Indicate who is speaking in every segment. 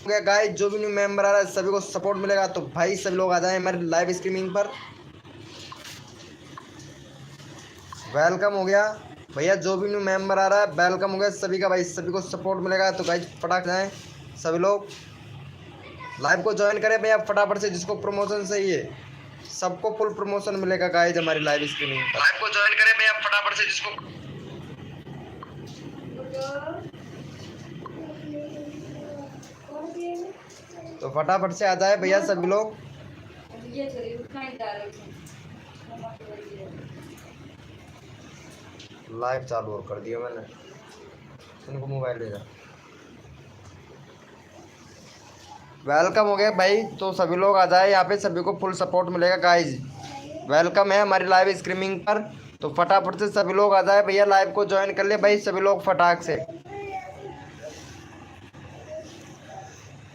Speaker 1: गया गाइस, जो भी न्यू मेंबर आ रहा है सभी को सपोर्ट मिलेगा। तो भाई सभी लोग आ जाएं हमारे लाइव स्ट्रीमिंग पर। वेलकम हो गया भैया, जो भी न्यू मेंबर आ रहा है वेलकम हो गया सभी का भाई, सभी को सपोर्ट मिलेगा। तो गाइस फटाक जाएं सभी लोग, लाइव को ज्वाइन करें भैया फटाफट से। जिसको प्रमोशन चाहिए सबको फुल प्रमोशन मिलेगा गाइस हमारी लाइव स्ट्रीमिंग पर। लाइव को ज्वाइन करें भैया फटाफट से। जिसको तो फटाफट से आ जाए भैया सभी लोग। लाइव चालू और कर दिया मैंने, इनको मोबाइल दे जा। वेलकम हो गया भाई, तो सभी लोग आ जाए यहाँ पे, सभी को फुल सपोर्ट मिलेगा गाइज। वेलकम है हमारी लाइव स्ट्रीमिंग पर। तो फटाफट से सभी लोग आ जाए भैया, लाइव को ज्वाइन कर ले भाई सभी लोग फटाक से।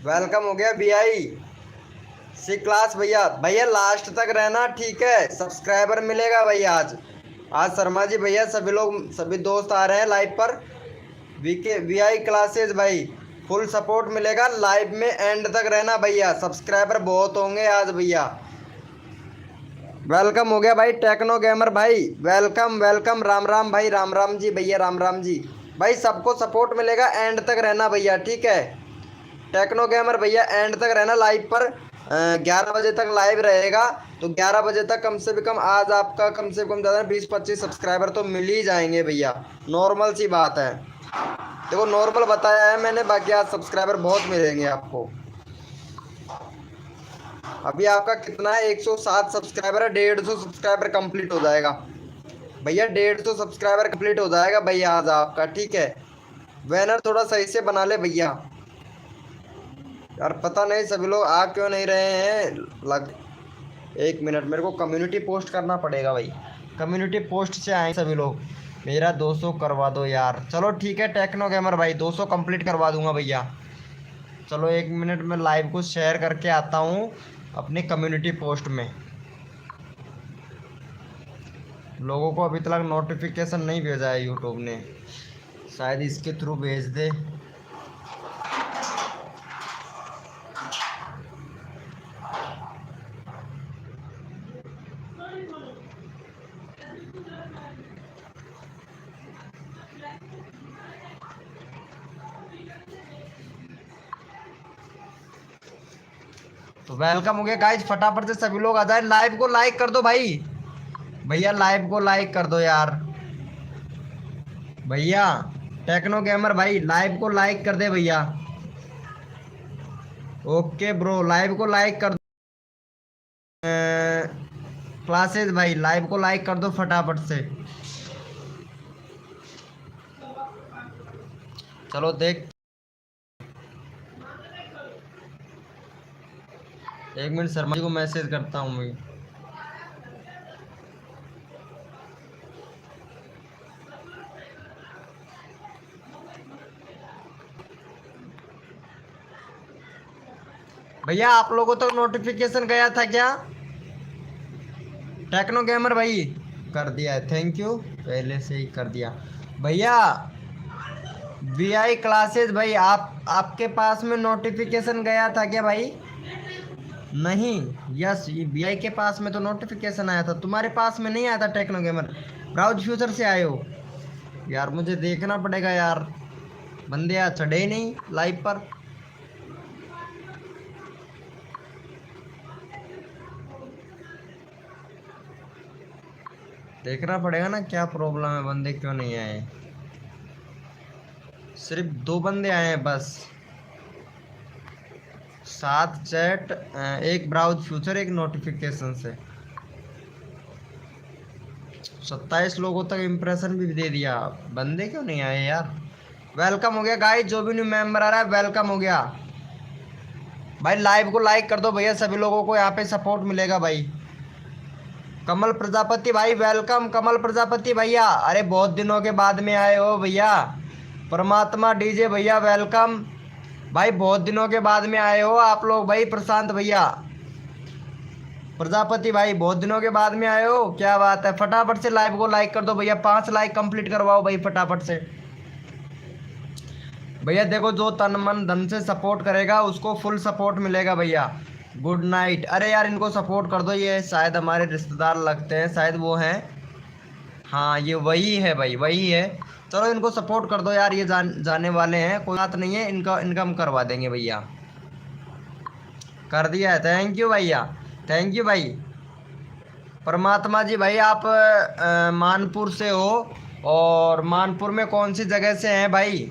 Speaker 1: वेलकम हो गया बीआई सी क्लास भैया। भैया लास्ट तक रहना ठीक है, सब्सक्राइबर मिलेगा भैया आज शर्मा जी भैया सभी लोग सभी दोस्त आ रहे हैं लाइव पर। वीआई क्लासेस भाई फुल सपोर्ट मिलेगा लाइव में, एंड तक रहना भैया, सब्सक्राइबर बहुत होंगे आज भैया। वेलकम हो गया भाई टेक्नो गेमर भाई, वेलकम वेलकम, राम राम भाई, राम राम जी भैया, राम राम जी भाई, सबको सपोर्ट मिलेगा, एंड तक रहना भैया ठीक है। टेक्नो गेमर भैया एंड तक रहना लाइव पर, 11 बजे तक लाइव रहेगा। तो 11 बजे तक कम से कम आज आपका कम से कम ज़्यादा 20-25 सब्सक्राइबर तो मिल ही जाएंगे भैया, नॉर्मल सी बात है। देखो नॉर्मल बताया है मैंने, बाकी आज सब्सक्राइबर बहुत मिलेंगे आपको। अभी आपका कितना है, 107 सब्सक्राइबर है, 150 सब्सक्राइबर कंप्लीट हो जाएगा भैया, 150 सब्सक्राइबर कंप्लीट हो जाएगा भैया आज आपका ठीक है। बैनर थोड़ा सही से बना ले भैया यार, पता नहीं सभी लोग आ क्यों नहीं रहे हैं। 1 मिनट मेरे को कम्युनिटी पोस्ट करना पड़ेगा भाई, कम्युनिटी पोस्ट से आए सभी लोग। मेरा 200 करवा दो यार, चलो ठीक है टेक्नो गेमर भाई 200 कंप्लीट करवा दूंगा भैया। चलो 1 मिनट में लाइव को शेयर करके आता हूँ अपनी कम्युनिटी पोस्ट में। लोगों को अभी तक नोटिफिकेशन नहीं भेजा है यूट्यूब ने, शायद इसके थ्रू भेज दे। तो वेलकम हो गया गाइज, फटाफट से सभी लोग आ जाए, लाइव को लाइक कर दो भाई भैया, लाइव को लाइक कर दो यार भैया। टेक्नो गेमर भाई लाइव को लाइक कर दे भैया। ओके ब्रो, लाइव को लाइक कर दो। क्लासेस भाई लाइव को लाइक कर दो फटाफट से। चलो देख, 1 मिनट शर्मा जी को मैसेज करता हूँ मैं। भैया आप लोगों तक नोटिफिकेशन गया था क्या? टेक्नो गेमर भाई कर दिया है, थैंक यू, पहले से ही कर दिया भैया। वीआई क्लासेस भाई आपके पास में नोटिफिकेशन गया था क्या भाई? नहीं, यस वीआई के पास में तो नोटिफिकेशन आया था, तुम्हारे पास में नहीं आया था टेक्नो गेमर? ब्राउज फ्यूचर से आए हो यार, मुझे देखना पड़ेगा यार, बंदे यार चढ़े ही नहीं लाइव पर। देखना पड़ेगा ना क्या प्रॉब्लम है, बंदे क्यों नहीं आए। सिर्फ 2 बंदे आए हैं बस, 7 चैट, 1 ब्राउज फ्यूचर, 1 नोटिफिकेशन से 27 लोगों तक इम्प्रेशन भी दे दिया, बंदे क्यों नहीं आए यार। वेलकम हो गया गाइस, जो भी न्यू मेंबर आ रहा है वेलकम हो गया भाई। लाइव को लाइक कर दो भैया, सभी लोगों को यहाँ पे सपोर्ट मिलेगा भाई। कमल प्रजापति भाई वेलकम, कमल प्रजापति भैया, अरे बहुत दिनों के बाद में आए हो भैया। परमात्मा डीजे भैया वेलकम भाई, बहुत दिनों के बाद में आए हो आप लोग भाई। प्रशांत भैया, प्रजापति भाई बहुत दिनों के बाद में आए हो, क्या बात है। फटाफट से लाइव को लाइक कर दो भैया, 5 लाइक कंप्लीट करवाओ भाई फटाफट से। भैया देखो, जो तन मन धन से सपोर्ट करेगा उसको फुल सपोर्ट मिलेगा भैया। Good night. अरे यार इनको सपोर्ट कर दो, ये शायद हमारे रिश्तेदार लगते हैं, शायद वो हैं। हाँ ये वही है भाई, वही है। चलो इनको सपोर्ट कर दो यार, ये जाने वाले हैं, कोई बात नहीं है, इनका इनकम करवा देंगे भैया। कर दिया है, थैंक यू भैया, थैंक यू भाई। परमात्मा जी भाई, आप मानपुर से हो, और मानपुर में कौन सी जगह से हैं भाई?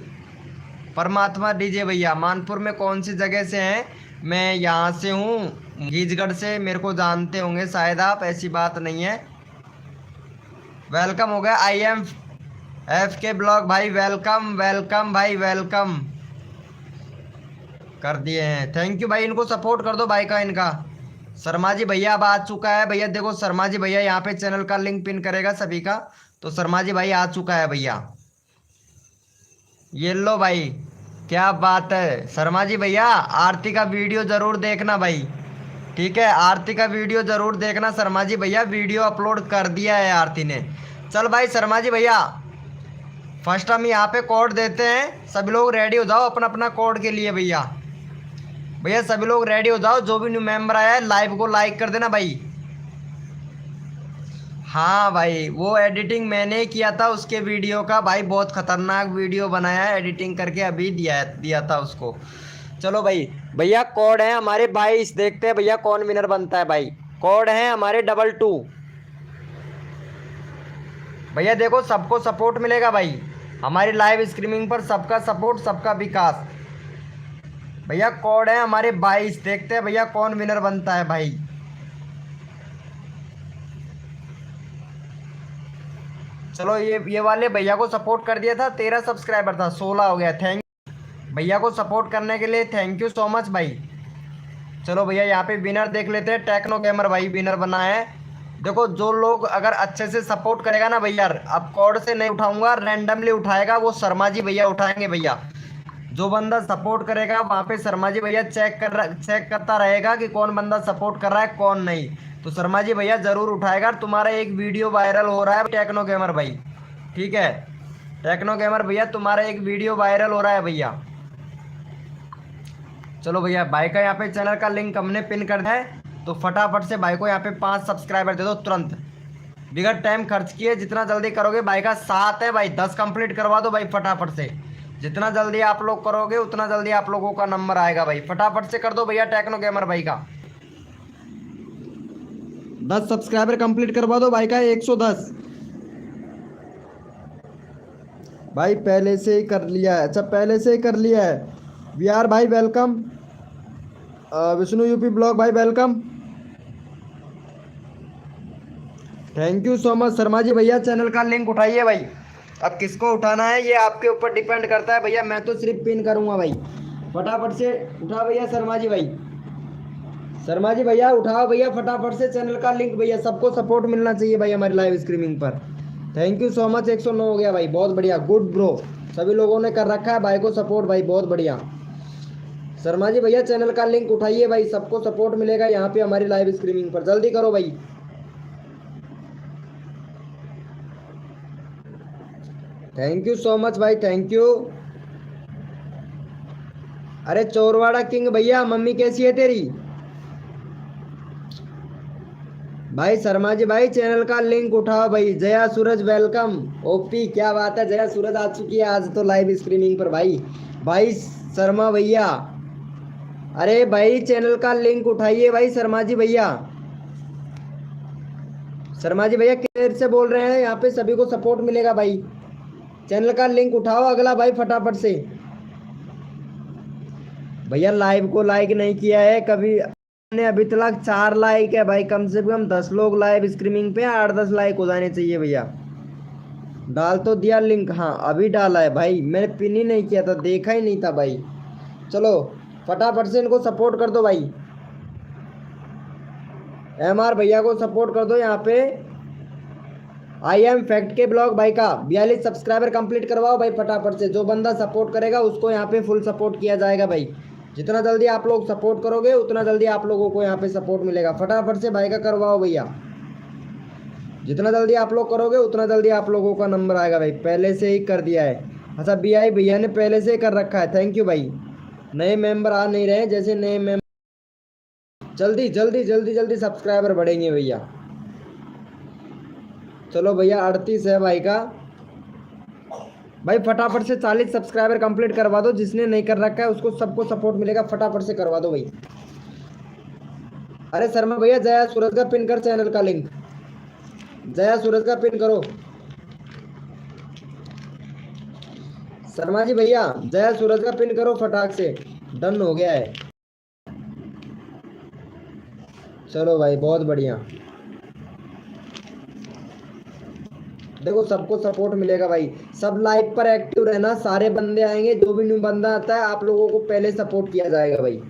Speaker 1: परमात्मा डीजे भैया, मानपुर में कौन सी जगह से हैं? मैं यहाँ से हूँ, गीजगढ़ से, मेरे को जानते होंगे शायद आप, ऐसी बात नहीं है। वेलकम हो गया, आई एम एफ के ब्लॉग भाई, वेलकम वेलकम भाई, वेलकम कर दिए हैं, थैंक यू भाई। इनको सपोर्ट कर दो भाई का, इनका। शर्मा जी भैया अब आ चुका है भैया, देखो शर्मा जी भैया यहाँ पे चैनल का लिंक पिन करेगा सभी का, तो शर्मा जी भाई आ चुका है भैया। ये लो भाई, क्या बात है शर्मा जी भैया, आरती का वीडियो जरूर देखना भाई, ठीक है? आरती का वीडियो जरूर देखना शर्मा जी भैया, वीडियो अपलोड कर दिया है आरती ने। चल भाई शर्मा जी भैया, फर्स्ट हम यहाँ पे कोड देते हैं, सभी लोग रेडी हो जाओ अपना अपना कोड के लिए भैया। भैया सभी लोग रेडी हो जाओ, जो भी न्यू मेंबर आया है लाइव को लाइक कर देना भाई। हाँ भाई, वो एडिटिंग मैंने ही किया था उसके वीडियो का भाई, बहुत खतरनाक वीडियो बनाया है, एडिटिंग करके अभी दिया था उसको। चलो भाई, भैया कोड है हमारे 22, देखते हैं भैया कौन विनर बनता है भाई। कोड है हमारे 22। भैया देखो सबको सपोर्ट मिलेगा भाई, हमारी लाइव स्ट्रीमिंग पर सबका सपोर्ट, सबका विकास। भैया कोड है हमारे 22, देखते हैं भैया कौन विनर बनता है भाई। चलो ये वाले भैया को सपोर्ट कर दिया था, 13 सब्सक्राइबर था, 16 हो गया। थैंक भैया को सपोर्ट करने के लिए, थैंक यू सो मच भाई। चलो भैया यहाँ पे विनर देख लेते हैं, टेक्नो गेमर भाई विनर बना है। देखो जो लोग अगर अच्छे से सपोर्ट करेगा ना भैया, अब कोड से नहीं उठाऊंगा, रैंडमली उठाएगा वो शर्मा जी भैया उठाएंगे भैया। जो बंदा सपोर्ट करेगा वहाँ पे शर्मा जी भैया चेक करता रहेगा कि कौन बंदा सपोर्ट कर रहा है कौन नहीं, तो शर्मा जी भैया जरूर उठाएगा। तुम्हारा एक वीडियो वायरल हो रहा है टेक्नो गेमर भाई, ठीक है? टेक्नो गेमर भैया तुम्हारा एक वीडियो वायरल हो रहा है भैया। चलो भैया भाई का यहाँ पे चैनल का लिंक हमने पिन कर दिया है, तो फटाफट से भाई को यहाँ पे 5 सब्सक्राइबर दे दो तुरंत, बिगड़ टाइम खर्च किए, जितना जल्दी करोगे। भाई का 7 है भाई, 10 कंप्लीट करवा दो भाई फटाफट से, जितना जल्दी आप लोग करोगे उतना जल्दी आप लोगों का नंबर आएगा भाई। फटाफट से कर दो भैया टेक्नो गेमर भाई का 10 सब्सक्राइबर कंप्लीट करवा दो भाई का, 110 भाई पहले से ही कर लिया है। अच्छा पहले से ही कर लिया है। वीआर भाई वेलकम, विष्णु यूपी ब्लॉग भाई welcome, thank you so much. Sharma ji भैया चैनल का लिंक उठाइए भाई, अब किसको उठाना है ये आपके ऊपर डिपेंड करता है भैया, मैं तो सिर्फ पिन करूंगा भाई। फटाफट से उठा भैया शर्मा जी भाई, शर्मा जी भैया उठाओ भैया फटाफट से चैनल का लिंक भैया, सबको सपोर्ट मिलना चाहिए भाई हमारी लाइव स्ट्रीमिंग पर। थैंक यू सो मच, 109 हो गया भाई, बहुत बढ़िया, गुड ब्रो, सभी लोगों ने कर रखा है भाई को सपोर्ट भाई, बहुत बढ़िया। शर्मा जी भैया चैनल का लिंक उठाइए भाई, सबको सपोर्ट मिलेगा यहाँ पे हमारी लाइव स्ट्रीमिंग पर, जल्दी करो भाई। थैंक यू सो मच भाई, थैंक यू। अरे चोरवाड़ा किंग भैया, मम्मी कैसी है तेरी? भाई शर्मा जी भाई चैनल का लिंक उठाओ भाई। जया सूरज वेलकम, ओपी क्या बात है, जया सूरज आ चुकी है आज तो लाइव स्ट्रीमिंग पर भाई। भाई शर्मा भैया, अरे भाई चैनल का लिंक उठाइए भाई शर्मा जी भैया। शर्मा जी भैया किधर से बोल रहे हैं? यहाँ पे सभी को सपोर्ट मिलेगा भाई, चैनल का लिंक उठाओ अगला भाई फटाफट से। भैया लाइव को लाइक नहीं किया है कभी ने, अभी तक 4 लाइक है भाई, कम से कम 10 लोग लाइव स्ट्रीमिंग पे 8-10 लाइक हो जाने चाहिए भैया। डाल तो दिया लिंक, हाँ अभी डाला है भाई, मैंने पिन ही नहीं किया था, देखा ही नहीं था भाई। चलो फटाफट से इनको सपोर्ट कर दो भाई, MR भैया को सपोर्ट कर दो। यहाँ पे आई एम फैक्ट के ब्लॉग भाई का 42 सब्सक्राइबर कंप्लीट करवाओ भाई फटाफट से, जो बंदा सपोर्ट करेगा उसको यहाँ पे फुल सपोर्ट किया जाएगा भाई। जितना जल्दी आप लोग सपोर्ट करोगे उतना जल्दी आप लोगों को यहाँ पे सपोर्ट मिलेगा, फटाफट से भाई का करवाओ भैया। जितना जल्दी आप लोग करोगे उतना जल्दी आप लोगों का नंबर आएगा भाई, पहले से ही कर दिया है। अच्छा BI भैया ने पहले से कर रखा है, थैंक यू भाई। नए मेंबर आ नहीं रहे, जैसे नए मेंबर जल्दी जल्दी जल्दी जल्दी सब्सक्राइबर बढ़ेंगे भैया। चलो भैया 38 है भाई का। भाई फटाफट से 40 सब्सक्राइबर कंप्लीट करवा दो, जिसने नहीं कर रखा है उसको सबको सपोर्ट मिलेगा, फटाफट से करवा दो भाई। अरे शर्मा भैया जया सूरज का पिन कर, चैनल का लिंक जया सूरज का पिन करो। शर्मा जी भैया जया सूरज का पिन करो फटाक से, डन हो गया है। चलो भाई बहुत बढ़िया। देखो सबको सपोर्ट मिलेगा भाई, सब लाइव पर एक्टिव रहना, सारे बंदे आएंगे, जो भी न्यू बंदा आता है आप लोगों को पहले सपोर्ट किया जाएगा भाई।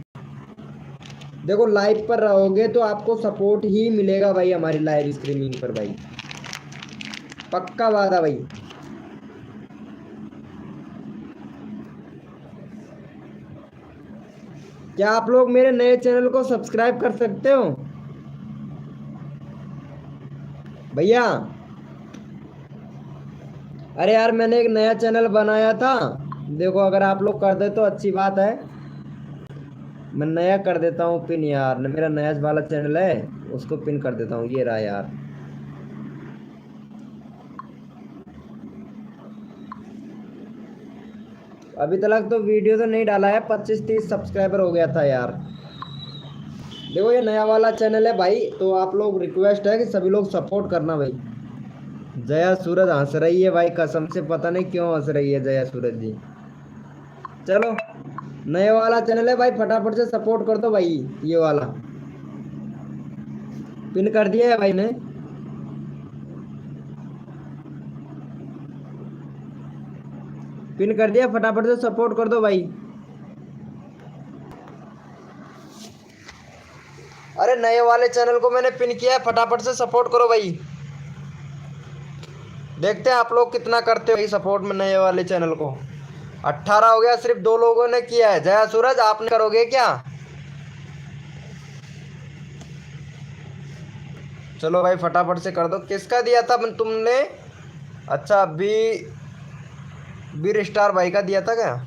Speaker 1: देखो लाइव पर रहोगे तो आपको सपोर्ट ही मिलेगा भाई, हमारी लाइव स्ट्रीमिंग पर भाई, पक्का वादा भाई। क्या आप लोग मेरे नए चैनल को सब्सक्राइब कर सकते हो भैया? अरे यार मैंने एक नया चैनल बनाया था, देखो अगर आप लोग कर दे तो अच्छी बात है। मैं नया कर देता हूँ पिन यार, मेरा नया वाला चैनल है उसको पिन कर देता हूँ, ये रहा यार। अभी तक तो वीडियो तो नहीं डाला है, 25-30 सब्सक्राइबर हो गया था यार। देखो ये नया वाला चैनल है भाई, तो आप लोग रिक्वेस्ट है कि सभी लोग सपोर्ट करना भाई। जया सूरज हंस रही है भाई, कसम से पता नहीं क्यों हंस रही है जया सूरज जी। चलो नए वाला चैनल है भाई, फटाफट से सपोर्ट कर दो भाई। ये वाला पिन कर दिया है भाई ने, पिन कर दिया, फटाफट से सपोर्ट कर दो भाई। अरे नए वाले चैनल को मैंने पिन किया है, फटाफट से सपोर्ट करो भाई। देखते हैं आप लोग कितना करते हो भाई सपोर्ट में नए वाले चैनल को। 18 हो गया, सिर्फ 2 लोगों ने किया है। जया सूरज आपने करोगे क्या? चलो भाई फटाफट से कर दो। किसका दिया था तुमने? अच्छा बी स्टार भाई का दिया था क्या?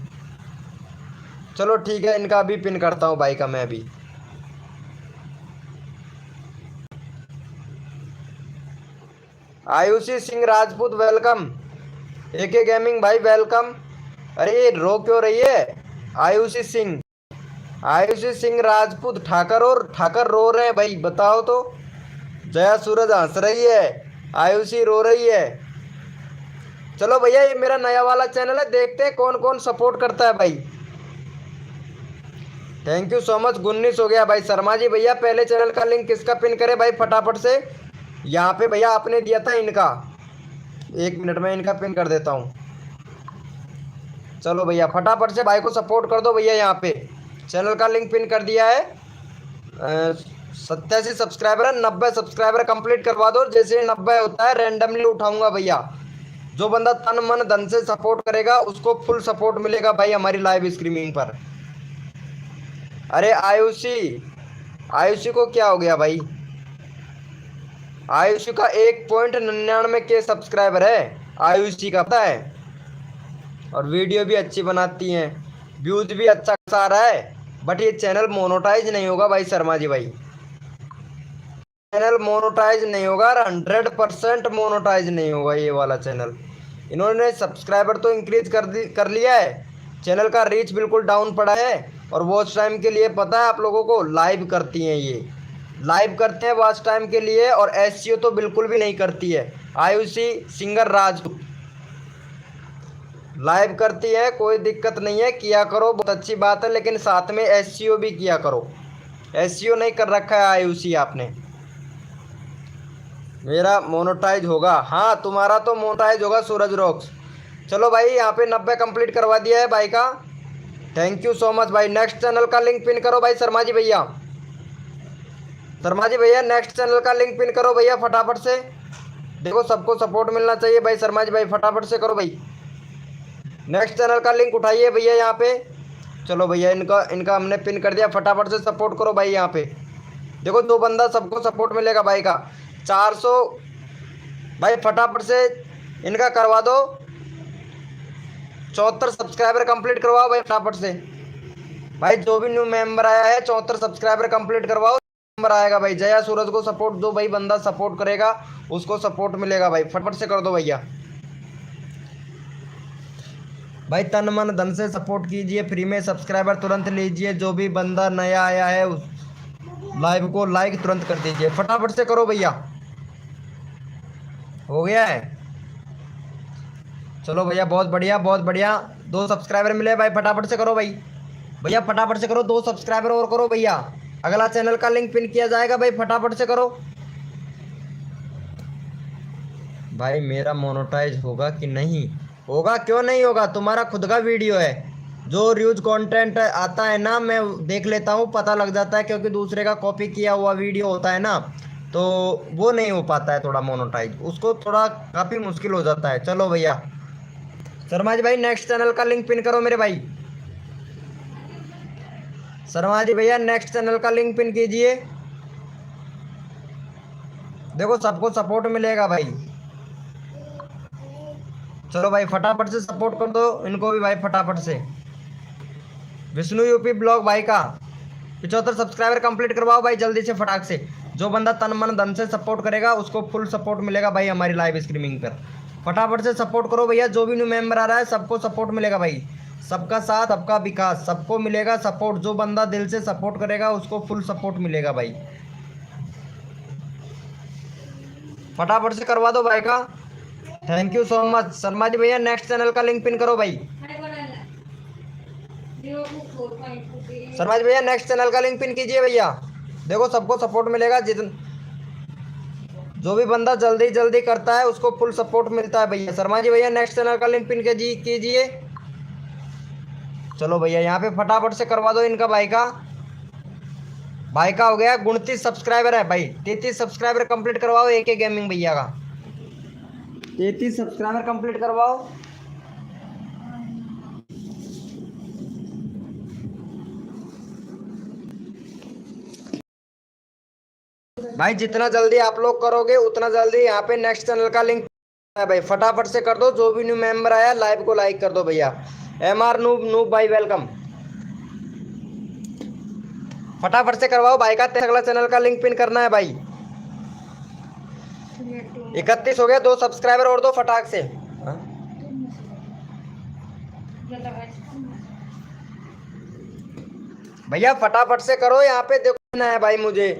Speaker 1: चलो ठीक है, इनका भी पिन करता हूँ भाई का मैं भी। आयुषी सिंह राजपूत वेलकम, एके गेमिंग भाई वेलकम। अरे रो क्यों रही है? आयुषी सिंह, आयुषी सिंह राजपूत ठाकर और ठाकर रो रहे हैं भाई, बताओ तो। जया सूरज हंस रही है, आयुषी रो रही है। चलो भैया ये मेरा नया वाला चैनल है, देखते हैं कौन कौन सपोर्ट करता है भाई। Thank you so much. 19 हो गया भाई। शर्मा जी भैया पहले चैनल का लिंक किसका पिन करे भाई फटाफट से? यहाँ पे भैया आपने दिया था इनका, 1 मिनट में इनका पिन कर देता हूँ। चलो भैया फटाफट से भाई को सपोर्ट कर दो भैया। यहाँ पे चैनल का लिंक पिन कर दिया है। 87 सब्सक्राइबर है, 90 सब्सक्राइबर कंप्लीट करवा दो। जैसे 90 होता है रैंडमली उठाऊंगा भैया, जो बंदा तन मन धन से सपोर्ट करेगा उसको फुल सपोर्ट मिलेगा भाई हमारी लाइव स्ट्रीमिंग पर। अरे आयुषी, आयुषी को क्या हो गया भाई? आयुषी का 1.99 के सब्सक्राइबर है आयुषी का, पता है। और वीडियो भी अच्छी बनाती हैं, व्यूज भी अच्छा आ रहा है। बट ये चैनल मोनोटाइज नहीं होगा भाई शर्मा जी भाई, चैनल मोनोटाइज नहीं होगा, 100% मोनोटाइज नहीं होगा ये वाला चैनल। इन्होंने सब्सक्राइबर तो इंक्रीज कर लिया है, चैनल का रीच बिल्कुल डाउन पड़ा है। और वॉच टाइम के लिए पता है आप लोगों को, लाइव करती हैं ये, लाइव करते हैं वॉच टाइम के लिए। और एसईओ तो बिल्कुल भी नहीं करती है। आयुषी सिंगर राजपूत लाइव करती है, कोई दिक्कत नहीं है, किया करो, बहुत अच्छी बात है। लेकिन साथ में एसईओ भी किया करो। एसईओ नहीं कर रखा है आयुषी आपने। मेरा मोनेटाइज होगा, हाँ तुम्हारा तो मोनेटाइज होगा सूरज रॉक्स। चलो भाई यहाँ पे 90 कंप्लीट करवा दिया है भाई का, थैंक यू सो मच भाई। नेक्स्ट चैनल का लिंक पिन करो भाई शर्मा जी भैया, शर्मा जी भैया नेक्स्ट चैनल का लिंक पिन करो भैया फटाफट से। देखो सबको सपोर्ट मिलना चाहिए भाई, शर्मा जी भाई फटाफट से करो भाई। नेक्स्ट चैनल का लिंक उठाइए भैया यहाँ पे। चलो भैया इनका हमने पिन कर दिया, फटाफट से सपोर्ट करो भाई। यहाँ पे देखो 2 बंदा सबको सपोर्ट मिलेगा भाई का, 400 भाई फटाफट से इनका करवा दो। 74 सब्सक्राइबर कंप्लीट करवाओ भाई फटाफट से। भाई जो भी न्यू मेंबर आया है 74 सब्सक्राइबर कंप्लीट करवाओ, नंबर आएगा भाई। जया सूरज को सपोर्ट दो भाई, बंदा सपोर्ट करेगा उसको सपोर्ट मिलेगा भाई, फटाफट से कर दो भैया। भाई तन मन धन से सपोर्ट कीजिए, फ्री में सब्सक्राइबर तुरंत लीजिए। जो भी बंदा नया आया है उस लाइव को लाइक तुरंत कर दीजिए, फटाफट से करो भैया। हो गया है, चलो भैया बहुत बढ़िया बहुत बढ़िया। 2 सब्सक्राइबर मिले भाई, फटाफट से करो भाई। भैया फटाफट से करो, 2 सब्सक्राइबर और करो भैया। अगला चैनल का लिंक पिन किया जाएगा भाई, फटाफट से करो। भाई मेरा मोनेटाइज होगा कि नहीं होगा? क्यों नहीं होगा, तुम्हारा खुद का वीडियो है। जो न्यूज कंटेंट आता है ना मैं देख लेता हूँ, पता लग जाता है, क्योंकि दूसरे का कॉपी किया हुआ वीडियो होता है ना, तो वो नहीं हो पाता है थोड़ा मोनेटाइज, उसको थोड़ा काफ़ी मुश्किल हो जाता है। चलो भैया शर्मा जी भाई नेक्स्ट चैनल का लिंक पिन करो मेरे भाई। शर्मा जी भैया नेक्स्ट चैनल का लिंक पिन कीजिए, देखो सबको सपोर्ट मिलेगा भाई। चलो भाई फटाफट से सपोर्ट कर दो इनको भी भाई, फटाफट से। विष्णु यूपी ब्लॉग भाई का 75 सब्सक्राइबर कंप्लीट करवाओ भाई जल्दी से फटाक से। जो बंदा तन मन धन से सपोर्ट करेगा उसको फुल सपोर्ट मिलेगा भाई हमारी लाइव स्ट्रीमिंग पर। फटाफट से सपोर्ट करो भैया, जो भी न्यू मेंबर आ रहा है सबको सपोर्ट मिलेगा भाई। सबका साथ सबका विकास, सबको मिलेगा सपोर्ट। जो बंदा दिल से सपोर्ट करेगा उसको फुल सपोर्ट मिलेगा भाई, फटाफट से करवा दो भाई का। Thank you so much Sharma ji भैया नेक्स्ट चैनल का लिंक पिन करो भाई। शर्मा जी भैया नेक्स्ट चैनल का लिंक पिन कीजिए भैया, देखो सबको सपोर्ट मिलेगा। जो भी बंदा जल्दी जल्दी करता है उसको फुल सपोर्ट मिलता है भैया। शर्मा जी भैया नेक्स्ट चैनल का लिंक पिन कीजिए। चलो भैया यहाँ पे फटाफट से करवा दो इनका भाई का। भाई का हो गया 29 सब्सक्राइबर है भाई, 33 सब्सक्राइबर कंप्लीट करवाओ एक गेमिंग भैया का, 33 सब्सक्राइबर कंप्लीट करवाओ। भाई जितना जल्दी आप लोग करोगे उतना जल्दी यहाँ पे नेक्स्ट चैनल का लिंक है भाई, फटाफट से कर दो। जो भी न्यू मेंबर आया लाइव को लाइक कर दो भैया। MR नूब नूब भाई वेलकम, फटाफट से करवाओ भाई का। अगला चैनल का लिंक पिन करना है भाई। 31 हो गया, 2 सब्सक्राइबर और दो फटाक से। भैया फटाफट से करो, यहाँ पे देखो ना है भाई। मुझे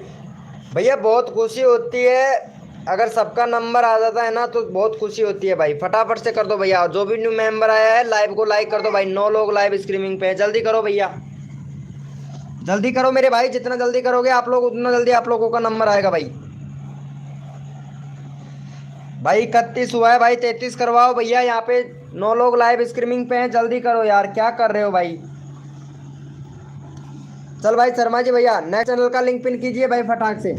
Speaker 1: भैया बहुत खुशी होती है अगर सबका नंबर आ जाता है ना, तो बहुत खुशी होती है भाई। फटाफट से कर दो भैया, जो भी न्यू मेंबर आया है लाइव को लाइक कर दो भाई। 9 लोग लाइव स्ट्रीमिंग पे है, जल्दी करो भैया जल्दी करो मेरे भाई। जितना जल्दी करोगे आप लोग उतना जल्दी आप लोगों का नंबर आएगा भाई। भाई 31 हुआ है भाई, 33 करवाओ भैया। यहाँ पे 9 लोग लाइव स्ट्रीमिंग पे हैं, जल्दी करो यार, क्या कर रहे हो भाई। चल भाई शर्मा जी भैया नेक्स्ट चैनल का लिंक पिन कीजिए भाई फटाक से।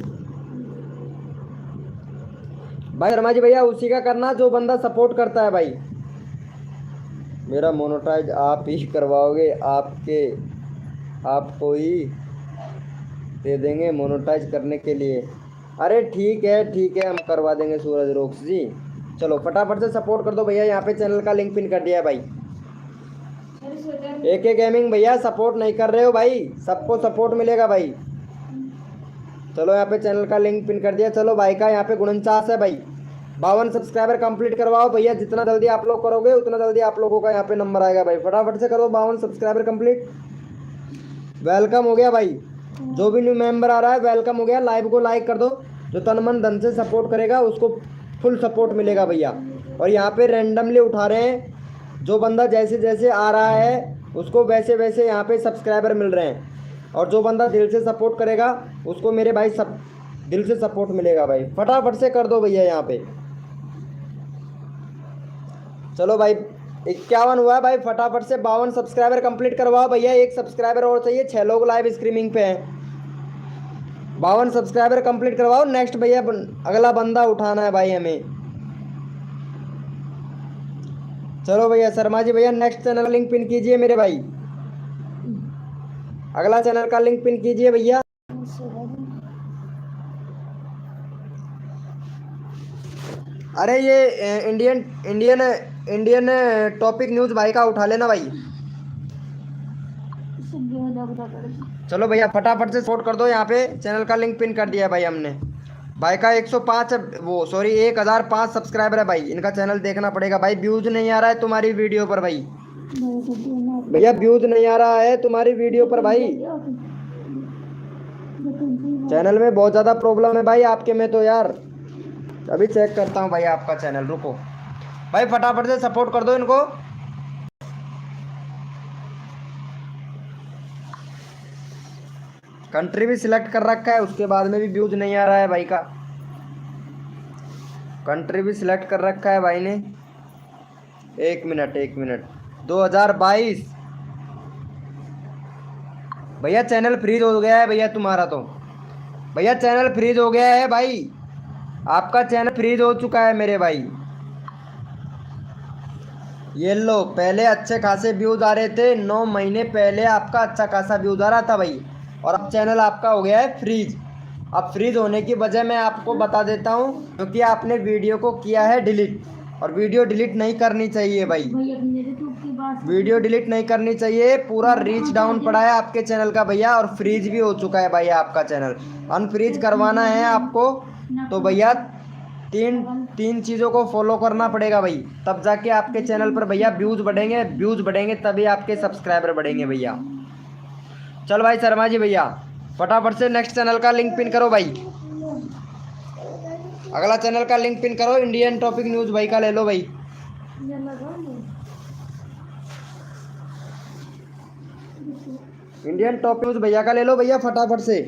Speaker 1: भाई शर्मा जी भैया उसी का करना जो बंदा सपोर्ट करता है भाई। मेरा मोनेटाइज आप ही करवाओगे, आपको ही दे देंगे मोनेटाइज करने के लिए। अरे ठीक है हम करवा देंगे सूरज रोक्स जी। चलो फटाफट से सपोर्ट कर दो भैया, यहाँ पे चैनल का लिंक पिन कर दिया है भाई। AK गेमिंग भैया सपोर्ट नहीं कर रहे हो भाई, सबको सपोर्ट मिलेगा भाई। चलो यहाँ पे चैनल का लिंक पिन कर दिया। चलो भाई का यहाँ पे 49 है भाई। 52 सब्सक्राइबर कंप्लीट करवाओ भैया, जितना जल्दी आप लोग करोगे उतना जल्दी आप लोगों का यहाँ पे नंबर आएगा भाई। फटाफट से करो 52 सब्सक्राइबर कंप्लीट। वेलकम हो गया भाई, जो भी न्यू मेंबर आ रहा है वेलकम हो गया। लाइव को लाइक कर दो, जो तन मन धन से सपोर्ट करेगा उसको फुल सपोर्ट मिलेगा भैया। और यहाँ पे रैंडमली उठा रहे हैं, जो बंदा जैसे जैसे आ रहा है उसको वैसे वैसे यहाँ पे सब्सक्राइबर मिल रहे हैं। और जो बंदा दिल से सपोर्ट करेगा उसको मेरे भाई सब दिल से सपोर्ट मिलेगा भाई। फटाफट से कर दो भैया यहाँ पे। चलो भाई 51 हुआ है भाई, फटाफट से 52 सब्सक्राइबर कंप्लीट करवाओ भैया। 1 सब्सक्राइबर और चाहिए, 6 लोग लाइव स्ट्रीमिंग पे हैं। 52 सब्सक्राइबर कंप्लीट करवाओ। नेक्स्ट भैया अगला बंदा उठाना है भाई हमें। चलो भैया शर्मा जी भैया नेक्स्ट चैनल लिंक पिन कीजिए मेरे भाई। अगला चैनल का लिंक पिन कीजिए भैया। अरे ये इंडियन इंडियन टॉपिक न्यूज़ भाई का उठा लेना भाई। चलो भैया फटाफट से सपोर्ट कर दो, यहाँ पे चैनल का लिंक पिन कर दिया है भाई हमने। भाई का 105 वो सॉरी 1005 सब्सक्राइबर है भाई, इनका चैनल देखना पड़ेगा भाई। व्यूज नहीं आ रहा है तुम्हारी वीडियो पर भाई, भैया व्यूज नहीं आ रहा है तुम्हारी वीडियो पर भाई, चैनल में बहुत ज़्यादा प्रॉब्लम है भाई आपके में तो यार। अभी चेक करता हूँ भाई आपका चैनल, रुको भाई फटाफट से सपोर्ट कर दो इनको। कंट्री भी सिलेक्ट कर रखा है, उसके बाद में भी व्यूज नहीं आ रहा है भाई का। कंट्री भी सिलेक्ट कर रखा है भाई ने। एक मिनट 2022 भैया चैनल फ्रीज हो गया है भैया तुम्हारा तो, भैया चैनल फ्रीज हो गया है भाई, आपका चैनल फ्रीज हो चुका है मेरे भाई। ये लो पहले अच्छे खासे व्यूज आ रहे थे, 9 महीने पहले आपका अच्छा खासा व्यूज आ रहा था भाई, और अब चैनल आपका हो गया है फ्रीज। अब फ्रीज होने की वजह मैं आपको बता देता हूँ, क्योंकि आपने वीडियो को किया है डिलीट, और वीडियो डिलीट नहीं करनी चाहिए भाई, वीडियो डिलीट नहीं करनी चाहिए। पूरा रीच डाउन पड़ा है आपके चैनल का भैया, और फ्रीज भी हो चुका है भाई आपका चैनल। अनफ्रीज करवाना है आपको तो भैया तीन चीज़ों को फॉलो करना पड़ेगा भाई, तब जाके आपके चैनल पर भैया व्यूज़ बढ़ेंगे तभी आपके सब्सक्राइबर बढ़ेंगे भैया। चल भाई शर्मा जी भैया फटाफट से नेक्स्ट चैनल का लिंक पिन करो भाई, अगला चैनल का लिंक पिन करो। इंडियन टॉपिक न्यूज़ भाई का ले लो भाई, इंडियन टॉपिक न्यूज़ भैया का ले लो भैया फटाफट से।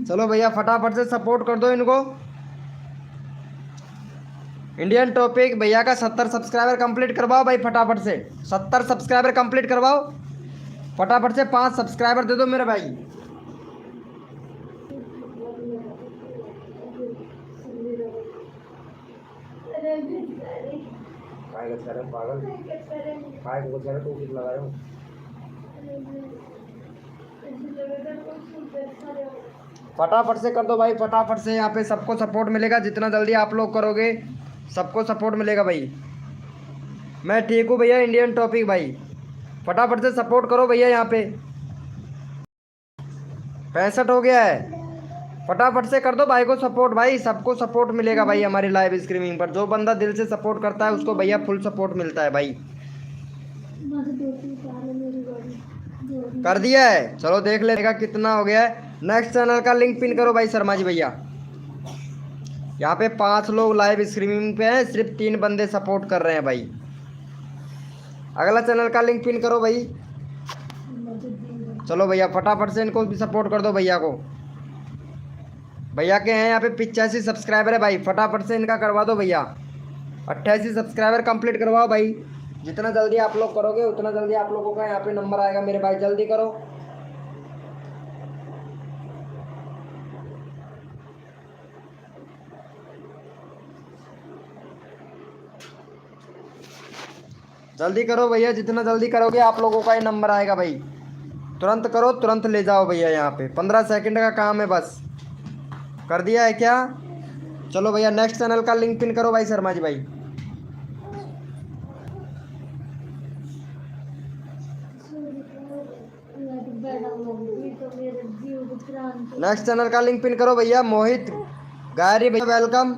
Speaker 1: चलो भैया फटाफट से सपोर्ट कर दो इनको। इंडियन टॉपिक भैया का 70 सब्सक्राइबर कंप्लीट करवाओ भाई फटाफट से, 70 सब्सक्राइबर कंप्लीट करवाओ फटाफट से। 5 सब्सक्राइबर दे दो मेरे भाई। पागल लगा रहे हो। फटाफट से कर दो भाई, फटाफट से, यहाँ पे सबको सपोर्ट मिलेगा, जितना जल्दी आप लोग करोगे सबको सपोर्ट मिलेगा भाई। मैं ठीक हूँ भैया इंडियन टॉपिक भाई, फटाफट से सपोर्ट करो भैया। यहाँ पे 65 हो गया है, फटाफट से कर दो भाई को सपोर्ट भाई, सबको सपोर्ट मिलेगा भाई हमारी लाइव स्ट्रीमिंग पर। जो बंदा दिल से सपोर्ट करता है उसको भैया फुल सपोर्ट मिलता है भाई। कर दिया है, चलो देख लेगा कितना हो गया है। नेक्स्ट चैनल का लिंक पिन करो भाई शर्मा जी भैया। यहाँ पे 5 लोग लाइव स्ट्रीमिंग पे हैं, सिर्फ 3 बंदे सपोर्ट कर रहे हैं भाई। अगला चैनल का लिंक पिन करो भाई। चलो भैया फटाफट से इनको भी सपोर्ट कर दो भैया को। भैया के हैं यहाँ पे 85 सब्सक्राइबर है भाई, फटाफट से इनका करवा दो भैया। 88 सब्सक्राइबर कंप्लीट करवाओ भाई, जितना जल्दी आप लोग करोगे उतना जल्दी आप लोगों का यहाँ पे नंबर आएगा मेरे भाई, जल्दी करो। जल्दी करो भैया, जितना जल्दी करोगे आप लोगों का ही नंबर आएगा भाई। तुरंत करो, तुरंत ले जाओ भैया। यहाँ पे 15 सेकंड का काम है बस। कर दिया है क्या? चलो भैया नेक्स्ट चैनल का लिंक पिन करो भाई शर्मा जी भाई। नेक्स्ट चैनल का लिंक पिन करो भैया। मोहित गायरी भैया वेलकम।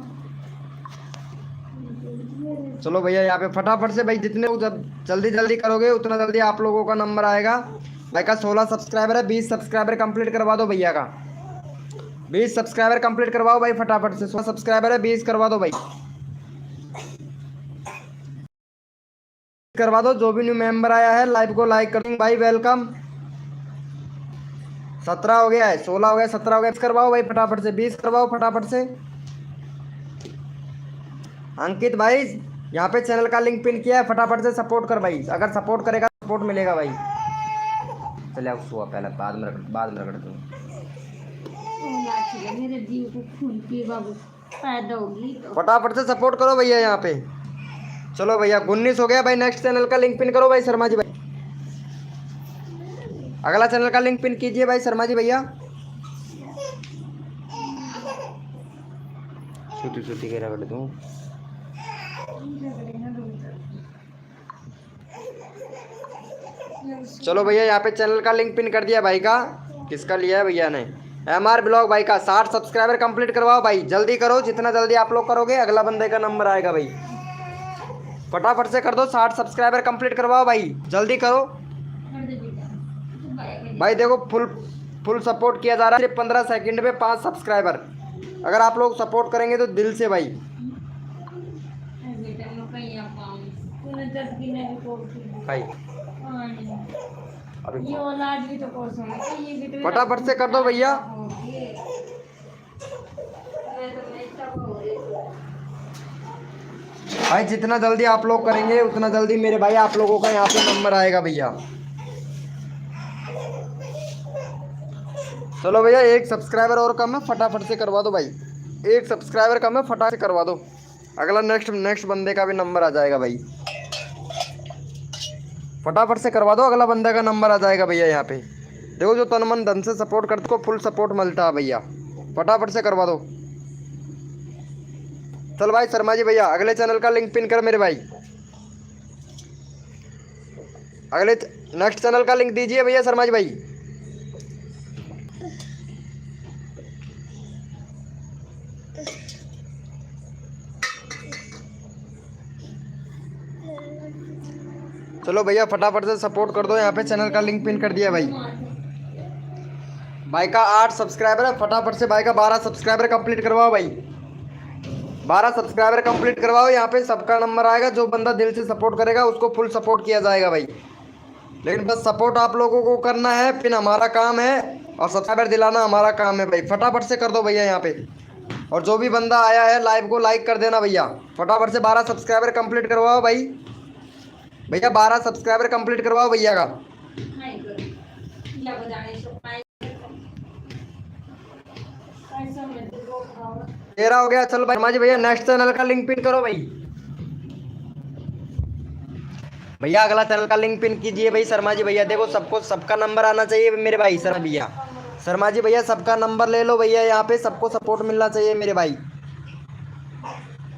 Speaker 1: चलो भैया यहाँ पे फटाफट से भाई, जितने जल्दी जल्दी करोगे उतना जल्दी आप लोगों का नंबर आएगा। भाई का 16 सब्सक्राइबर है, 20 सब्सक्राइबर कंप्लीट करवा दो भैया का। 20 सब्सक्राइबर कंप्लीट करवाओ भाई फटाफट से। 16 सब्सक्राइबर है, 20 करवा दो भाई, करवा दो। जो भी न्यू मेंबर आया है लाइव को लाइक कर दो भाई, वेलकम। 17 हो गया है, 16 हो गया, 17 हो गया, करवाओ भाई फटाफट से। 20 करवाओ फटाफट से। अंकित भाई यहाँ पे चैनल का लिंक पिन किया है, फटाफट से सपोर्ट कर भाई। अगर सपोर्ट करेगा सपोर्ट मिलेगा भाई। चले आप सुबह पहले बाद में रगड़ दूँ। फटाफट से सपोर्ट करो भैया यहाँ पे। चलो भैया 19 हो गया भाई। नेक्स्ट चैनल का लिंक पिन करो भाई शर्मा जी भाई। अगला चैनल का लिंक पिन कीजिए भाई शर्मा जी भैया। सूती सूती के रगड़ दूँ। चलो भैया यहाँ पे चैनल का लिंक पिन कर दिया भाई का। किसका लिया है भैया ने? MR ब्लॉग भाई का। 60 सब्सक्राइबर कंप्लीट करवाओ भाई, जल्दी करो। जितना जल्दी आप लोग करोगे अगला बंदे का नंबर आएगा भाई। फटाफट से कर दो, 60 सब्सक्राइबर कंप्लीट करवाओ भाई, जल्दी करो भाई। देखो फुल सपोर्ट किया जा रहा है। सिर्फ 15 सेकंड में 5 सब्सक्राइबर। अगर आप लोग सपोर्ट करेंगे तो दिल से भाई। भाई फटाफट से कर दो भैया। भाई जितना जल्दी आप लोग करेंगे उतना जल्दी मेरे भाई आप लोगों का यहाँ पे नंबर आएगा भैया। चलो भैया, एक सब्सक्राइबर और कम है, फटाफट से करवा दो भाई। एक सब्सक्राइबर कम है, फटाफट से करवा दो। अगला नेक्स्ट बंदे का भी नंबर आ जाएगा भाई। फटाफट से करवा दो, अगला बंदे का नंबर आ जाएगा भैया। यहाँ पे देखो जो तन मन धन से सपोर्ट करते को फुल सपोर्ट मिलता है भैया। फटाफट से करवा दो। चल भाई शर्मा जी भैया, अगले चैनल का लिंक पिन कर मेरे भाई। अगले नेक्स्ट चैनल का लिंक दीजिए भैया शर्मा जी भाई। चलो भैया फटाफट से सपोर्ट कर दो। यहाँ पे चैनल का लिंक पिन कर दिया भाई। भाई का 8 सब्सक्राइबर है, फटाफट से भाई का 12 सब्सक्राइबर कंप्लीट करवाओ भाई। 12 सब्सक्राइबर कंप्लीट करवाओ। यहाँ पे सबका नंबर आएगा। जो बंदा दिल से सपोर्ट करेगा उसको फुल सपोर्ट किया जाएगा भाई। लेकिन बस सपोर्ट आप लोगों को करना है, पिन हमारा काम है और सब्सक्राइबर दिलाना हमारा काम है भाई। फटाफट से कर दो भैया यहाँ पे। और जो भी बंदा आया है लाइव को लाइक कर देना भैया। फटाफट से 12 सब्सक्राइबर कंप्लीट करवाओ भाई। भैया 12 सब्सक्राइबर कंप्लीट करवाओ भैया का। 13 हो गया। चल भाई शर्मा जी भैया नेक्स्ट चैनल का लिंक पिन करो भाई। भैया अगला चैनल का लिंक पिन कीजिए भाई शर्मा जी भैया। देखो सबको सबका नंबर आना चाहिए मेरे भाई। शर्मा भैया, शर्मा जी भैया सबका नंबर ले लो भैया। यहाँ पे सबको सपोर्ट मिलना चाहिए मेरे भाई।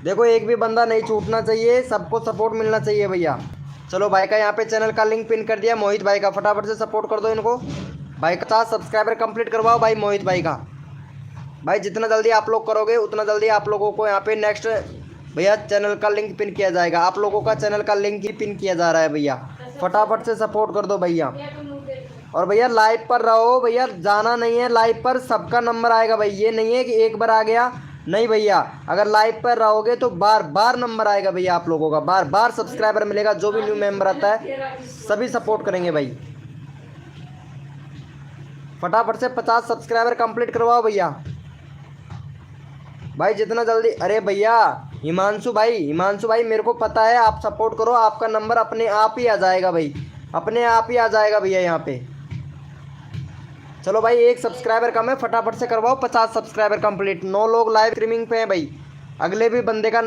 Speaker 1: देखो एक भी बंदा नहीं छूटना चाहिए, सबको सपोर्ट मिलना चाहिए भैया। चलो भाई का यहाँ पे चैनल का लिंक पिन कर दिया मोहित भाई का। फटाफट से सपोर्ट कर दो इनको भाई। 50 सब्सक्राइबर कंप्लीट करवाओ भाई मोहित भाई का। भाई जितना जल्दी आप लोग करोगे उतना जल्दी आप लोगों को यहाँ पे नेक्स्ट भैया चैनल का लिंक पिन किया जाएगा। आप लोगों का चैनल का लिंक ही पिन किया जा रहा है भैया। फटाफट से सपोर्ट कर दो भैया। और भैया लाइव पर रहो भैया, जाना नहीं है। लाइव पर सबका नंबर आएगा भाई। ये नहीं है कि एक बार आ गया, नहीं भैया। अगर लाइव पर रहोगे तो बार बार नंबर आएगा भैया आप लोगों का। बार बार सब्सक्राइबर मिलेगा। जो भी न्यू मेंबर आता है सभी सपोर्ट करेंगे भाई। फटाफट से 50 सब्सक्राइबर कंप्लीट करवाओ भैया। भाई जितना जल्दी। अरे भैया हिमांशु भाई मेरे को पता है आप सपोर्ट करो, आपका नंबर अपने आप ही आ जाएगा भाई। अपने आप ही आ जाएगा भैया यहाँ पे। चलो भाई एक सब्सक्राइबर कम है, फटाफट से करवाओ 50 सब्सक्राइबर कंप्लीट। 9 लोग लाइव स्ट्रीमिंग पे हैं भाई। अगले भी बंदे का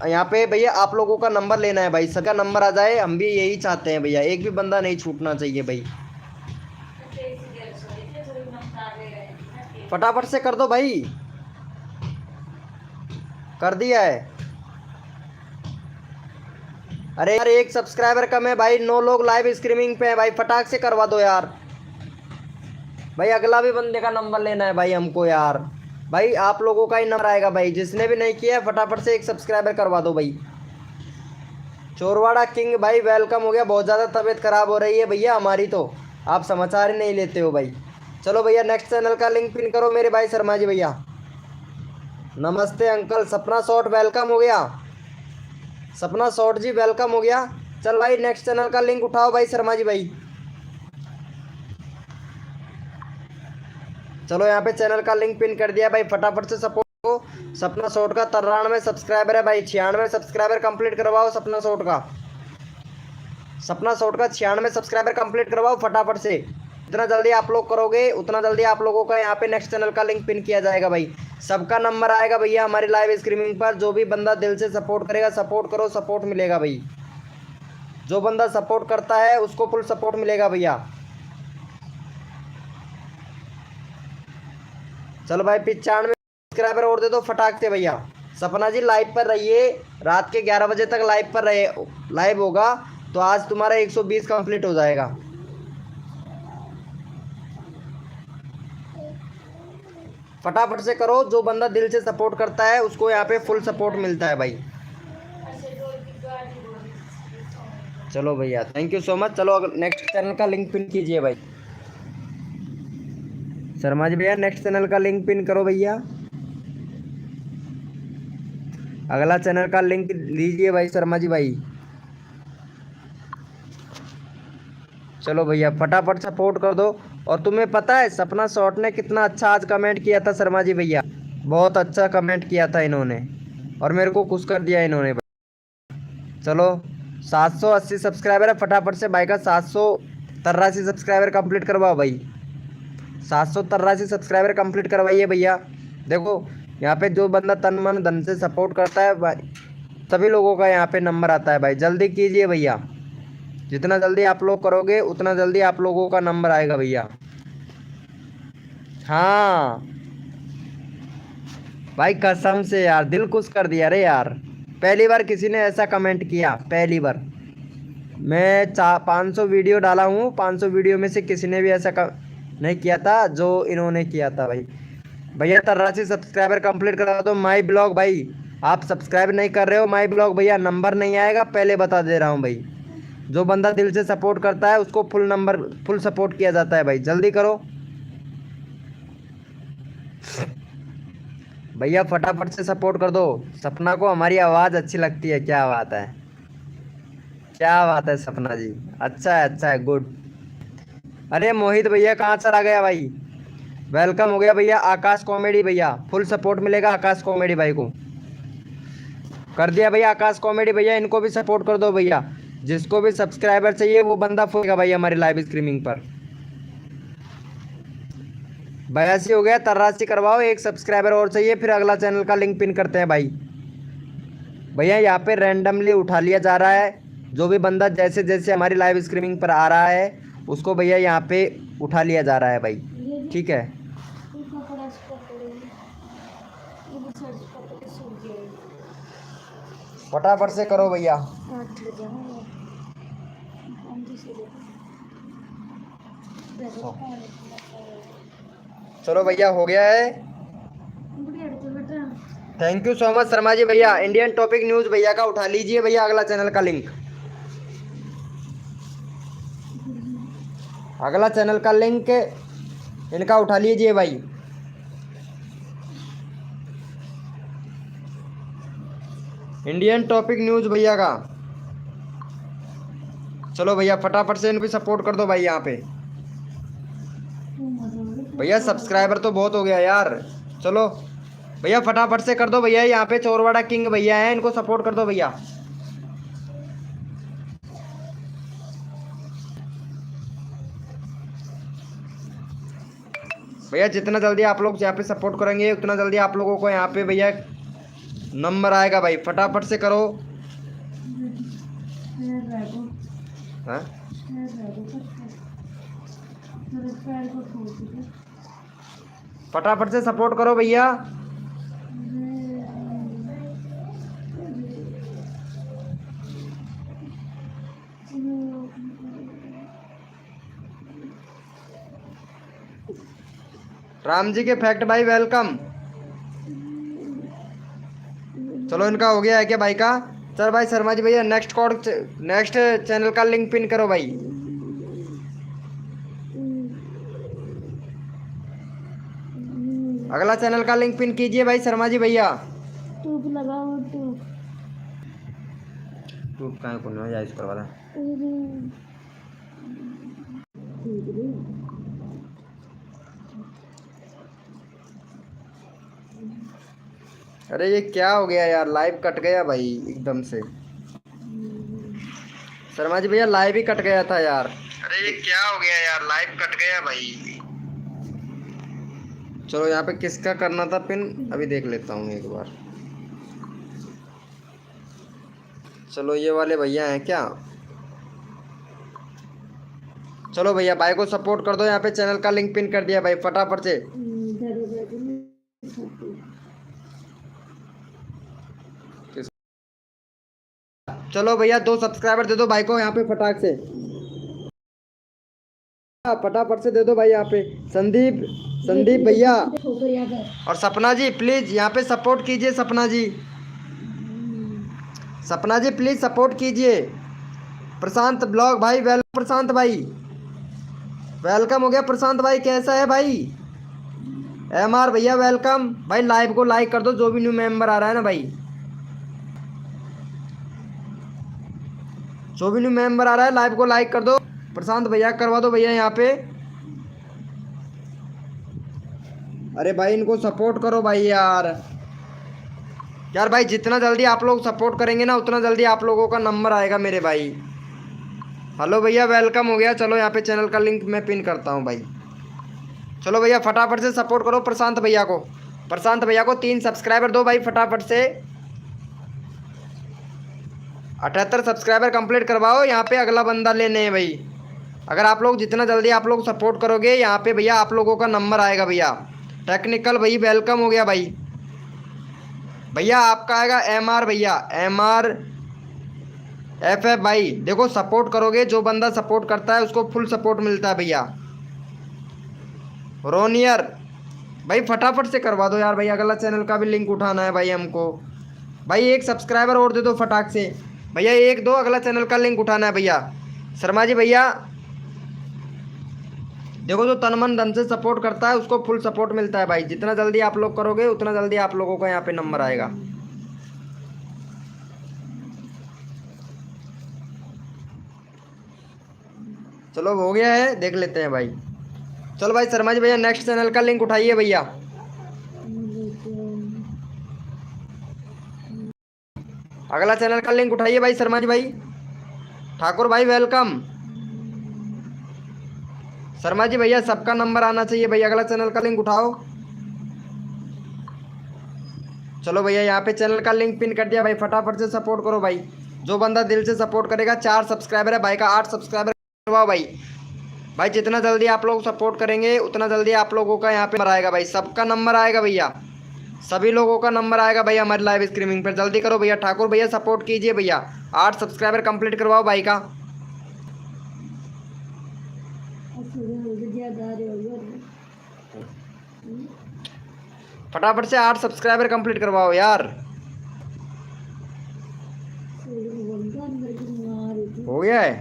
Speaker 1: यहाँ पे भैया आप लोगों का नंबर लेना है भाई। सबका नंबर आ जाए, हम भी यही चाहते हैं भैया। एक भी बंदा नहीं छूटना चाहिए भाई। फटाफट से कर दो भाई। कर दिया है। अरे यार एक सब्सक्राइबर कम है भाई। 9 लोग लाइव स्ट्रीमिंग पे हैं भाई। फटाक से करवा दो यार भाई। अगला भी बंदे का नंबर लेना है भाई हमको यार। भाई आप लोगों का ही नंबर आएगा भाई। जिसने भी नहीं किया है फटाफट से एक सब्सक्राइबर करवा दो भाई। चोरवाड़ा किंग भाई वेलकम हो गया। बहुत ज़्यादा तबीयत खराब हो रही है भैया हमारी, तो आप समाचार ही नहीं लेते हो भाई। चलो भैया नेक्स्ट चैनल का लिंक पिन करो मेरे भाई शर्मा जी भैया। नमस्ते अंकल। सपना शॉर्ट वेलकम हो गया। सपना शॉर्ट जी वेलकम हो गया। चल भाई नेक्स्ट चैनल का लिंक उठाओ भाई शर्मा जी भाई। चलो यहाँ पे चैनल का लिंक पिन कर दिया भाई। फटाफट से सपोर्ट को। सपना शॉर्ट का 93 सब्सक्राइबर है भाई। 96 सब्सक्राइबर कंप्लीट करवाओ सपना शॉर्ट का। सपना शॉर्ट का 96 सब्सक्राइबर कंप्लीट करवाओ फटाफट से। जितना जल्दी आप लोग करोगे उतना जल्दी आप लोगों का यहाँ पे नेक्स्ट चैनल का लिंक पिन किया जाएगा भाई। सबका नंबर आएगा भैया हमारी लाइव स्ट्रीमिंग पर। जो भी बंदा दिल से सपोर्ट करेगा, सपोर्ट करो, सपोर्ट मिलेगा भाई। जो बंदा सपोर्ट करता है उसको फुल सपोर्ट मिलेगा भैया। चलो भाई 95 सब्सक्राइबर और दे दो फटाक से भैया। सपना जी लाइव पर रहिए, रात के 11 बजे तक लाइव पर रहे, लाइव होगा तो आज तुम्हारा 120 कंप्लीट हो जाएगा। फटाफट से करो, जो बंदा दिल से सपोर्ट करता है उसको यहाँ पे फुल सपोर्ट मिलता है भाई। चलो भैया, थैंक यू सो मच। चलो नेक्स्ट चैनल का लिंक पिन कीजिए भाई। शर्मा जी भैया नेक्स्ट चैनल का लिंक पिन करो भैया, अगला चैनल का लिंक लीजिए भाई शर्मा जी भाई। चलो भैया फटाफट सपोर्ट कर दो। और तुम्हें पता है सपना शॉर्ट ने कितना अच्छा आज कमेंट किया था शर्मा जी भैया, बहुत अच्छा कमेंट किया था इन्होंने और मेरे को खुश कर दिया इन्होंने भाई। चलो 780 सब्सक्राइबर है, फटाफट से भाई का 783 सब्सक्राइबर कंप्लीट करवाओ भाई। 783 सब्सक्राइबर कंप्लीट करवाइए भैया। देखो यहाँ पे जो बंदा तन मन धन से सपोर्ट करता है भाई, सभी लोगों का यहाँ पे नंबर आता है भाई। जल्दी कीजिए भैया, जितना जल्दी आप लोग करोगे उतना जल्दी आप लोगों का नंबर आएगा भैया। हाँ भाई कसम से यार दिल खुश कर दिया रे यार, पहली बार किसी ने ऐसा कमेंट किया, पहली बार। मैं 500 वीडियो डाला हूँ, 500 वीडियो में से किसी ने भी ऐसा नहीं किया था जो इन्होंने किया था भाई। भैया 83 सब्सक्राइबर कंप्लीट करा दो। माई ब्लॉग भाई आप सब्सक्राइब नहीं कर रहे हो, माई ब्लॉग भैया नंबर नहीं आएगा, पहले बता दे रहा हूँ भाई। जो बंदा दिल से सपोर्ट करता है उसको फुल नंबर फुल सपोर्ट किया जाता है भाई। जल्दी करो भैया, फटाफट से सपोर्ट कर दो। सपना को हमारी आवाज़ अच्छी लगती है, क्या बात है, क्या बात है सपना जी, अच्छा है गुड। अरे मोहित भैया कहाँ चला गया भाई, वेलकम हो गया भैया। आकाश कॉमेडी भैया फुल सपोर्ट मिलेगा आकाश कॉमेडी भाई को, कर दिया भैया आकाश कॉमेडी भैया। इनको भी सपोर्ट कर दो भैया, जिसको भी सब्सक्राइबर चाहिए वो बंदा फुलेगा भाई हमारी लाइव स्ट्रीमिंग पर। 82 हो गया, 83 करवाओ, एक सब्सक्राइबर और चाहिए, फिर अगला चैनल का लिंक पिन करते हैं भाई। भैया यहाँ पे रैंडमली उठा लिया जा रहा है, जो भी बंदा जैसे जैसे हमारी लाइव स्ट्रीमिंग पर आ रहा है उसको भैया यहाँ पे उठा लिया जा रहा है भाई, ठीक है। फटाफट से करो भैया। चलो भैया हो गया है, thank you so much Sharma ji भैया। इंडियन टॉपिक न्यूज़ भैया का उठा लीजिए भैया अगला चैनल का लिंक, अगला चैनल का लिंक इनका उठा लीजिए भाई। इंडियन टॉपिक न्यूज़ भैया का, चलो भैया फटाफट से इनको सपोर्ट कर दो भाई। यहाँ पे भैया सब्सक्राइबर तो बहुत हो गया यार, चलो भैया फटाफट से कर दो भैया। यहाँ पे चोरवाड़ा किंग भैया हैं, इनको सपोर्ट कर दो भैया। भैया जितना जल्दी आप लोग यहाँ पे सपोर्ट करेंगे उतना जल्दी आप लोगों को यहाँ पे भैया नंबर आएगा भाई, फटाफट से करो। हाँ फटाफट से सपोर्ट करो भैया। राम जी के फैक्ट भाई वेलकम। चलो इनका हो गया है क्या भाई का। चल भाई शर्मा जी भैया नेक्स्ट चैनल का लिंक पिन करो भाई। अगला चैनल का लिंक पिन कीजिए भाई शर्मा जी भैया।
Speaker 2: टूप लगाओ
Speaker 1: टूप कहाँ को ना जाए इसको वाला। अरे ये क्या हो गया यार, लाइव कट गया भाई एकदम से। शर्मा जी भैया लाइव ही कट गया था यार। अरे ये क्या हो गया यार, लाइव कट गया भाई। चलो यहाँ पे किसका करना था पिन, अभी देख लेता हूँ एक बार। चलो ये वाले भैया हैं क्या, चलो भैया भाई को सपोर्ट कर दो। यहाँ पे चैनल का लिंक पिन कर दिया भाई, फटाफट से। चलो भैया 2 सब्सक्राइबर दे दो भाई को यहाँ पे फटाक से, फटाफट से दे दो भाई यहाँ पे। संदीप संदीप भैया
Speaker 2: ठोकर यहाँ पर।
Speaker 1: और सपना जी प्लीज यहाँ पे सपोर्ट कीजिए। सपना जी, सपना जी प्लीज सपोर्ट कीजिए। प्रशांत ब्लॉग भाई प्रशांत भाई वेलकम हो गया। प्रशांत भाई कैसा है भाई? MR भैया वेलकम भाई। लाइव को लाइक कर दो जो भी न्यू मेंबर आ रहा है ना भाई, जो भी न्यू मेंबर आ रहा है लाइव को लाइक कर दो। प्रशांत भैया करवा दो भैया यहाँ पे। अरे भाई इनको सपोर्ट करो भाई यार। यार भाई जितना जल्दी आप लोग सपोर्ट करेंगे ना उतना जल्दी आप लोगों का नंबर आएगा मेरे भाई। हेलो भैया वेलकम हो गया। चलो यहाँ पे चैनल का लिंक मैं पिन करता हूँ भाई। चलो भैया फटाफट से सपोर्ट करो प्रशांत भैया को। प्रशांत भैया को 3 सब्सक्राइबर दो भाई फटाफट से। 78 सब्सक्राइबर कंप्लीट करवाओ। यहाँ पे अगला बंदा लेने हैं भाई। अगर आप लोग जितना जल्दी आप लोग सपोर्ट करोगे यहाँ पे भैया आप लोगों का नंबर आएगा भैया। टेक्निकल भाई वेलकम हो गया भाई। भैया आपका आएगा MR भैया, MR FF भाई। देखो सपोर्ट करोगे, जो बंदा सपोर्ट करता है उसको फुल सपोर्ट मिलता है भैया। रोनियर भाई फटाफट से करवा दो यार भाई, अगला चैनल का भी लिंक उठाना है भाई हमको। भाई 1 सब्सक्राइबर और दे दो फटाक से भैया, 1 2 अगला चैनल का लिंक उठाना है भैया। शर्मा जी भैया देखो जो तन मन धन से सपोर्ट करता है उसको फुल सपोर्ट मिलता है भाई। जितना जल्दी आप लोग करोगे उतना जल्दी आप लोगों का यहाँ पे नंबर आएगा। चलो हो गया है, देख लेते हैं भाई। चलो भाई शर्मा जी भैया नेक्स्ट चैनल का लिंक उठाइए भैया। अगला चैनल का लिंक उठाइए भाई शर्मा जी भाई। ठाकुर भाई वेलकम। शर्मा जी भैया सबका नंबर आना चाहिए भैया, अगला चैनल का लिंक उठाओ। चलो भैया यहाँ पे चैनल का लिंक पिन कर दिया भाई, फटाफट से सपोर्ट करो भाई। जो बंदा दिल से सपोर्ट करेगा। 4 सब्सक्राइबर है भाई का, 8 सब्सक्राइबर करवाओ भाई। भाई जितना जल्दी आप लोग सपोर्ट करेंगे उतना जल्दी आप लोगों का यहाँ पे नंबर आएगा भाई। सबका नंबर आएगा भैया, सभी लोगों का नंबर आएगा भैया हमारे लाइव स्ट्रीमिंग पर। जल्दी करो भैया। ठाकुर भैया सपोर्ट कीजिए भैया। 8 सब्सक्राइबर कंप्लीट करवाओ भाई का। फटाफट से 8 सब्सक्राइबर कंप्लीट करवाओ यार। हो गया है,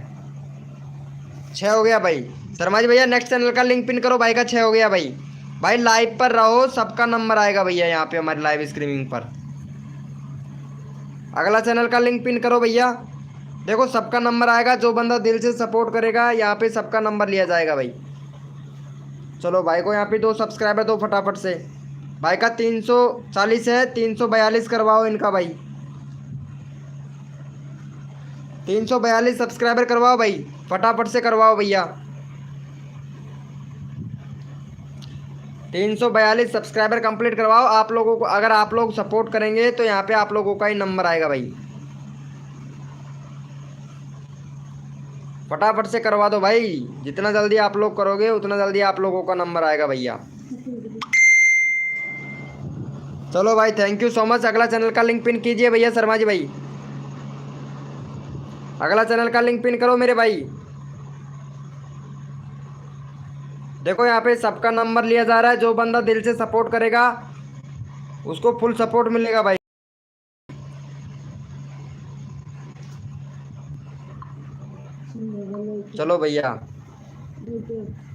Speaker 1: 6 हो गया भाई। शर्मा जी भैया नेक्स्ट चैनल का लिंक पिन करो भाई का। 6 हो गया भाई। भाई लाइव पर रहो, सबका नंबर आएगा भैया यहाँ पे हमारे लाइव स्ट्रीमिंग पर। अगला चैनल का लिंक पिन करो भैया। देखो सबका नंबर आएगा, जो बंदा दिल से सपोर्ट करेगा यहाँ पे सबका नंबर लिया जाएगा भाई। चलो भाई को यहाँ पे 2 सब्सक्राइबर दो फटाफट से। भाई का 340 है, 342 करवाओ इनका भाई। 342 सब्सक्राइबर करवाओ भाई, फटाफट से करवाओ भैया। 342 सब्सक्राइबर कंप्लीट करवाओ। आप लोगों को अगर आप लोग सपोर्ट करेंगे तो यहाँ पे आप लोगों का ही नंबर आएगा भाई। फटाफट से करवा दो भाई, जितना जल्दी आप लोग करोगे उतना जल्दी आप लोगों का नंबर आएगा भैया। चलो भाई थैंक यू सो मच। अगला चैनल का लिंक पिन कीजिए भैया शर्मा जी भाई। अगला चैनल का लिंक पिन करो मेरे भाई। देखो यहाँ पे सबका नंबर लिया जा रहा है, जो बंदा दिल से सपोर्ट करेगा उसको फुल सपोर्ट मिलेगा भाई। चलो भैया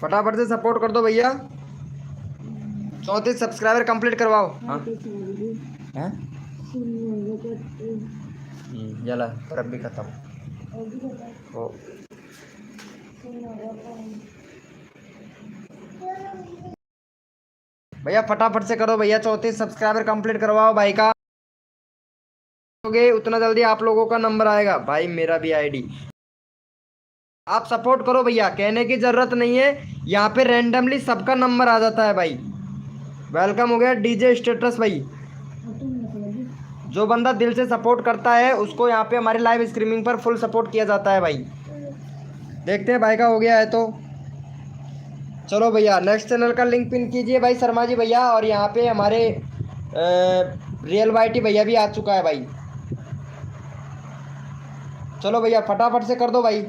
Speaker 1: फटाफट से सपोर्ट कर दो भैया। 34 सब्सक्राइबर कंप्लीट करवाओ। हाँ हैं? जला पर अभी खत्म हो। भैया फटाफट से करो भैया, 34 सब्सक्राइबर कंप्लीट करवाओ भाई का। उतना जल्दी आप लोगों का नंबर आएगा भाई। मेरा भी आईडी आप सपोर्ट करो भैया, कहने की जरूरत नहीं है, यहाँ पे रैंडमली सबका नंबर आ जाता है भाई। वेलकम हो गया डीजे स्टेटस भाई। जो बंदा दिल से सपोर्ट करता है उसको यहाँ पे हमारे लाइव स्ट्रीमिंग पर फुल सपोर्ट किया जाता है भाई। देखते हैं भाई का हो गया है तो। चलो भैया नेक्स्ट चैनल का लिंक पिन कीजिए भाई शर्मा जी भैया। और यहाँ पे हमारे रियल वाईटी भैया भी आ चुका है भाई। चलो भैया फटाफट से कर दो भाई।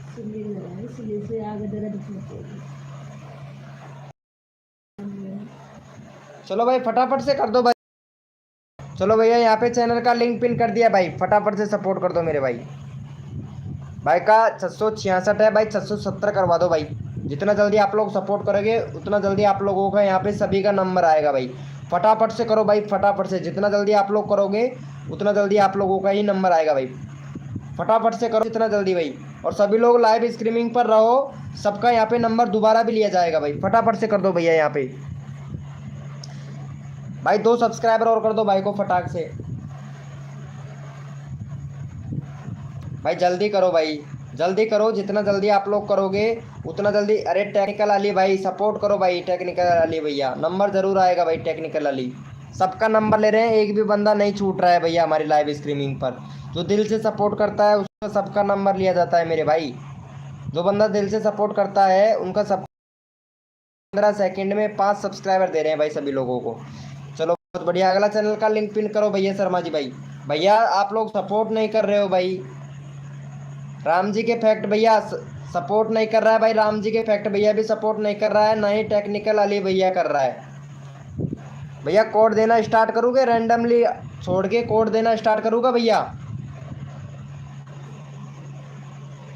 Speaker 2: सिल्ली लगाई, सिल्ली से आगे दर्द होती है।
Speaker 1: चलो भाई फटाफट से कर दो भाई। चलो भैया यहाँ पे चैनल का लिंक पिन कर दिया भाई, फटाफट से सपोर्ट कर दो मेरे भाई। भाई का 666 है भाई, 670 करवा दो भाई। जितना जल्दी आप लोग सपोर्ट करोगे उतना जल्दी आप लोगों का यहाँ पे सभी का नंबर आएगा भाई। फटाफट से करो भाई, फटाफट से, जितना जल्दी आप लोग करोगे उतना जल्दी आप लोगों का ही नंबर आएगा भाई। फटाफट से करो जितना जल्दी भाई। और सभी लोग लाइव स्ट्रीमिंग पर रहो, सबका यहाँ पे नंबर दोबारा भी लिया जाएगा भाई। फटाफट से कर दो भैया यहाँ पे भाई। 2 सब्सक्राइबर और कर दो भाई को फटाक से भाई। जल्दी करो भाई, जल्दी करो, जितना जल्दी आप लोग करोगे उतना जल्दी। अरे टेक्निकल अली भाई सपोर्ट करो भाई, टेक्निकल अली भैया नंबर ज़रूर आएगा भाई। टेक्निकल अली सबका नंबर ले रहे हैं, एक भी बंदा नहीं छूट रहा है भैया हमारी लाइव स्ट्रीमिंग पर। जो दिल से सपोर्ट करता है उसका सबका नंबर लिया जाता है मेरे भाई। जो बंदा दिल से सपोर्ट करता है उनका सब 15 सेकंड में 5 सब्सक्राइबर दे रहे हैं भाई सभी लोगों को। चलो बहुत बढ़िया। अगला चैनल का लिंक पिन करो भैया शर्मा जी भाई। भैया आप लोग सपोर्ट नहीं कर रहे हो भाई। राम जी के फैक्ट भैया सपोर्ट नहीं कर रहा है भाई। राम जी के फैक्ट भैया भी सपोर्ट नहीं कर रहा है, ना ही टेक्निकल अली भैया कर रहा है। भैया कोड देना स्टार्ट करोगे, रैंडमली छोड़ के कोड देना स्टार्ट करूँगा भैया।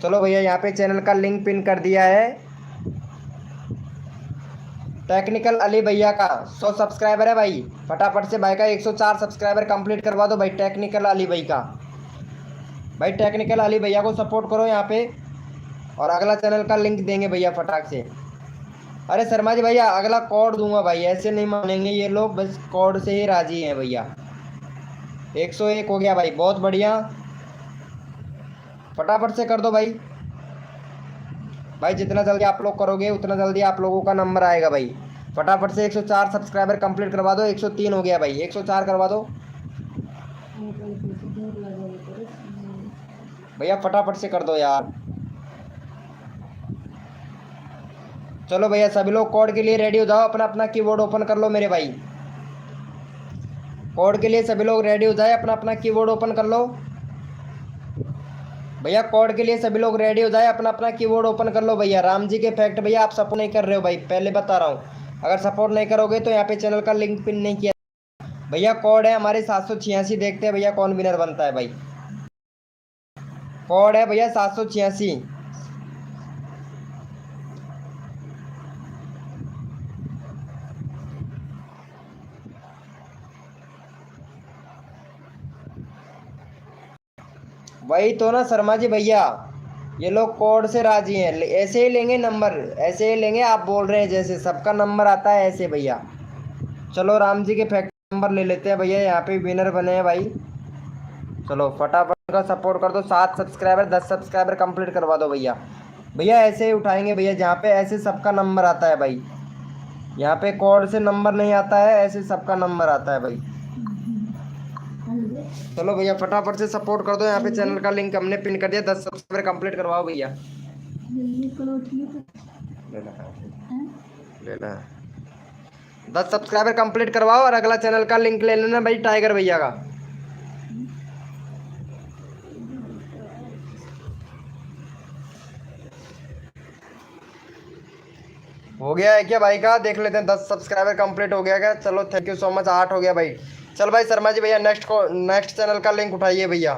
Speaker 1: चलो भैया यहाँ पे चैनल का लिंक पिन कर दिया है। टेक्निकल अली भैया का 100 सब्सक्राइबर है भाई। फटाफट से भाई का 104 सब्सक्राइबर कंप्लीट करवा दो भाई टेक्निकल अली भाई का। भाई टेक्निकल अली भैया को सपोर्ट करो यहाँ पे। और अगला चैनल का लिंक देंगे भैया फटाक से। अरे शर्मा जी भैया अगला कोड दूंगा भाई, ऐसे नहीं मानेंगे ये लोग, बस कोड से ही राजी हैं भैया। 101 हो गया भाई, बहुत बढ़िया। फटाफट से कर दो भाई। भाई जितना जल्दी आप लोग करोगे उतना जल्दी आप लोगों का नंबर आएगा भाई। फटाफट से 104 सब्सक्राइबर कंप्लीट करवा दो। 103 हो गया भाई, 104 करवा दो भैया, फटाफट से कर दो यार। चलो भैया सभी लोग कोड के लिए रेडी हो जाओ, अपना अपना कीबोर्ड ओपन कर लो मेरे भाई। कोड के लिए सभी लोग रेडी हो जाए, अपना अपना कीबोर्ड ओपन कर लो भैया। कोड के लिए सभी लोग रेडी हो जाए, अपना अपना कीबोर्ड ओपन कर लो भैया। राम जी के फैक्ट भैया आप सपोर्ट नहीं कर रहे हो भाई, पहले बता रहा हूँ। अगर सपोर्ट नहीं करोगे तो यहाँ पे चैनल का लिंक पिन नहीं किया भैया। कोड है हमारे 786, देखते हैं भैया कौन विनर बनता है भाई। कोड है भैया 786। वही तो ना शर्मा जी भैया, ये लोग कोड से राजी हैं। ऐसे ही लेंगे नंबर, ऐसे ही लेंगे। आप बोल रहे हैं जैसे सबका नंबर आता है ऐसे भैया। चलो राम जी के फैक्ट नंबर ले लेते हैं भैया, यहाँ पे विनर बने हैं भाई। चलो फटाफट का सपोर्ट कर दो। 7 सब्सक्राइबर 10 सब्सक्राइबर कंप्लीट करवा दो भैया। भैया ऐसे ही उठाएंगे भैया, जहाँ पे ऐसे सबका नंबर आता है भाई। यहाँ पे कोड से नंबर नहीं आता है, ऐसे सबका नंबर आता है भाई। चलो भैया फटाफट से सपोर्ट कर दो। यहाँ पे चैनल का लिंक हमने पिन कर दिया। 10 सब्सक्राइबर कंप्लीट करवाओ भैया। लेना 10 सब्सक्राइबर कंप्लीट करवाओ और अगला चैनल का लिंक ले लेना भाई, टाइगर भैया का। हो गया है क्या भाई का, देख लेते हैं। 10 सब्सक्राइबर कंप्लीट हो गया क्या? चलो थैंक यू सो मच। 8 हो गया भाई। चल भाई शर्मा जी भैया नेक्स्ट चैनल का लिंक उठाइए भैया।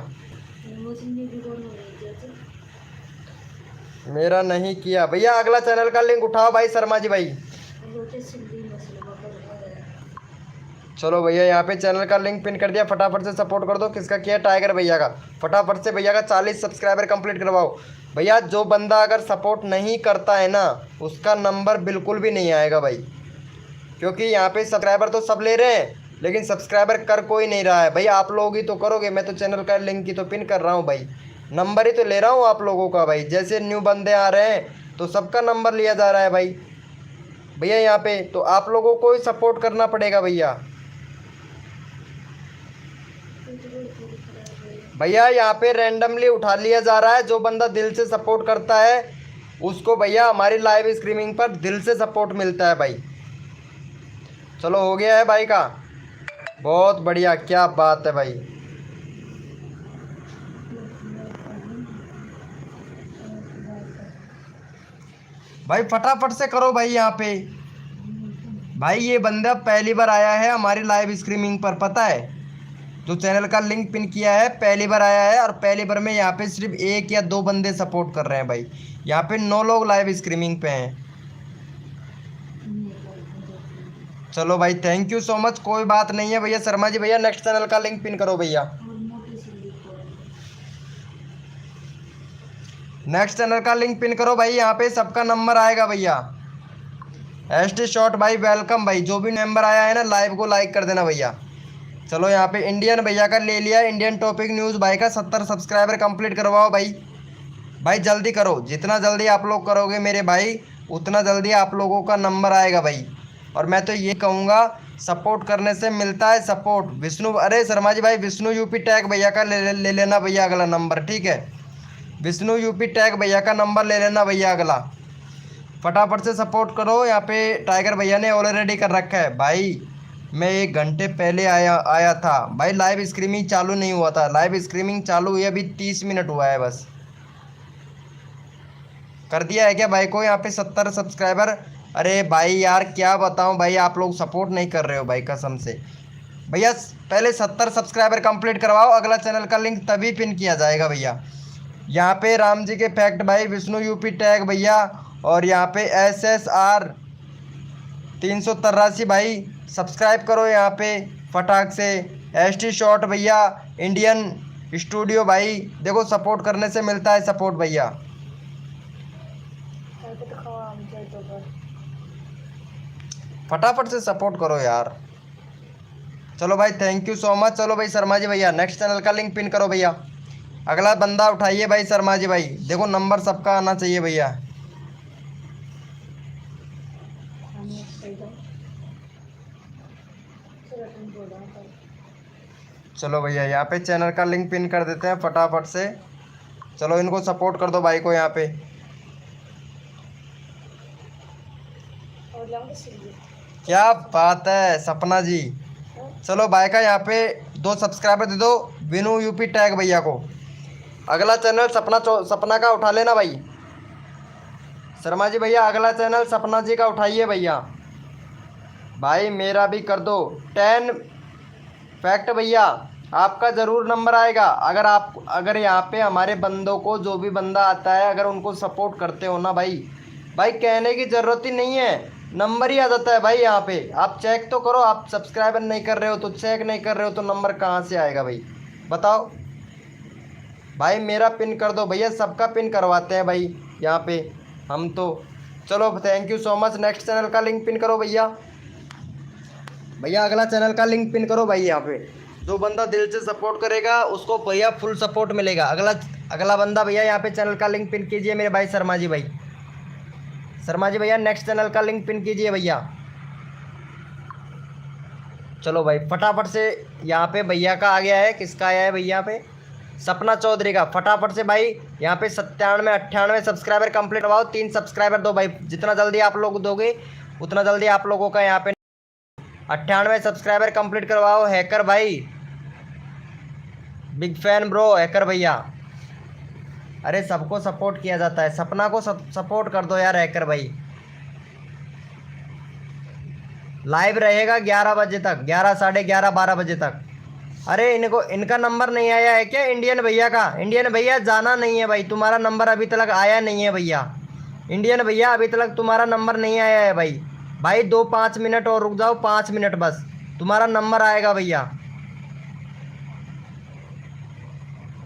Speaker 1: मेरा नहीं किया भैया, अगला चैनल का लिंक उठाओ भाई शर्मा जी भाई। चलो भैया यहाँ पे चैनल का लिंक पिन कर दिया, फटाफट से सपोर्ट कर दो। किसका किया? टाइगर भैया का। फटाफट से भैया का 40 सब्सक्राइबर कंप्लीट करवाओ भैया। जो बंदा अगर सपोर्ट नहीं करता है ना उसका नंबर बिल्कुल भी नहीं आएगा भाई, क्योंकि यहाँ पे सब्सक्राइबर तो सब ले रहे हैं लेकिन सब्सक्राइबर कर कोई नहीं रहा है भाई। आप लोग ही तो करोगे, मैं तो चैनल का लिंक ही तो पिन कर रहा हूँ भाई, नंबर ही तो ले रहा हूँ आप लोगों का भाई। जैसे न्यू बंदे आ रहे हैं तो सबका नंबर लिया जा रहा है भाई। भैया यहाँ पे तो आप लोगों को ही सपोर्ट करना पड़ेगा भैया। भैया यहाँ पे रैंडमली उठा लिया जा रहा है, जो बंदा दिल से सपोर्ट करता है उसको भैया हमारी लाइव स्ट्रीमिंग पर दिल से सपोर्ट मिलता है भाई। चलो हो गया है भाई का। बहुत बढ़िया, क्या बात है भाई। भाई फटाफट से करो भाई यहाँ पे। भाई ये बंदा पहली बार आया है हमारी लाइव स्ट्रीमिंग पर, पता है, जो चैनल का लिंक पिन किया है पहली बार आया है, और पहली बार में यहाँ पे सिर्फ 1 या 2 बंदे सपोर्ट कर रहे हैं भाई। यहाँ पे 9 लोग लाइव स्ट्रीमिंग पे हैं। चलो भाई, थैंक यू सो मच। कोई बात नहीं है भैया। शर्मा जी भैया नेक्स्ट चैनल का लिंक पिन करो भैया। नेक्स्ट चैनल का लिंक पिन करो भाई, यहाँ पे सबका नंबर आएगा भैया। एसटी शॉर्ट भाई वेलकम भाई। जो भी मेंबर आया है ना लाइव को लाइक कर देना भैया। चलो यहाँ पे इंडियन भैया का ले लिया। इंडियन टॉपिक न्यूज़ भाई का 70 सब्सक्राइबर कंप्लीट करवाओ भाई। भाई जल्दी करो, जितना जल्दी आप लोग करोगे मेरे भाई उतना जल्दी आप लोगों का नंबर आएगा भाई। और मैं तो ये कहूँगा, सपोर्ट करने से मिलता है सपोर्ट। विष्णु, अरे शर्मा जी भाई विष्णु यूपी टैग भैया का ले लेना भैया अगला नंबर, ठीक है। विष्णु यूपी टैग भैया का नंबर ले लेना भैया अगला। फटाफट से सपोर्ट करो। यहाँ पे टाइगर भैया ने ऑलरेडी कर रखा है भाई। मैं 1 घंटे पहले आया था भाई। लाइव स्ट्रीमिंग चालू नहीं हुआ था, लाइव स्ट्रीमिंग चालू हुई अभी 30 मिनट हुआ है बस। कर दिया है क्या भाई को यहाँ पे 70 सब्सक्राइबर। अरे भाई यार क्या बताऊँ भाई, आप लोग सपोर्ट नहीं कर रहे हो भाई कसम से। भैया पहले 70 सब्सक्राइबर कंप्लीट करवाओ, अगला चैनल का लिंक तभी पिन किया जाएगा भैया। यहाँ पे राम जी के फैक्ट भाई, विष्णु यूपी टैग भैया, और यहाँ पे SSR 383 भाई सब्सक्राइब करो यहाँ पे फटाक से। ST शॉर्ट भैया, इंडियन स्टूडियो भाई, देखो सपोर्ट करने से मिलता है सपोर्ट भैया। फटाफट से सपोर्ट करो यार। चलो भाई थैंक यू सो मच। चलो भाई शर्मा जी भैया नेक्स्ट चैनल का लिंक पिन करो भैया। अगला बंदा उठाइए भाई शर्मा जी भाई। देखो नंबर सबका आना चाहिए भैया। चलो भैया यहाँ पे चैनल का लिंक पिन कर देते हैं फटाफट से। चलो इनको सपोर्ट कर दो भाई को यहाँ पे। क्या बात है सपना जी। चलो भाई का यहाँ पे 2 सब्सक्राइबर दे दो विनू यूपी टैग भैया को। अगला चैनल सपना का उठा लेना भाई। शर्मा जी भैया अगला चैनल सपना जी का उठाइए भैया। भाई मेरा भी कर दो 10 फैक्ट भैया, आपका ज़रूर नंबर आएगा। अगर यहाँ पे हमारे बंदों को, जो भी बंदा आता है अगर उनको सपोर्ट करते हो ना भाई, भाई कहने की ज़रूरत ही नहीं है, नंबर ही आ जाता है भाई। यहाँ पे आप चेक तो करो, आप सब्सक्राइबर नहीं कर रहे हो तो चेक नहीं कर रहे हो तो नंबर कहाँ से आएगा भाई बताओ। भाई मेरा पिन कर दो भैया, सबका पिन करवाते हैं भाई यहाँ पे हम तो। चलो thank you so much. Next channel का लिंक पिन करो भैया। भैया अगला चैनल का लिंक पिन करो भाई। यहाँ पे जो बंदा दिल से सपोर्ट करेगा उसको भैया फुल सपोर्ट मिलेगा। अगला बंदा भैया यहाँ पे चैनल का लिंक पिन कीजिए मेरे भाई शर्मा जी भाई। शर्मा जी भैया नेक्स्ट चैनल का लिंक पिन कीजिए भैया। चलो भाई फटाफट से यहाँ पे भैया का आ गया है। किसका आया है भैया यहाँ पे? सपना चौधरी का। फटाफट से भाई यहाँ पे 97-98 सब्सक्राइबर कंप्लीट करवाओ। 3 सब्सक्राइबर दो भाई, जितना जल्दी आप लोग दोगे उतना जल्दी आप लोगों का यहाँ पे 98 सब्सक्राइबर कंप्लीट करवाओ। हैकर भाई, बिग फैन ब्रो हैकर भैया। अरे सबको सपोर्ट किया जाता है, सपना को सपोर्ट कर दो यार हैकर भाई। लाइव रहेगा 11 बजे तक, 11, साढ़े 11, 12 बजे तक। अरे इनका नंबर नहीं आया है क्या इंडियन भैया का? इंडियन भैया जाना नहीं है भाई, तुम्हारा नंबर अभी तक आया नहीं है भैया। इंडियन भैया अभी तक तुम्हारा नंबर नहीं आया है भाई। भाई 2-5 मिनट और रुक जाओ, 5 मिनट बस, तुम्हारा नंबर आएगा भैया।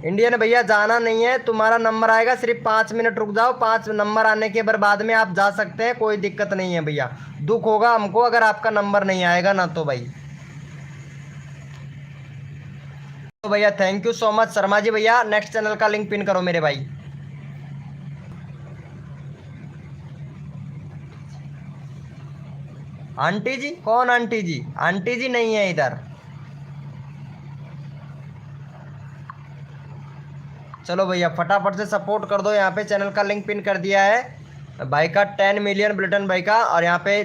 Speaker 1: इंडियन भैया जाना नहीं है, तुम्हारा नंबर आएगा, सिर्फ 5 मिनट रुक जाओ। 5 नंबर आने के बाद में आप जा सकते हैं, कोई दिक्कत नहीं है भैया। दुख होगा हमको अगर आपका नंबर नहीं आएगा ना तो भाई। तो भैया thank you so much. Sharma ji भैया नेक्स्ट चैनल का लिंक पिन करो मेरे भाई। आंटी जी? कौन आंटी जी? आंटी जी नहीं है इधर। चलो भैया फटाफट से सपोर्ट कर दो। यहाँ पे चैनल का लिंक पिन कर दिया है भाई का 10 मिलियन बुलेटिन भाई का। और यहाँ पे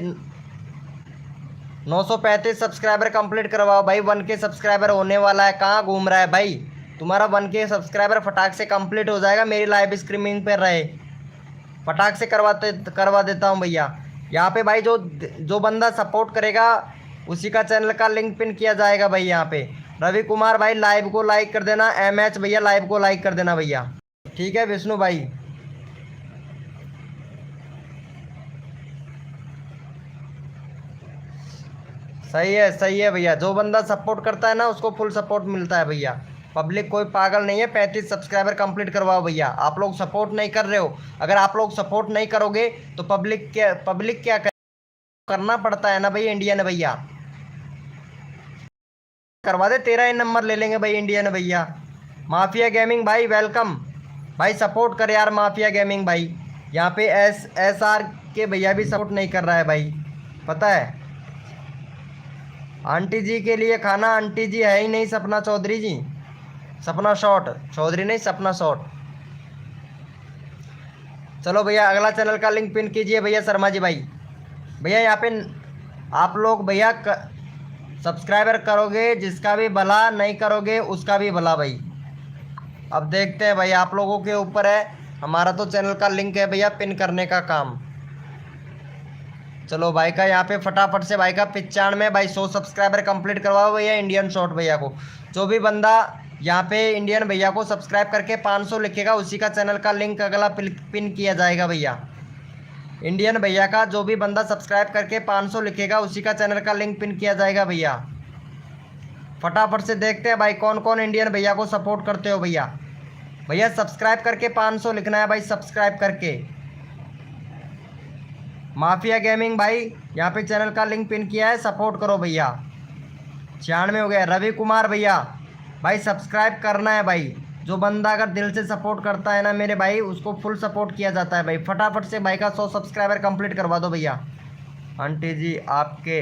Speaker 1: 935 सब्सक्राइबर कंप्लीट करवाओ भाई, 1K सब्सक्राइबर होने वाला है। कहाँ घूम रहा है भाई, तुम्हारा 1K सब्सक्राइबर फटाक से कंप्लीट हो जाएगा, मेरी लाइव स्ट्रीमिंग पे रहे, फटाक से करवा देता हूँ भैया। यहाँ पे भाई जो जो बंदा सपोर्ट करेगा उसी का चैनल का लिंक पिन किया जाएगा भाई। यहाँ पे रवि कुमार भाई लाइव को लाइक कर देना, MH भैया लाइव को लाइक कर देना भैया, ठीक है विष्णु भाई। सही है भैया, जो बंदा सपोर्ट करता है ना उसको फुल सपोर्ट मिलता है भैया। पब्लिक कोई पागल नहीं है। 35 सब्सक्राइबर कंप्लीट करवाओ भैया, आप लोग सपोर्ट नहीं कर रहे हो। अगर आप लोग सपोर्ट नहीं करोगे तो पब्लिक क्या करना पड़ता है ना भाई, इंडियन भैया करवा दे, तेरा ही नंबर ले लेंगे भाई इंडियन भैया। माफिया गेमिंग भाई वेलकम भाई, सपोर्ट कर यार माफिया गेमिंग भाई। यहाँ पे SR के भैया भी सपोर्ट नहीं कर रहा है भाई, पता है। आंटी जी के लिए खाना, आंटी जी है ही नहीं, सपना चौधरी जी, सपना शॉर्ट चौधरी नहीं, सपना शॉर्ट। चलो भैया अगला चैनल का लिंक पिन कीजिए भैया शर्मा जी भाई। भैया यहाँ पे आप लोग भैया सब्सक्राइबर करोगे जिसका भी भला, नहीं करोगे उसका भी भला भाई। अब देखते हैं भाई, आप लोगों के ऊपर है, हमारा तो चैनल का लिंक है भैया पिन करने का काम। चलो भाई का यहाँ पे फटाफट से भाई का 95 भाई 100 सब्सक्राइबर कंप्लीट करवाओ भैया इंडियन शॉर्ट भैया को। जो भी बंदा यहाँ पे इंडियन भैया को सब्सक्राइब करके 500 लिखेगा उसी का चैनल का लिंक अगला पिन किया जाएगा भैया। इंडियन भैया का जो भी बंदा सब्सक्राइब करके 500 लिखेगा उसी का चैनल का लिंक पिन किया जाएगा भैया। फटाफट से देखते हैं भाई कौन कौन इंडियन भैया को सपोर्ट करते हो भैया। भैया सब्सक्राइब करके 500 लिखना है भाई, सब्सक्राइब करके। माफिया गेमिंग भाई यहाँ पे चैनल का लिंक पिन किया है, सपोर्ट करो भैया। 96 हो गया। रवि कुमार भैया भाई सब्सक्राइब करना है भाई, जो बंदा अगर दिल से सपोर्ट करता है ना मेरे भाई उसको फुल सपोर्ट किया जाता है भाई। फटाफट से भाई का 100 सब्सक्राइबर कंप्लीट करवा दो भैया। आंटी जी आपके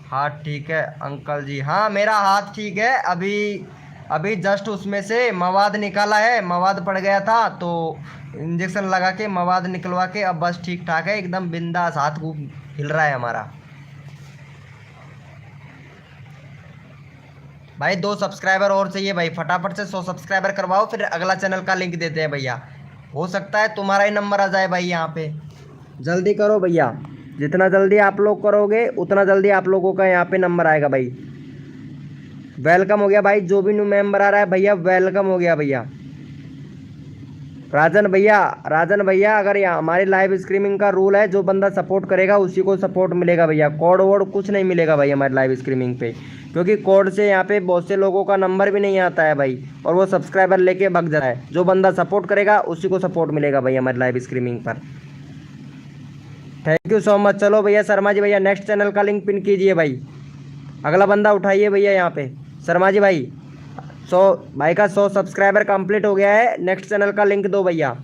Speaker 1: हाथ ठीक है? अंकल जी हाँ मेरा हाथ ठीक है, अभी जस्ट उसमें से मवाद निकाला है, मवाद पड़ गया था तो इंजेक्शन लगा के मवाद निकलवा के अब बस ठीक ठाक है, एकदम बिंदास, हाथ को हिल रहा है हमारा भाई। 2 सब्सक्राइबर और चाहिए भाई, फटाफट से 100 सब्सक्राइबर करवाओ, फिर अगला चैनल का लिंक देते हैं भैया। हो सकता है तुम्हारा ही नंबर आ जाए भाई यहाँ पे, जल्दी करो भैया। जितना जल्दी आप लोग करोगे उतना जल्दी आप लोगों का यहाँ पे नंबर आएगा भाई। वेलकम हो गया भाई, जो भी न्यू मेंबर आ रहा है भैया वेलकम हो गया भैया। राजन भैया अगर यहाँ हमारी लाइव स्ट्रीमिंग का रूल है, जो बंदा सपोर्ट करेगा उसी को सपोर्ट मिलेगा भैया। कोड वोड कुछ नहीं मिलेगा भाई हमारी लाइव स्ट्रीमिंग पे, क्योंकि कोड से यहाँ पे बहुत से लोगों का नंबर भी नहीं आता है भाई, और वो सब्सक्राइबर लेके भग जाता है। जो बंदा सपोर्ट करेगा उसी को सपोर्ट मिलेगा भाई हमारी लाइव स्ट्रीमिंग पर। Thank you so much. चलो भैया शर्मा जी भैया नेक्स्ट चैनल का लिंक पिन कीजिए भाई, अगला बंदा उठाइए भैया। यहाँ पे शर्मा जी भाई 100 भाई का 100 सब्सक्राइबर कंप्लीट हो गया है, नेक्स्ट चैनल का लिंक दो भैया।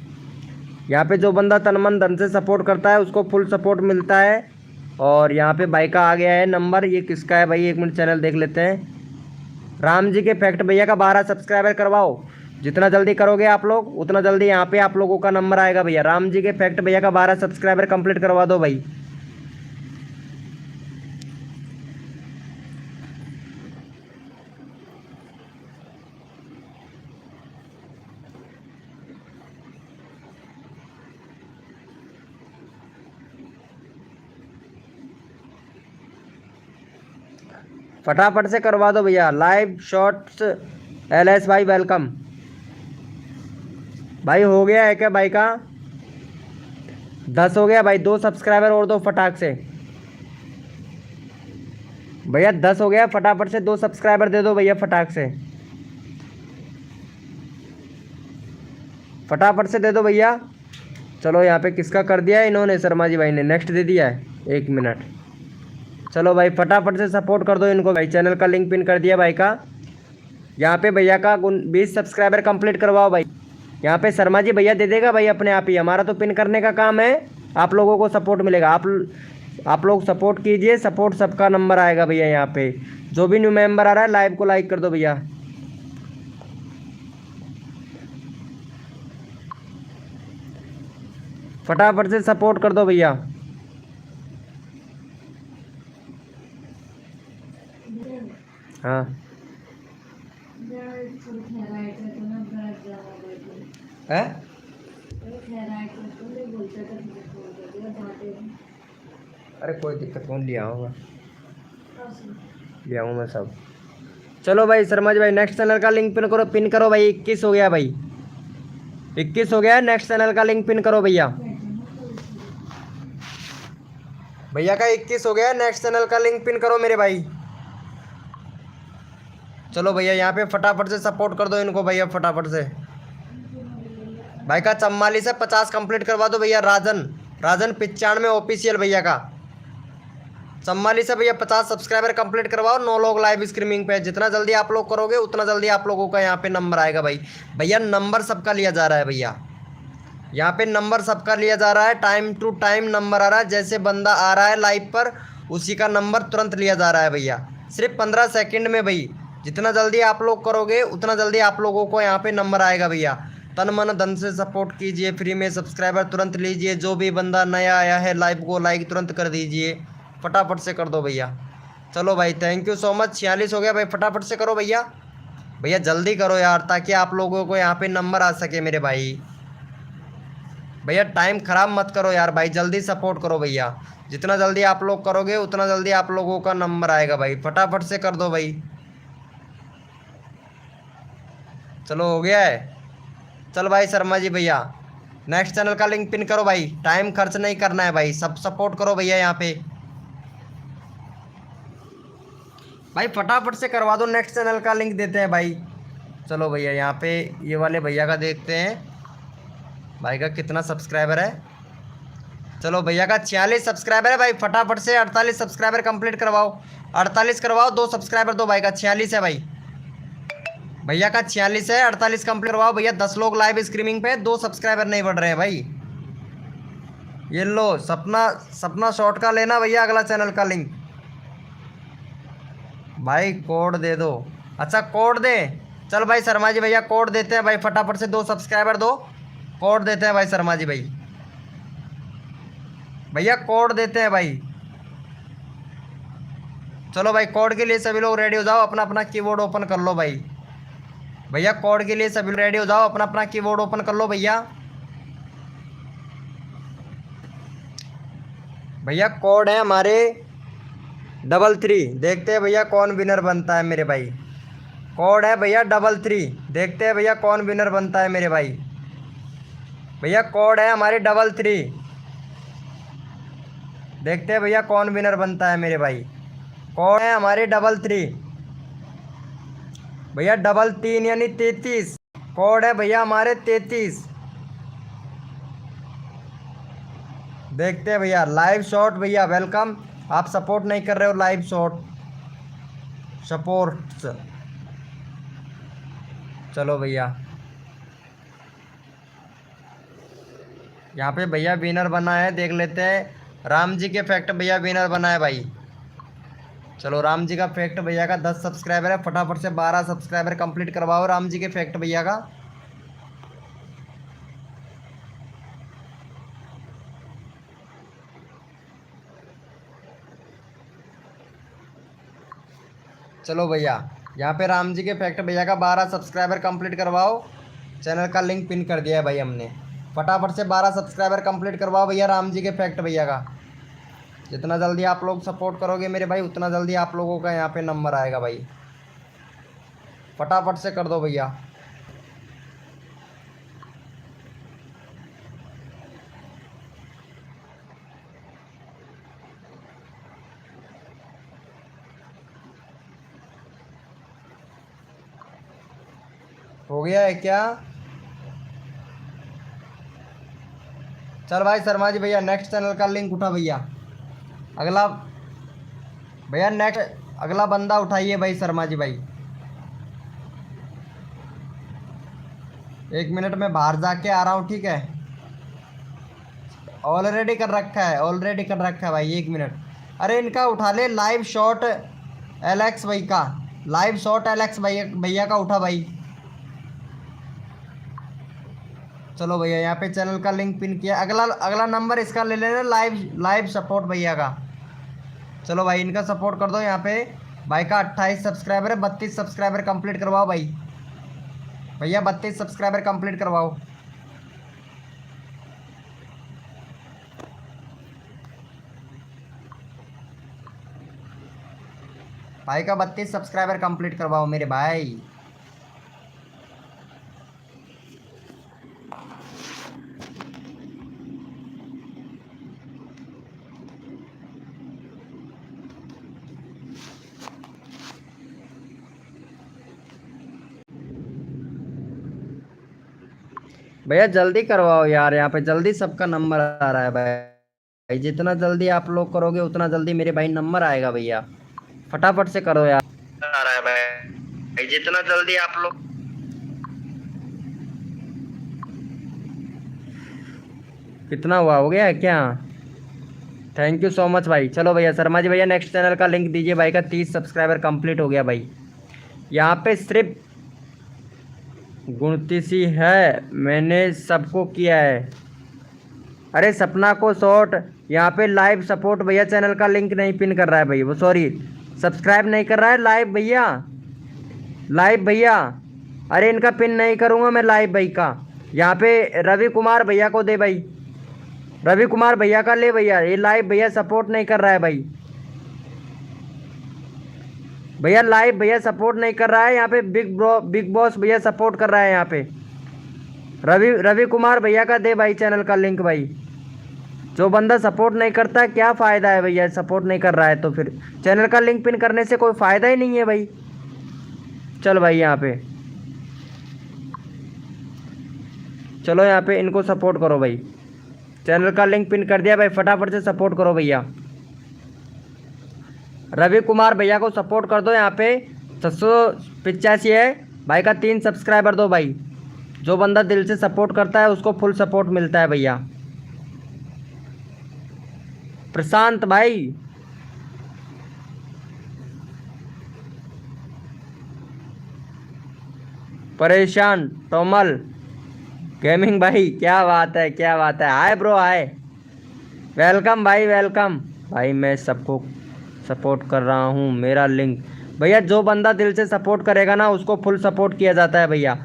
Speaker 1: यहाँ पे जो बंदा तन मन धन से सपोर्ट करता है उसको फुल सपोर्ट मिलता है। और यहाँ पे भाई का आ गया है नंबर, ये किसका है भाई, 1 मिनट चैनल देख लेते हैं। राम जी के फैक्ट भैया का 12 सब्सक्राइबर करवाओ, जितना जल्दी करोगे आप लोग उतना जल्दी यहाँ पे आप लोगों का नंबर आएगा भैया। राम जी के फैक्ट भैया का 12 सब्सक्राइबर कंप्लीट करवा दो भाई। फटाफट से करवा दो भैया। लाइव शॉर्ट्स LS भाई वेलकम भाई। हो गया है क्या भाई का? 10 हो गया भाई, 2 सब्सक्राइबर और दो फटाक से भैया। 10 हो गया, फटाफट से 2 सब्सक्राइबर दे दो भैया, फटाक से फटाफट से दे दो भैया। चलो यहाँ पे किसका कर दिया है इन्होंने, शर्मा जी भाई ने नेक्स्ट दे दिया है, 1 मिनट। चलो भाई फटाफट से सपोर्ट कर दो इनको भाई, चैनल का लिंक पिन कर दिया भाई का। यहाँ पे भैया का 20 सब्सक्राइबर कंप्लीट करवाओ भाई। यहाँ पे शर्मा जी भैया दे देगा भाई अपने आप ही, हमारा तो पिन करने का काम है, आप लोगों को सपोर्ट मिलेगा। आप लोग सपोर्ट कीजिए, सपोर्ट सबका नंबर आएगा भैया। यहाँ पे जो भी न्यू मेंबर आ रहा है लाइव को लाइक कर दो भैया। फटाफट से सपोर्ट कर दो भैया। हाँ
Speaker 2: थोड़ी थैराइड है तो ना ब्लड ज्यादा बढ़ गई।
Speaker 1: है।
Speaker 2: थैराइड है तो नहीं बोलते थे मुझे फोन कर दिया दांते में।
Speaker 1: अरे कोई दिक्कत कौन लिया होगा,
Speaker 2: कब से?
Speaker 1: लिया हूँ मैं सब। चलो भाई शर्मा जी भाई नेक्स्ट चैनल का लिंक पिन करो भाई। 21 हो गया भाई, 21 हो गया है। नेक्स्ट चैनल का लिंक पिन करो भैया। भैया का 21 हो गया है। नेक्स्ट चैनल का लिंक पिन करो मेरे भाई। चलो भैया यहाँ पे फटाफट से सपोर्ट कर दो इनको भैया, फटाफट से। भाई का 44 से 50 कंप्लीट करवा दो भैया। राजन 95 ऑफिशियल भैया का 44 से भैया 50 सब्सक्राइबर कंप्लीट करवाओ। 9 लोग लाइव स्ट्रीमिंग पे। जितना जल्दी आप लोग करोगे उतना जल्दी आप लोगों का यहाँ पे नंबर आएगा भाई। भैया नंबर सबका लिया जा रहा है भैया, यहाँ पे नंबर सबका लिया जा रहा है। टाइम टू टाइम नंबर आ रहा है। जैसे बंदा आ रहा है लाइव पर उसी का नंबर तुरंत लिया जा रहा है भैया, सिर्फ 15 सेकंड में भाई। जितना जल्दी आप लोग करोगे उतना जल्दी आप लोगों को यहाँ पे नंबर आएगा भैया। तन मन धन से सपोर्ट कीजिए, फ्री में सब्सक्राइबर तुरंत लीजिए। जो भी बंदा नया आया है लाइव को लाइक तुरंत कर दीजिए, फटाफट से कर दो भैया। चलो भाई थैंक यू सो मच। 46 हो गया भाई, फटाफट से करो भैया। भैया जल्दी करो यार ताकि आप लोगों को यहाँ पे नंबर आ सके मेरे भाई। भैया टाइम ख़राब मत करो यार भाई, जल्दी सपोर्ट करो भैया। जितना जल्दी आप लोग करोगे उतना जल्दी आप लोगों का नंबर आएगा भाई, फटाफट से कर दो भाई। चलो हो गया है। चल भाई शर्मा जी भैया नेक्स्ट चैनल का लिंक पिन करो भाई। टाइम खर्च नहीं करना है भाई, सब सपोर्ट करो भैया यहाँ पे भाई, फटाफट से करवा दो। नेक्स्ट चैनल का लिंक देते हैं भाई। चलो भैया यहाँ पे ये वाले भैया का देखते हैं भाई का कितना सब्सक्राइबर है। चलो भैया का 46 सब्सक्राइबर है भाई, फटाफट से 48 सब्सक्राइबर कंप्लीट करवाओ। 48 करवाओ, 2 सब्सक्राइबर दो भाई का। 46 है भाई, भैया का 46 है। 48 कंप्लीट करवाओ भैया। 10 लोग लाइव स्ट्रीमिंग पे, 2 सब्सक्राइबर नहीं बढ़ रहे हैं भाई। ये लो सपना शॉर्ट का लेना भैया अगला चैनल का लिंक भाई। कोड दे दो, अच्छा कोड दे। चल भाई शर्मा जी भैया कोड देते हैं भाई, फटाफट से 2 सब्सक्राइबर दो। कोड देते हैं भाई शर्मा जी भाई, भैया कोड देते हैं भाई। चलो भाई कोड के लिए सभी लोग रेडी हो जाओ, अपना अपना कीबोर्ड ओपन कर लो भाई। भैया कोड के लिए सभी रेडी हो जाओ, अपना अपना कीबोर्ड ओपन कर लो भैया। भैया कोड है हमारे 33। देखते हैं भैया कौन विनर बनता है मेरे भाई। कोड है भैया 33। देखते हैं भैया कौन विनर बनता है मेरे भाई। भैया कोड है हमारे 33। देखते हैं भैया कौन विनर बनता है मेरे भाई। कोड है हमारे 33 भैया। 33 यानी 33। कोड है भैया हमारे 33। देखते हैं भैया लाइव शॉट भैया वेलकम। आप सपोर्ट नहीं कर रहे हो लाइव शॉट सपोर्ट। चलो भैया यहाँ पे भैया विनर बना है, देख लेते हैं। राम जी के फैक्ट भैया विनर बना है भाई। चलो राम जी का फैक्ट भैया का 10 सब्सक्राइबर है, फटाफट से 12 सब्सक्राइबर कंप्लीट करवाओ राम जी के फैक्ट भैया का। चलो भैया यहाँ पे राम जी के फैक्ट भैया का 12 सब्सक्राइबर कंप्लीट करवाओ। चैनल का लिंक पिन कर दिया है भाई हमने, फटाफट से 12 सब्सक्राइबर कंप्लीट करवाओ भैया राम जी के फैक्ट भैया का। जितना जल्दी आप लोग सपोर्ट करोगे मेरे भाई उतना जल्दी आप लोगों का यहाँ पे नंबर आएगा भाई, फटाफट से कर दो भैया। हो गया है क्या? चल भाई शर्मा जी भैया नेक्स्ट चैनल का लिंक उठा भैया। अगला भैया नेक्स्ट अगला बंदा उठाइए भाई शर्मा जी भाई। 1 मिनट में बाहर जाके आ रहा हूँ, ठीक है? ऑलरेडी कर रखा है, ऑलरेडी कर रखा है भाई। 1 मिनट। अरे इनका उठा ले लाइव शॉट एलेक्स भाई का, लाइव शॉट एलेक्स भैया का उठा भाई। चलो भैया यहाँ पे चैनल का लिंक पिन किया। अगला नंबर इसका ले लेना, लाइव सपोर्ट भैया का। चलो भाई इनका सपोर्ट कर दो यहाँ पे। भाई का 28 सब्सक्राइबर है, 32 सब्सक्राइबर कंप्लीट करवाओ भाई। भैया 32 सब्सक्राइबर कंप्लीट करवाओ। भाई का 32 सब्सक्राइबर कंप्लीट करवाओ मेरे भाई। भैया जल्दी करवाओ यार, यहाँ पे जल्दी सबका नंबर आ रहा है भाई। जितना जल्दी आप लोग करोगे उतना जल्दी मेरे भाई नंबर आएगा भैया। फटाफट से करो यार। आ रहा है भाई, जितना जल्दी आप लोग। कितना हुआ, हो गया है क्या? थैंक यू सो मच भाई। चलो भैया शर्मा जी भैया नेक्स्ट चैनल का लिंक दीजिए भाई का 30 सब्सक्राइबर कंप्लीट हो गया भाई। यहाँ पे सिर्फ 29 ही है, मैंने सबको किया है। अरे सपना को शॉर्ट यहाँ पे लाइव सपोर्ट भैया, चैनल का लिंक नहीं पिन कर रहा है भाई, वो सॉरी सब्सक्राइब नहीं कर रहा है। लाइव भैया, लाइव भैया, अरे इनका पिन नहीं करूँगा मैं लाइव भाई का। यहाँ पे रवि कुमार भैया को दे भाई, रवि कुमार भैया का ले भैया। ये लाइव भैया सपोर्ट नहीं कर रहा है भाई, भैया लाइव भैया सपोर्ट नहीं कर रहा है। यहाँ पे बिग बॉस भैया सपोर्ट कर रहा है। यहाँ पे रवि कुमार भैया का दे भाई चैनल का लिंक भाई। जो बंदा सपोर्ट नहीं करता क्या फ़ायदा है भैया, सपोर्ट नहीं कर रहा है तो फिर चैनल का लिंक पिन करने से कोई फ़ायदा ही नहीं है भाई। चल भाई यहाँ पे चलो, यहाँ पे इनको सपोर्ट करो भाई। चैनल का लिंक पिन कर दिया भाई, फटाफट से सपोर्ट करो भैया। रवि कुमार भैया को सपोर्ट कर दो। यहाँ पे 785 है भाई का 3 सब्सक्राइबर दो भाई। जो बंदा दिल से सपोर्ट करता है उसको फुल सपोर्ट मिलता है भैया। प्रशांत भाई, परेशान, टोमल गेमिंग भाई, क्या बात है क्या बात है। हाय ब्रो हाय, वेलकम भाई वेलकम भाई। मैं सबको सपोर्ट कर रहा हूँ, मेरा लिंक भैया। जो बंदा दिल से सपोर्ट करेगा ना उसको फुल सपोर्ट किया जाता है भैया।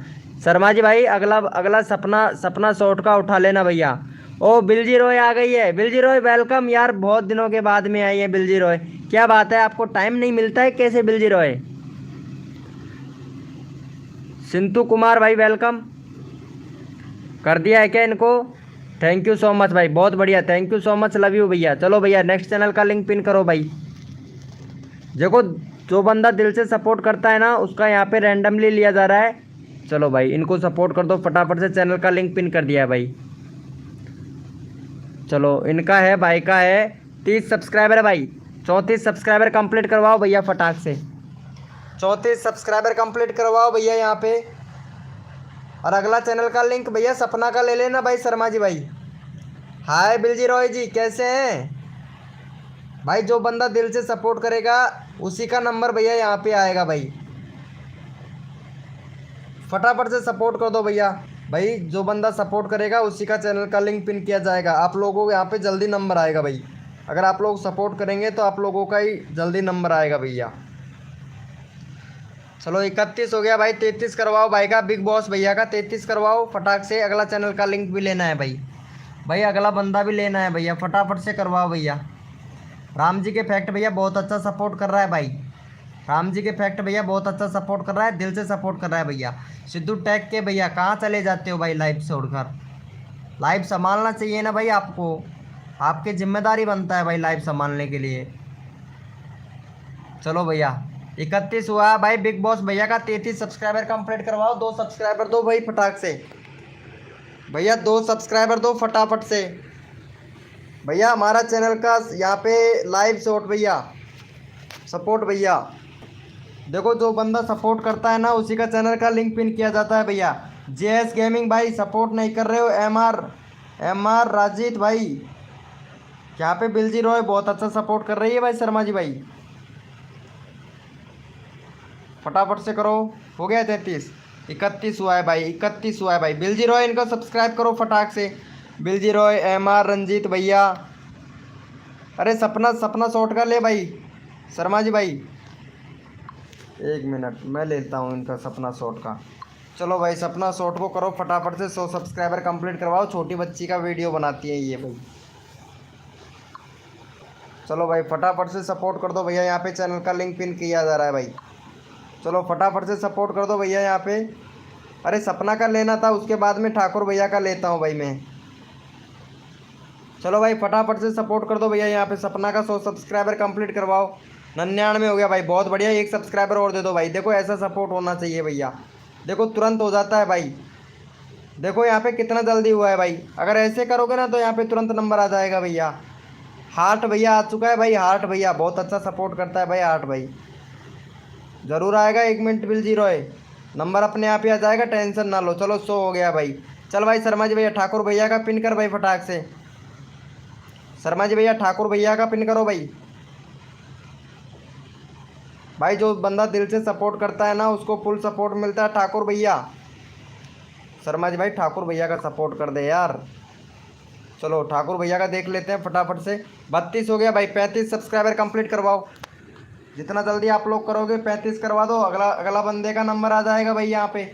Speaker 1: शर्मा जी भाई अगला सपना शॉर्ट का उठा लेना भैया। ओ बिलजी रॉय आ गई है, बिलजी रॉय वेलकम यार, बहुत दिनों के बाद में आई है बिलजी रॉय। क्या बात है, आपको टाइम नहीं मिलता है कैसे बिलजी रॉय? सिंतु कुमार भाई वेलकम कर दिया है क्या इनको? थैंक यू सो मच भाई, बहुत बढ़िया, thank you so much, love you भैया। चलो भैया नेक्स्ट चैनल का लिंक पिन करो भाई। देखो जो बंदा दिल से सपोर्ट करता है ना उसका यहाँ पे रैंडमली लिया जा रहा है। चलो भाई इनको सपोर्ट कर दो फटाफट से, चैनल का लिंक पिन कर दिया है भाई। चलो इनका है भाई का है 30 सब्सक्राइबर है भाई। 34 सब्सक्राइबर कंप्लीट करवाओ भैया फटाक से। 34 सब्सक्राइबर कंप्लीट करवाओ भैया यहाँ पे। और अगला चैनल का लिंक भैया सपना का ले लेना भाई शर्मा जी भाई। हाय बिलजी रॉय जी, कैसे हैं भाई? जो बंदा दिल से सपोर्ट करेगा उसी का नंबर भैया यहाँ पे आएगा भाई। फटाफट से सपोर्ट कर दो भैया भाई। जो बंदा सपोर्ट करेगा उसी का चैनल का लिंक पिन किया जाएगा। आप लोगों को यहाँ पे जल्दी नंबर आएगा भाई। अगर आप लोग सपोर्ट करेंगे तो आप लोगों का ही जल्दी नंबर आएगा भैया। चलो 31 हो गया भाई, 33 करवाओ भाई का, बिग बॉस भैया का 33 करवाओ फटाक से। अगला चैनल का लिंक भी लेना है भाई। भाई अगला बंदा भी लेना है भैया, फटाफट से करवाओ भैया। राम जी के फैक्ट भैया बहुत अच्छा सपोर्ट कर रहा है भाई। राम जी के फैक्ट भैया बहुत अच्छा सपोर्ट कर रहा है, दिल से सपोर्ट कर रहा है भैया। सिद्धू टैग के भैया कहाँ चले जाते हो भाई लाइव से उड़कर? लाइव संभालना चाहिए ना भाई आपको, आपकी जिम्मेदारी बनता है भाई लाइव संभालने के लिए। चलो भैया 31 हुआ है भाई। बिग बॉस भैया का 33 सब्सक्राइबर कंप्लीट करवाओ। 2 सब्सक्राइबर दो भाई फटाक से भैया, 2 सब्सक्राइबर दो फटाफट से भैया। हमारा चैनल का यहाँ पे लाइव शॉट भैया सपोर्ट भैया। देखो जो बंदा सपोर्ट करता है ना उसी का चैनल का लिंक पिन किया जाता है भैया। जेएस गेमिंग भाई सपोर्ट नहीं कर रहे हो। एमआर राजीत भाई, यहाँ पे बिलजी रॉय बहुत अच्छा सपोर्ट कर रही है भाई शर्मा जी भाई। फटाफट से करो, हो गया 33। 31 हुआ है भाई, 31 हुआ है भाई। बिलजी रॉय इनको सब्सक्राइब करो फटाक से। बिलजी रॉय, एमआर रंजीत भैया। अरे सपना शॉर्ट का ले भाई शर्मा जी भाई। एक मिनट मैं लेता हूँ इनका सपना शॉट का। चलो भाई सपना शॉट को करो फटाफट से 100 सब्सक्राइबर कंप्लीट करवाओ। छोटी बच्ची का वीडियो बनाती है ये भाई। चलो भाई फटाफट से सपोर्ट कर दो भैया। यहाँ पे चैनल का लिंक पिन किया जा रहा है भाई। चलो फटाफट से सपोर्ट कर दो भैया यहाँ पे। अरे सपना का लेना था, उसके बाद में ठाकुर भैया का लेता हूँ भाई मैं। चलो भाई फटाफट से सपोर्ट कर दो भैया। यहाँ पे सपना का 100 सब्सक्राइबर कंप्लीट करवाओ। 99 हो गया भाई, बहुत बढ़िया। एक सब्सक्राइबर और दे दो भाई। देखो ऐसा सपोर्ट होना चाहिए भैया। देखो तुरंत हो जाता है भाई। देखो यहाँ पे कितना जल्दी हुआ है भाई। अगर ऐसे करोगे ना तो यहाँ पे तुरंत नंबर आ जाएगा भैया। हार्ट भैया आ चुका है भाई। हार्ट भैया बहुत अच्छा सपोर्ट करता है भाई। हार्ट भाई ज़रूर आएगा। 1 मिनट बिल 0 है। नंबर अपने आप ही आ जाएगा, टेंशन ना लो। चलो 100 हो गया भाई। चल भाई शर्मा जी भैया ठाकुर भैया का पिन कर भाई फटाक से। शर्मा जी भैया ठाकुर भैया का पिन करो भाई। भाई जो बंदा दिल से सपोर्ट करता है ना उसको फुल सपोर्ट मिलता है। ठाकुर भैया, शर्मा जी भाई ठाकुर भैया का सपोर्ट कर दे यार। चलो ठाकुर भैया का देख लेते हैं फटाफट से। 32 हो गया भाई। 35 सब्सक्राइबर कंप्लीट करवाओ। जितना जल्दी आप लोग करोगे 35 करवा दो। अगला अगला बंदे का नंबर आ जाएगा भाई। यहाँ पे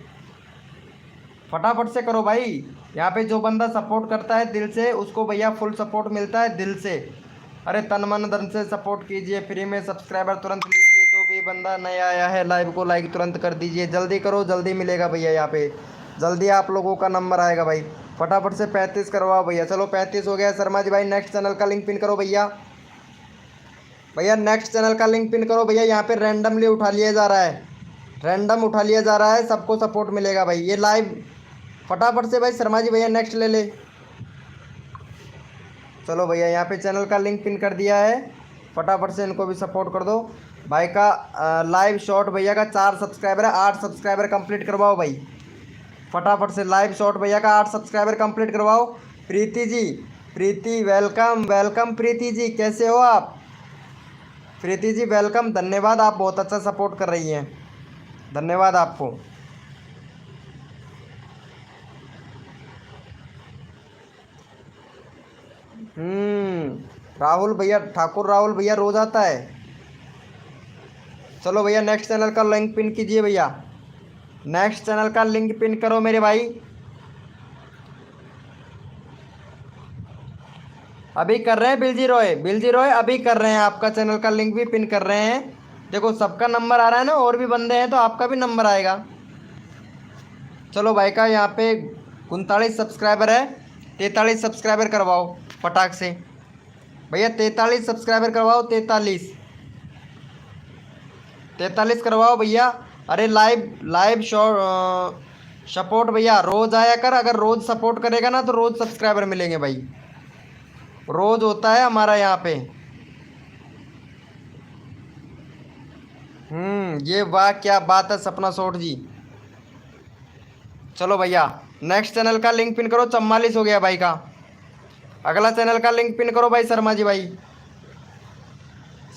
Speaker 1: फटाफट से करो भाई। यहाँ पे जो बंदा सपोर्ट करता है दिल से उसको भैया फुल सपोर्ट मिलता है दिल से। अरे तन मन धन से सपोर्ट कीजिए। फ्री में सब्सक्राइबर तुरंत लीजिए। जो भी बंदा नया आया है लाइव को लाइक तुरंत कर दीजिए। जल्दी करो, जल्दी मिलेगा भैया। यहाँ पे जल्दी आप लोगों का नंबर आएगा भाई। फटाफट से 35 करवाओ भैया। चलो 35 हो गया। शर्मा जी भाई नेक्स्ट चैनल का लिंक पिन करो भैया। भैया नेक्स्ट चैनल का लिंक पिन करो भैया। यहाँ पे रैंडमली उठा लिया जा रहा है। रैंडम उठा लिया जा रहा है। सबको सपोर्ट मिलेगा भाई। ये लाइव फटाफट से भाई। शर्मा जी भैया नेक्स्ट ले ले। चलो भैया यहाँ पे चैनल का लिंक पिन कर दिया है। फटाफट से इनको भी सपोर्ट कर दो भाई का। लाइव शॉट भैया का 4 सब्सक्राइबर है। 8 सब्सक्राइबर कंप्लीट करवाओ भाई फटाफट से। लाइव शॉट भैया का 8 सब्सक्राइबर कंप्लीट करवाओ। प्रीति जी, प्रीति वेलकम वेलकम। प्रीति जी कैसे हो आप? प्रीति जी वेलकम, धन्यवाद। आप बहुत अच्छा सपोर्ट कर रही हैं, धन्यवाद आपको। राहुल भैया, ठाकुर राहुल भैया रोज आता है। चलो भैया नेक्स्ट चैनल का लिंक पिन कीजिए भैया। नेक्स्ट चैनल का लिंक पिन करो मेरे भाई। अभी कर रहे हैं बिलजी रॉय, बिलजी रॉय अभी कर रहे हैं। आपका चैनल का लिंक भी पिन कर रहे हैं। देखो सबका नंबर आ रहा है ना, और भी बंदे हैं तो आपका भी नंबर आएगा। चलो भाई का यहाँ पे 39 सब्सक्राइबर है। 43 सब्सक्राइबर करवाओ फटाक से भैया। 43 सब्सक्राइबर करवाओ। 43 करवाओ भैया। अरे लाइव सपोर्ट भैया रोज़ आया कर। अगर रोज़ सपोर्ट करेगा ना तो रोज़ सब्सक्राइबर मिलेंगे भाई। रोज़ होता है हमारा यहाँ पे। ये वाह क्या बात है सपना शॉट जी। चलो भैया नेक्स्ट चैनल का लिंक पिन करो। 44 हो गया भाई का। अगला चैनल का लिंक पिन करो भाई। शर्मा जी भाई,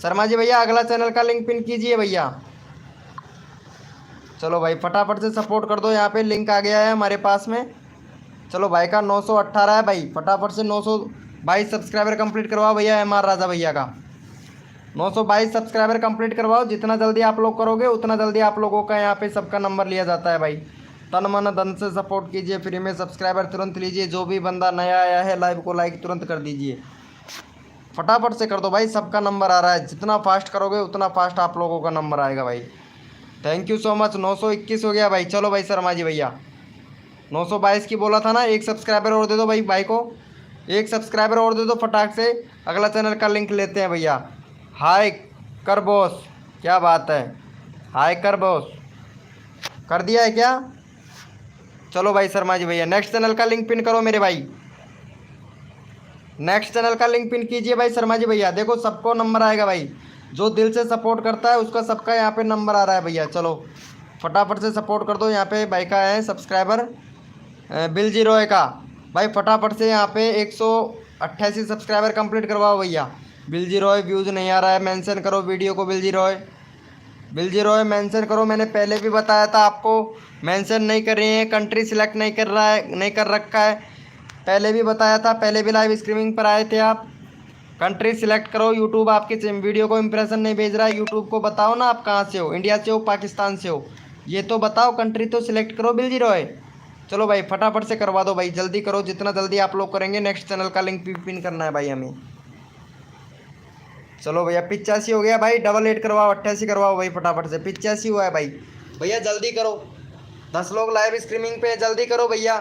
Speaker 1: शर्मा जी भैया अगला चैनल का लिंक पिन कीजिए भैया। चलो भाई फटाफट से सपोर्ट कर दो। यहाँ पे लिंक आ गया है हमारे पास में। चलो भाई का 918 है भाई। फटाफट से 922 सब्सक्राइबर कंप्लीट करवाओ भैया। MR राजा भैया का 922 सब्सक्राइबर कंप्लीट करवाओ। जितना जल्दी आप लोग करोगे उतना जल्दी आप लोगों का यहाँ पे सबका नंबर लिया जाता है भाई। तन मन धन से सपोर्ट कीजिए। फ्री में सब्सक्राइबर तुरंत लीजिए। जो भी बंदा नया आया है लाइव को लाइक तुरंत कर दीजिए। फटाफट से कर दो भाई, सबका नंबर आ रहा है। जितना फास्ट करोगे उतना फास्ट आप लोगों का नंबर आएगा भाई। Thank you so much. 921 हो गया भाई। चलो भाई शर्मा जी भैया 922 की बोला था ना। एक सब्सक्राइबर और दे दो भाई को। एक सब्सक्राइबर और दे दो फटाक से। अगला चैनल का लिंक लेते हैं भैया। हाय कर बॉस, क्या बात है। हाय कर बॉस कर दिया है क्या? चलो भाई शर्मा जी भैया नेक्स्ट चैनल का लिंक पिन करो मेरे भाई। नेक्स्ट चैनल का लिंक पिन कीजिए भाई शर्मा जी भैया। देखो सबको नंबर आएगा भाई। जो दिल से सपोर्ट करता है उसका सबका यहाँ पे नंबर आ रहा है भैया। चलो फटाफट से सपोर्ट कर दो। यहाँ पे भाई का है सब्सक्राइबर बिल जीरो है का भाई। फटाफट से यहाँ पे 188 सब्सक्राइबर कंप्लीट करवाओ भैया। बिल जीरो व्यूज़ नहीं आ रहा है, मेंशन करो वीडियो को। बिल जीरो मेंशन करो। मैंने पहले भी बताया था आपको, मेंशन नहीं कर रही है। कंट्री सिलेक्ट नहीं कर रखा है। पहले भी बताया था, पहले भी लाइव स्ट्रीमिंग पर आए थे आप। कंट्री सिलेक्ट करो। यूट्यूब आपके वीडियो को इंप्रेशन नहीं भेज रहा है। यूट्यूब को बताओ ना आप कहाँ से हो, इंडिया से हो पाकिस्तान से हो, ये तो बताओ। कंट्री तो सिलेक्ट करो बिलजी रॉय। चलो भाई फटाफट से करवा दो भाई, जल्दी करो, जितना जल्दी आप लोग करेंगे। नेक्स्ट चैनल का लिंक भी पिन करना है भाई हमें। चलो भैया 85 हो गया भाई, डबल 8 करवाओ, 88 करवाओ भाई फटाफट से। 85 हुआ है भाई, भैया जल्दी करो। 10 लोग लाइव स्ट्रीमिंग पे, जल्दी करो भैया।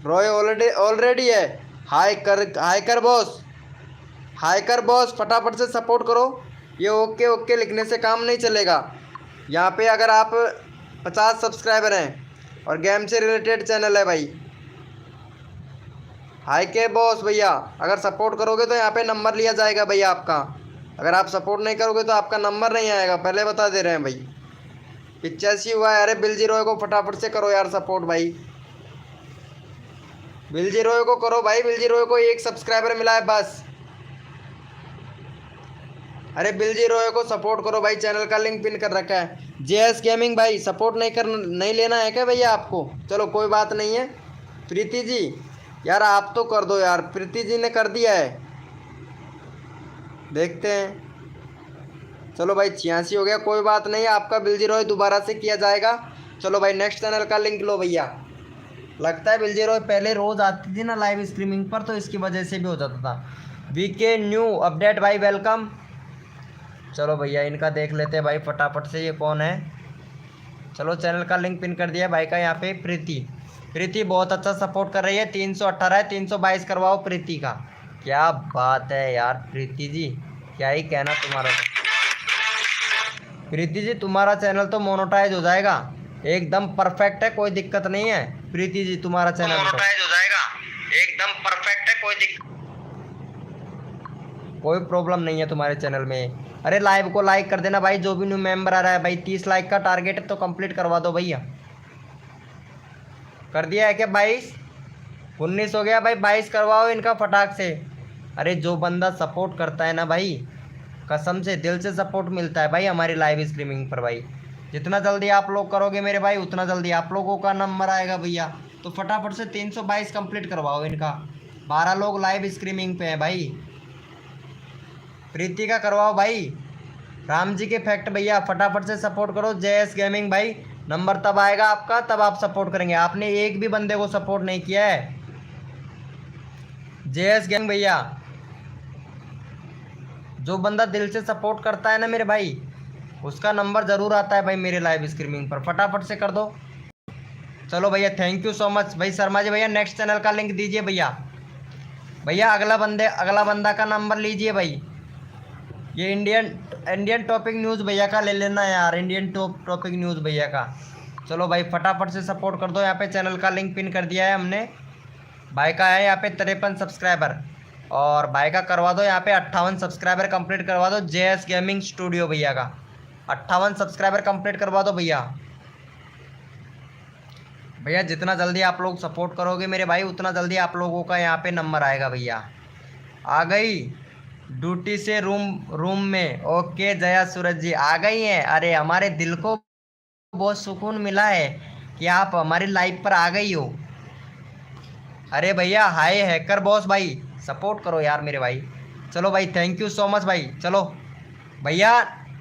Speaker 1: रॉय ऑलरेडी ऑलरेडी है। हाय कर बॉस, हाय कर बॉस, फटाफट से सपोर्ट करो। ये ओके ओके लिखने से काम नहीं चलेगा। यहाँ पे अगर आप 50 सब्सक्राइबर हैं और गेम से रिलेटेड चैनल है भाई। हाय के बॉस भैया, अगर सपोर्ट करोगे तो यहाँ पे नंबर लिया जाएगा भैया आपका। अगर आप सपोर्ट नहीं करोगे तो आपका नंबर नहीं आएगा, पहले बता दे रहे हैं भाई। 85 हुआ है। अरे बिलजी रॉय को फटाफट से करो यार सपोर्ट भाई। बिलजी रॉय को करो भाई, बिलजी रॉय को 1 सब्सक्राइबर मिला है बस। अरे बिलजी रॉय को सपोर्ट करो भाई, चैनल का लिंक पिन कर रखा है। जेएस गेमिंग भाई सपोर्ट नहीं लेना है क्या भैया आपको? चलो कोई बात नहीं है। प्रीति जी यार आप तो कर दो यार, प्रीति जी ने कर दिया है, देखते हैं। चलो भाई 86 हो गया, कोई बात नहीं, आपका बिलजी रॉय दोबारा से किया जाएगा। चलो भाई नेक्स्ट चैनल का लिंक लो भैया। लगता है बिलजी रॉय पहले रोज़ आती थी ना लाइव स्ट्रीमिंग पर, तो इसकी वजह से भी हो जाता था। वीके न्यू अपडेट भाई वेलकम। चलो भैया इनका देख लेते हैं भाई फटाफट से, ये कौन है। चलो चैनल का लिंक पिन कर दिया भाई का। यहाँ पे प्रीति बहुत अच्छा सपोर्ट कर रही है। 318 है, 322 करवाओ प्रीति का। क्या बात है यार प्रीति जी, क्या ही कहना तुम्हारा। प्रीति जी तुम्हारा चैनल तो मोनेटाइज हो जाएगा, एकदम परफेक्ट है, कोई दिक्कत नहीं है। प्रीति जी तुम्हारा चैनल मोनेटाइज हो जाएगा, एकदम परफेक्ट है, कोई प्रॉब्लम नहीं है तुम्हारे चैनल में। अरे लाइव को लाइक कर देना भाई, जो भी न्यू मेंबर आ रहा है भाई। 30 लाइक का टारगेट है तो कंप्लीट करवा दो भैया। कर दिया है क्या? 22 19 हो गया भाई, 22 करवाओ इनका फटाक से। अरे जो बंदा सपोर्ट करता है ना भाई, कसम से दिल से सपोर्ट मिलता है भाई हमारी लाइव स्ट्रीमिंग पर भाई। जितना जल्दी आप लोग करोगे मेरे भाई, उतना जल्दी आप लोगों का नंबर आएगा भैया। तो फटाफट से 322 कंप्लीट करवाओ इनका। 12 लोग लाइव स्ट्रीमिंग पे हैं भाई। प्रीति का करवाओ भाई। राम जी के फैक्ट भैया फटाफट से सपोर्ट करो। जेएस गेमिंग भाई नंबर तब आएगा आपका, तब आप सपोर्ट करेंगे। आपने एक भी बंदे को सपोर्ट नहीं किया है। जेएस गेमिंग भैया, जो बंदा दिल से सपोर्ट करता है ना मेरे भाई, उसका नंबर ज़रूर आता है भाई मेरे लाइव स्ट्रीमिंग पर। फटाफट से कर दो। चलो भैया थैंक यू सो मच भाई। शर्मा जी भैया नेक्स्ट चैनल का लिंक दीजिए भैया। भैया अगला बंदा का नंबर लीजिए भाई। ये इंडियन टॉपिक न्यूज़ भैया का ले लेना यार, इंडियन टॉपिक न्यूज़ भैया का। चलो भाई फटाफट से सपोर्ट कर दो। यहाँ पे चैनल का लिंक पिन कर दिया है हमने। भाई का है यहाँ पे 53 सब्सक्राइबर, और भाई का करवा दो यहाँ पे 58 सब्सक्राइबर कंप्लीट करवा दो। जेएस गेमिंग स्टूडियो भैया का 58 सब्सक्राइबर कंप्लीट करवा दो भैया। भैया जितना जल्दी आप लोग सपोर्ट करोगे मेरे भाई, उतना जल्दी आप लोगों का यहाँ पे नंबर आएगा भैया। आ गई ड्यूटी से रूम में। ओके जया सूरज जी आ गई हैं। अरे हमारे दिल को बहुत सुकून मिला है कि आप हमारी लाइव पर आ गई हो। अरे भैया हाय हैकर बॉस भाई, सपोर्ट करो यार मेरे भाई। चलो भाई थैंक यू सो मच भाई। चलो भैया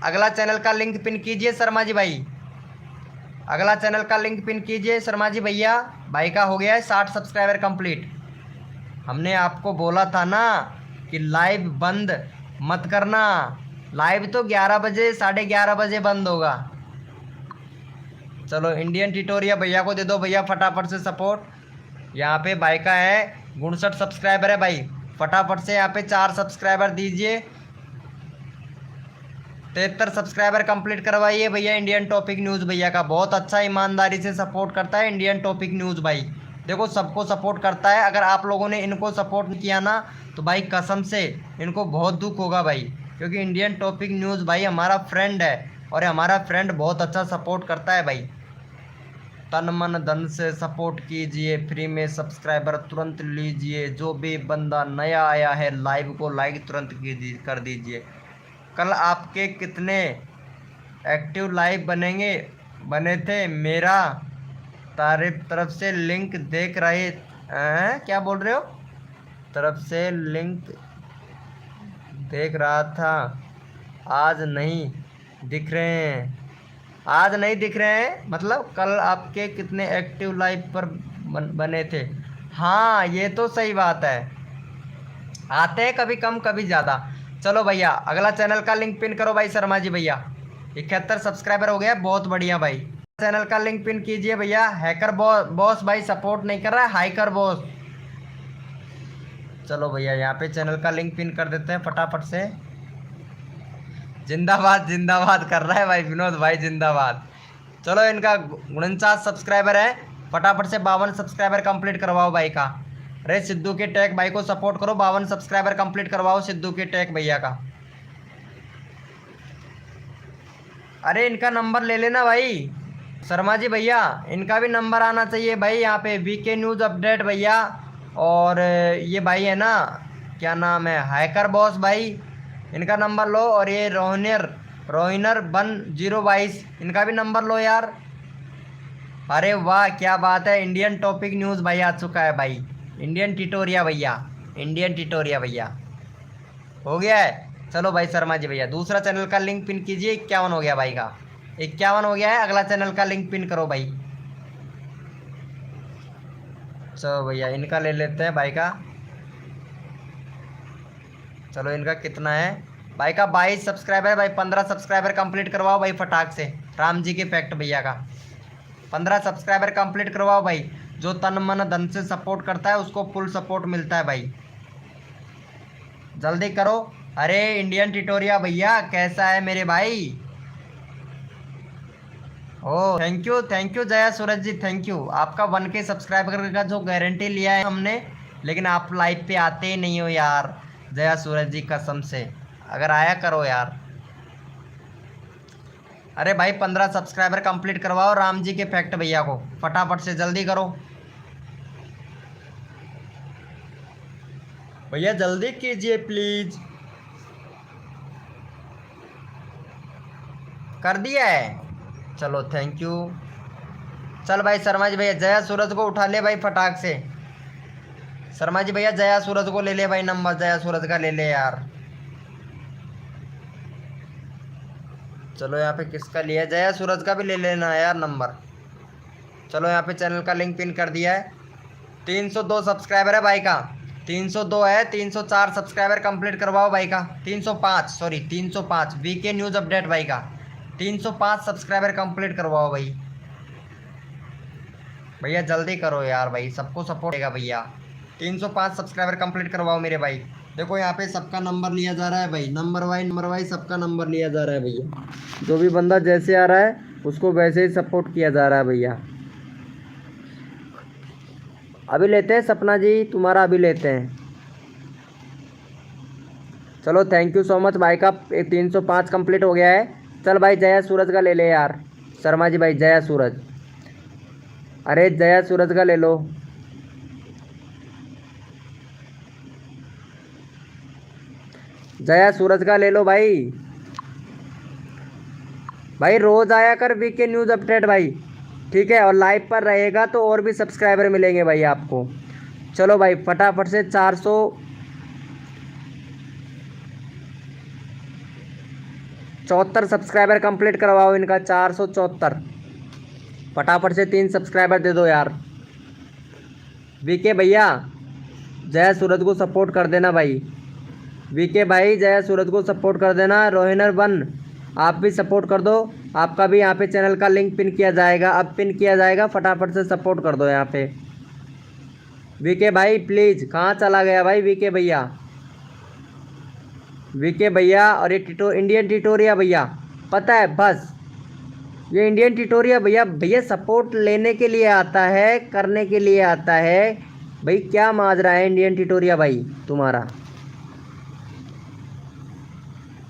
Speaker 1: अगला चैनल का लिंक पिन कीजिए शर्मा जी भाई। अगला चैनल का लिंक पिन कीजिए शर्मा जी भैया। भाई का हो गया है 60 सब्सक्राइबर कंप्लीट। हमने आपको बोला था ना कि लाइव बंद मत करना। लाइव तो 11 बजे 11:30 बजे बंद होगा। चलो इंडियन ट्यूटोरियल भैया को दे दो भैया फटाफट से सपोर्ट। यहाँ पे भाई का है 59 सब्सक्राइबर है भाई। फटाफट से यहाँ पे 4 सब्सक्राइबर दीजिए। 73 सब्सक्राइबर कंप्लीट करवाइए भैया। इंडियन टॉपिक न्यूज़ भैया का बहुत अच्छा ईमानदारी से सपोर्ट करता है इंडियन टॉपिक न्यूज़ भाई। देखो सबको सपोर्ट करता है। अगर आप लोगों ने इनको सपोर्ट नहीं किया ना तो भाई कसम से इनको बहुत दुख होगा भाई, क्योंकि इंडियन टॉपिक न्यूज़ भाई हमारा फ्रेंड है और हमारा फ्रेंड बहुत अच्छा सपोर्ट करता है भाई। तन मन धन से सपोर्ट कीजिए, फ्री में सब्सक्राइबर तुरंत लीजिए। जो भी बंदा नया आया है लाइव को लाइक तुरंत कर दीजिए। कल आपके कितने एक्टिव लाइव बने थे? मेरा तारीफ तरफ से लिंक देख रहे हैं। क्या बोल रहे हो? तरफ से लिंक देख रहा था, आज नहीं दिख रहे हैं। आज नहीं दिख रहे हैं मतलब कल आपके कितने एक्टिव लाइव पर बने थे। हाँ ये तो सही बात है, आते हैं कभी कम कभी ज़्यादा। चलो भैया अगला चैनल का लिंक पिन करो भाई शर्मा जी भैया। 71 सब्सक्राइबर हो गया, बहुत बढ़िया भाई। चैनल का लिंक पिन कीजिए भैया। हैकर बॉस भाई सपोर्ट नहीं कर रहा है, हाइकर बॉस। चलो भैया यहाँ पे चैनल का लिंक पिन कर देते हैं फटाफट से। जिंदाबाद जिंदाबाद कर रहा है भाई विनोद भाई, जिंदाबाद। चलो इनका 49 सब्सक्राइबर है, फटाफट से 52 सब्सक्राइबर कंप्लीट करवाओ भाई का। अरे सिद्धू के टैग भाई को सपोर्ट करो, 52 सब्सक्राइबर कंप्लीट करवाओ सिद्धू के टैग भैया का। अरे इनका नंबर ले लेना भाई शर्मा जी भैया, इनका भी नंबर आना चाहिए भाई यहाँ पे। वीके न्यूज़ अपडेट भैया, और ये भाई है ना क्या नाम है, हैकर बॉस भाई, इनका नंबर लो। और ये रोहिनर 1022, इनका भी नंबर लो यार। अरे वाह क्या बात है, इंडियन टॉपिक न्यूज़ भाई आ चुका है भाई। इंडियन टिटोरिया भैया, इंडियन टिटोरिया भैया हो गया है। चलो भाई शर्मा जी भैया दूसरा चैनल का लिंक पिन कीजिए। 51 हो गया भाई का, 51 हो गया है। अगला चैनल का लिंक पिन करो भाई। चलो भैया इनका ले लेते हैं भाई का। चलो इनका कितना है भाई का, 22 सब्सक्राइबर है भाई। 15 सब्सक्राइबर कंप्लीट करवाओ भाई फटाक से। राम जी के फैक्ट भैया का 15 सब्सक्राइबर कंप्लीट करवाओ भाई। जो तन मन धन से सपोर्ट करता है उसको फुल सपोर्ट मिलता है भाई, जल्दी करो। अरे इंडियन टिटोरिया भैया कैसा है मेरे भाई। ओ thank you Jaya Suraj ji, thank you. आपका 1K सब्सक्राइबर का जो गारंटी लिया है हमने, लेकिन आप लाइव पे आते ही नहीं हो यार जया सूरज जी, कसम से अगर आया करो यार। अरे भाई 15 सब्सक्राइबर कंप्लीट करवाओ राम जी के फैक्ट भैया को, फटाफट से जल्दी करो भैया, जल्दी कीजिए प्लीज। कर दिया है, चलो थैंक यू। चल भाई शर्मा जी भैया जया सूरज को उठा ले भाई फटाक से। शर्मा जी भैया जया सूरज को ले ले भाई, नंबर जया सूरज का ले ले यार। चलो यहाँ पे किसका लिया, जया सूरज का भी ले लेना यार नंबर। चलो यहाँ पे चैनल का लिंक पिन कर दिया है। 302 सब्सक्राइबर है भाई का, 302 है। 304 सब्सक्राइबर कंप्लीट करवाओ भाई का। 305 वीके न्यूज़ अपडेट भाई का 305 सब्सक्राइबर कंप्लीट करवाओ भाई। भैया जल्दी करो यार भाई, सबको सपोर्ट देगा भैया। 305 सब्सक्राइबर कंप्लीट करवाओ मेरे भाई। देखो यहाँ पे सबका नंबर लिया जा रहा है भाई, नंबर वाइज सबका नंबर लिया जा रहा है भैया। जो भी बंदा जैसे आ रहा है उसको वैसे ही सपोर्ट किया जा रहा है भैया। अभी लेते हैं सपना जी, तुम्हारा अभी लेते हैं। चलो थैंक यू सो मच भाई का 305 कंप्लीट हो गया है। चल भाई जया सूरज का ले ले यार शर्मा जी भाई, जया सूरज। अरे जया सूरज का ले लो। जया सूरज का ले लो भाई। भाई रोज आया कर वीके न्यूज़ अपडेट भाई, ठीक है। और लाइव पर रहेगा तो और भी सब्सक्राइबर मिलेंगे भाई आपको। चलो भाई फटाफट से 474 सब्सक्राइबर कंप्लीट करवाओ इनका। 474 फटाफट से 3 सब्सक्राइबर दे दो यार। वीके भैया जया सूरज को सपोर्ट कर देना भाई। वीके भाई जया सूरज को सपोर्ट कर देना। रोहिनर 1 आप भी सपोर्ट कर दो, आपका भी यहाँ पे चैनल का लिंक पिन किया जाएगा, अब पिन किया जाएगा, फटाफट से सपोर्ट कर दो यहाँ पे। वीके भाई प्लीज़, कहाँ चला गया भाई वीके भैया। वीके भैया और ये इंडियन टिटोरिया भैया, पता है बस ये इंडियन टिटोरिया भैया, भैया सपोर्ट लेने के लिए आता है, करने के लिए आता है भाई। क्या माजरा है इंडियन टिटोरिया भाई तुम्हारा।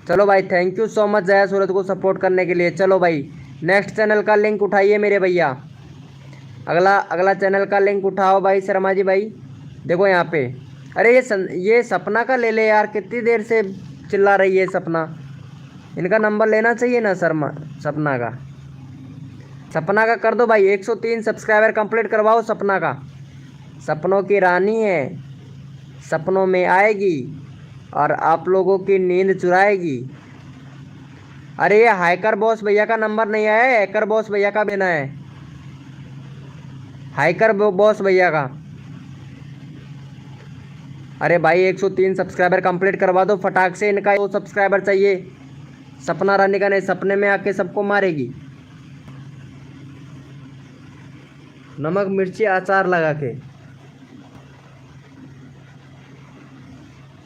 Speaker 1: चलो भाई thank you so much Jaya Suraj को सपोर्ट करने के लिए। चलो भाई नेक्स्ट चैनल का लिंक उठाइए मेरे भैया। अगला चैनल का लिंक उठाओ भाई शर्मा जी भाई। देखो यहाँ पे, अरे ये सपना का ले ले यार, कितनी देर से चिल्ला रही है सपना। इनका नंबर लेना चाहिए ना सपना का कर दो भाई। 103 सब्सक्राइबर कंप्लीट करवाओ सपना का। सपनों की रानी है सपनों में आएगी और आप लोगों की नींद चुराएगी। अरे ये हैकर बॉस भैया का नंबर नहीं आया है, हैकर बॉस भैया का देना है, हैकर बॉस भैया का। अरे भाई 103 सब्सक्राइबर कंप्लीट करवा दो फटाक से, इनका 2 सब्सक्राइबर चाहिए। सपना रानी का नहीं, सपने में आके सबको मारेगी नमक मिर्ची अचार लगा के।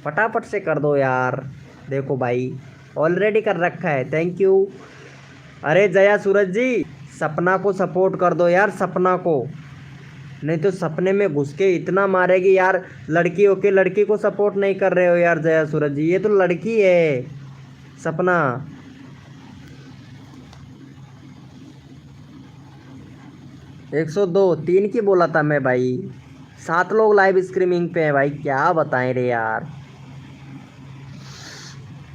Speaker 1: फटाफट से कर दो यार। देखो भाई ऑलरेडी कर रखा है, थैंक यू। अरे जया सूरज जी, सपना को सपोर्ट कर दो यार, सपना को, नहीं तो सपने में घुस के इतना मारेगी यार। लड़की होके लड़की को सपोर्ट नहीं कर रहे हो यार जया सूरज जी, ये तो लड़की है सपना। एक 102 3 की बोला था मैं भाई। 7 लोग लाइव स्ट्रीमिंग पे हैं भाई, क्या बताएं रे यार।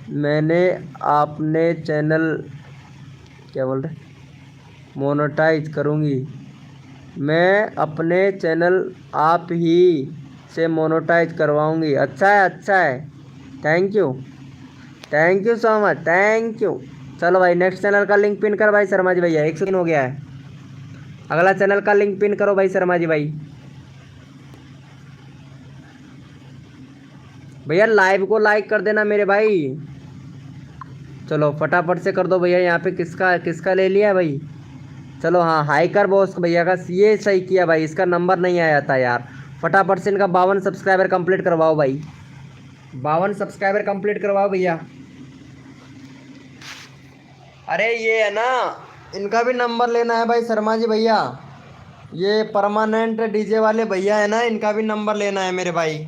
Speaker 1: मैंने आपने चैनल क्या बोल रहे मोनेटाइज करूँगी, मैं अपने चैनल आप ही से मोनेटाइज करवाऊँगी। अच्छा है, thank you so much, thank you. चलो भाई नेक्स्ट चैनल का लिंक पिन कर भाई शर्मा जी भैया, 103 हो गया है। अगला चैनल का लिंक पिन करो भाई शर्मा जी भाई। भैया लाइव को लाइक कर देना मेरे भाई। चलो फटाफट से कर दो भैया। यहाँ पे किसका ले लिया भाई। चलो हाँ हाइकर बॉस भैया का, ये सही किया भाई, इसका नंबर नहीं आया था यार। फटाफट से इनका 52 सब्सक्राइबर कंप्लीट करवाओ भाई, 52 सब्सक्राइबर कंप्लीट करवाओ भैया। अरे ये है ना, इनका भी नंबर लेना है भाई शर्मा जी भैया। ये परमानेंट डीजे वाले भैया है ना, इनका भी नंबर लेना है मेरे भाई,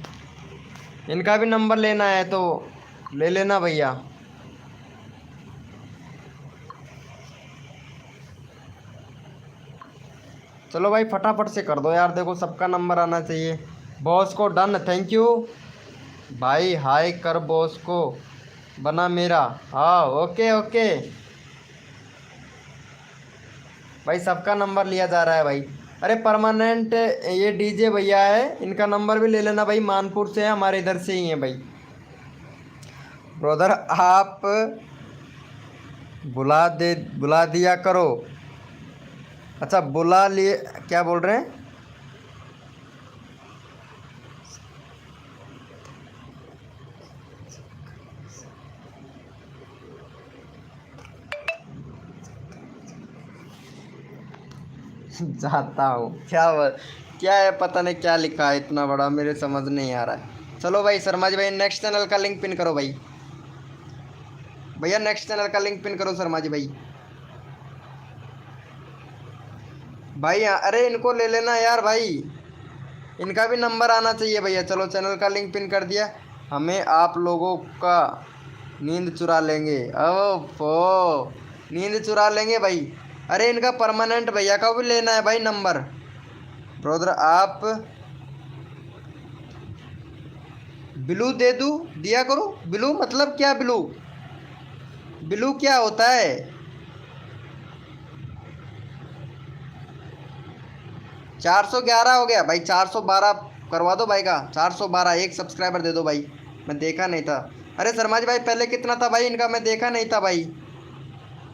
Speaker 1: इनका भी नंबर लेना है तो ले लेना भैया। चलो भाई फटाफट से कर दो यार, देखो सबका नंबर आना चाहिए। बॉस को डन, थैंक यू भाई। हाय कर बॉस को बना मेरा, हाँ ओके भाई, सबका नंबर लिया जा रहा है भाई। अरे परमानेंट ये डीजे भैया है, इनका नंबर भी ले लेना भाई, मानपुर से है, हमारे इधर से ही है भाई। ब्रदर आप बुला दिया करो। अच्छा बुला लिए, क्या बोल रहे हैं। जाता हूँ, क्या है पता नहीं क्या लिखा है इतना बड़ा, मेरे समझ नहीं आ रहा है। चलो भाई शर्मा जी भाई नेक्स्ट चैनल का लिंक पिन करो भाई, भैया नेक्स्ट चैनल का लिंक पिन करो शर्मा जी भाई। भाई अरे इनको ले लेना यार भाई, इनका भी नंबर आना चाहिए भैया। चलो चैनल का लिंक पिन कर दिया। हमें आप लोगों का नींद चुरा लेंगे, ओफो नींद चुरा लेंगे भाई। अरे इनका परमानेंट भैया का भी लेना है भाई नंबर। ब्रदर आप ब्लू दे दूँ, दिया करो। ब्लू मतलब क्या, ब्लू क्या होता है। 411 हो गया भाई, 412 करवा दो भाई का, 412 एक सब्सक्राइबर दे दो भाई, मैं देखा नहीं था। अरे शर्मा जी भाई पहले कितना था भाई इनका, मैं देखा नहीं था भाई।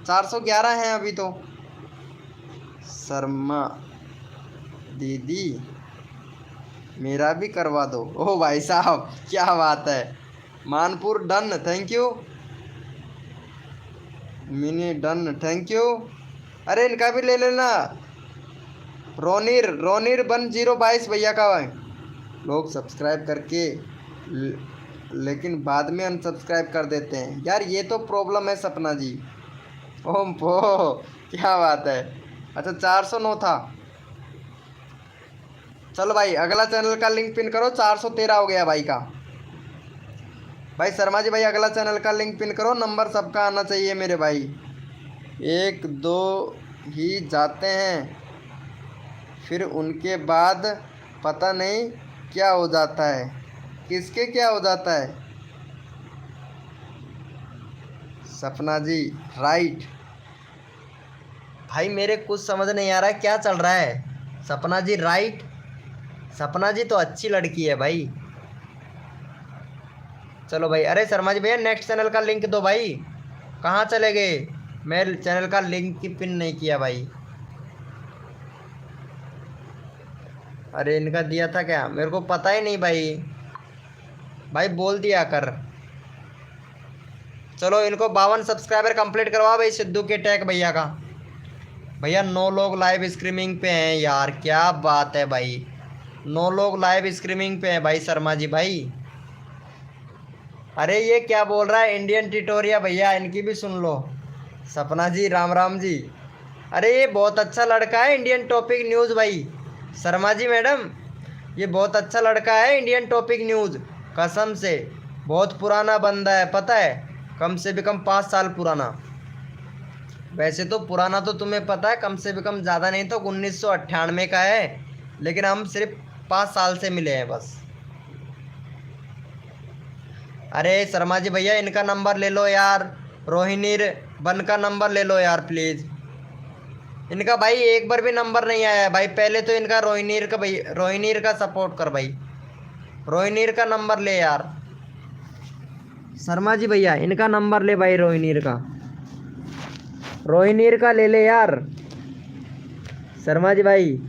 Speaker 1: 411 हैं अभी तो। शर्मा दीदी मेरा भी करवा दो। ओ भाई साहब क्या बात है। Manpur done, thank you. Mini done, thank you. अरे इनका भी ले लेना। रोनिर 1022 भैया का है। लोग सब्सक्राइब करके लेकिन बाद में अनसब्सक्राइब कर देते हैं यार, ये तो प्रॉब्लम है सपना जी। ओम पो क्या बात है। अच्छा 409 था। चलो भाई अगला चैनल का लिंक पिन करो, 413 हो गया भाई का। भाई शर्मा जी भाई अगला चैनल का लिंक पिन करो, नंबर सबका आना चाहिए मेरे भाई। 1 2 ही जाते हैं फिर उनके बाद पता नहीं क्या हो जाता है। किसके क्या हो जाता है। सपना जी राइट। भाई मेरे कुछ समझ नहीं आ रहा है क्या चल रहा है। सपना जी राइट, सपना जी तो अच्छी लड़की है भाई, चलो भाई। अरे शर्मा जी भैया नेक्स्ट चैनल का लिंक दो भाई, कहाँ चले गए? मैं चैनल का लिंक की पिन नहीं किया भाई। अरे इनका दिया था क्या, मेरे को पता ही नहीं भाई। भाई बोल दिया कर। चलो इनको 52 सब्सक्राइबर कंप्लीट करवा भाई, सिद्धू के टैग भैया का। भैया 9 लोग लाइव स्ट्रीमिंग पे हैं यार, क्या बात है भाई। 9 लोग लाइव स्ट्रीमिंग पे हैं भाई शर्मा जी भाई। अरे ये क्या बोल रहा है इंडियन ट्यूटोरिया भैया, इनकी भी सुन लो। सपना जी राम राम जी। अरे ये बहुत अच्छा लड़का है इंडियन टॉपिक न्यूज़ भाई। शर्मा जी मैडम, ये बहुत अच्छा लड़का है इंडियन टॉपिक न्यूज़, कसम से। बहुत पुराना बंदा है पता है, कम से भी कम 5 साल पुराना। वैसे तो पुराना तो तुम्हें पता है, कम से भी कम ज़्यादा नहीं तो 1998 का है, लेकिन हम सिर्फ 5 साल से मिले हैं बस। अरे शर्मा जी भैया इनका नंबर ले लो यार, रोहिणीर बन का नंबर ले लो यार प्लीज़। इनका भाई एक बार भी नंबर नहीं आया है भाई। पहले तो इनका रोहिणीर का भाई, रोहिणीर का सपोर्ट कर भाई, रोहिणीर का नंबर ले यार। शर्मा जी भैया इनका नंबर ले भाई, रोहिणीर का, रोहिणीर का ले ले यार। शर्मा जी भाई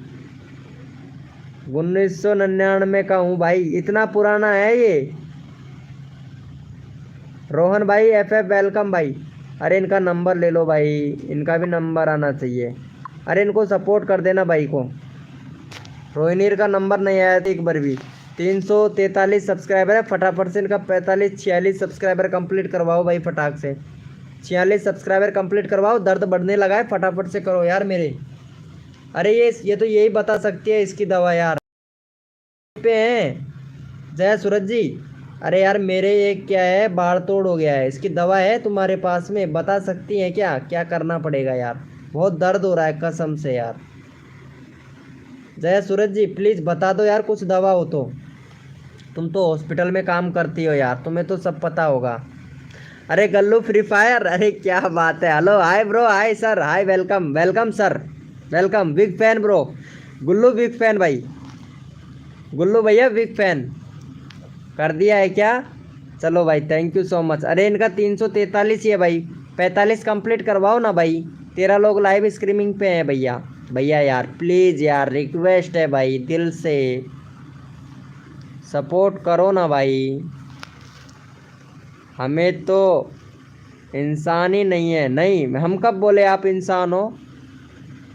Speaker 1: 1999 का हूँ भाई, इतना पुराना है ये। रोहन भाई FF वेलकम भाई। अरे इनका नंबर ले लो भाई, इनका भी नंबर आना चाहिए। अरे इनको सपोर्ट कर देना भाई को। रोहिणीर का नंबर नहीं आया था एक बार भी। 343 सब्सक्राइबर है, फटाफट से इनका 45-46 सब्सक्राइबर कंप्लीट करवाओ भाई, फटाक से 46 सब्सक्राइबर कंप्लीट करवाओ। दर्द बढ़ने लगा है, फटाफट से करो यार मेरे। अरे ये तो यही बता सकती है इसकी दवा यार। पे हैं जय सूरज जी। अरे यार मेरे ये क्या है, बाढ़ तोड़ हो गया है, इसकी दवा है तुम्हारे पास में, बता सकती हैं क्या? क्या करना पड़ेगा यार, बहुत दर्द हो रहा है कसम से यार। जय सूरज जी प्लीज़ बता दो यार कुछ दवा हो तो। तुम तो हॉस्पिटल में काम करती हो यार, तुम्हें तो सब पता होगा। अरे गल्लू फ्री फायर, अरे क्या बात है। Hello hi bro, hi sir, hi welcome welcome sir, welcome. Big fan bro, Gullu big fan भाई, गुल्लू भैया बिग फैन कर दिया है क्या? चलो भाई थैंक यू सो मच। अरे इनका 343 ही है भाई, 45 कंप्लीट करवाओ ना भाई। 13 लोग लाइव स्ट्रीमिंग पे हैं भैया। भैया यार प्लीज़ यार रिक्वेस्ट है भाई, दिल से सपोर्ट करो ना भाई। हमें तो इंसान ही नहीं है। नहीं हम कब बोले आप इंसान हो?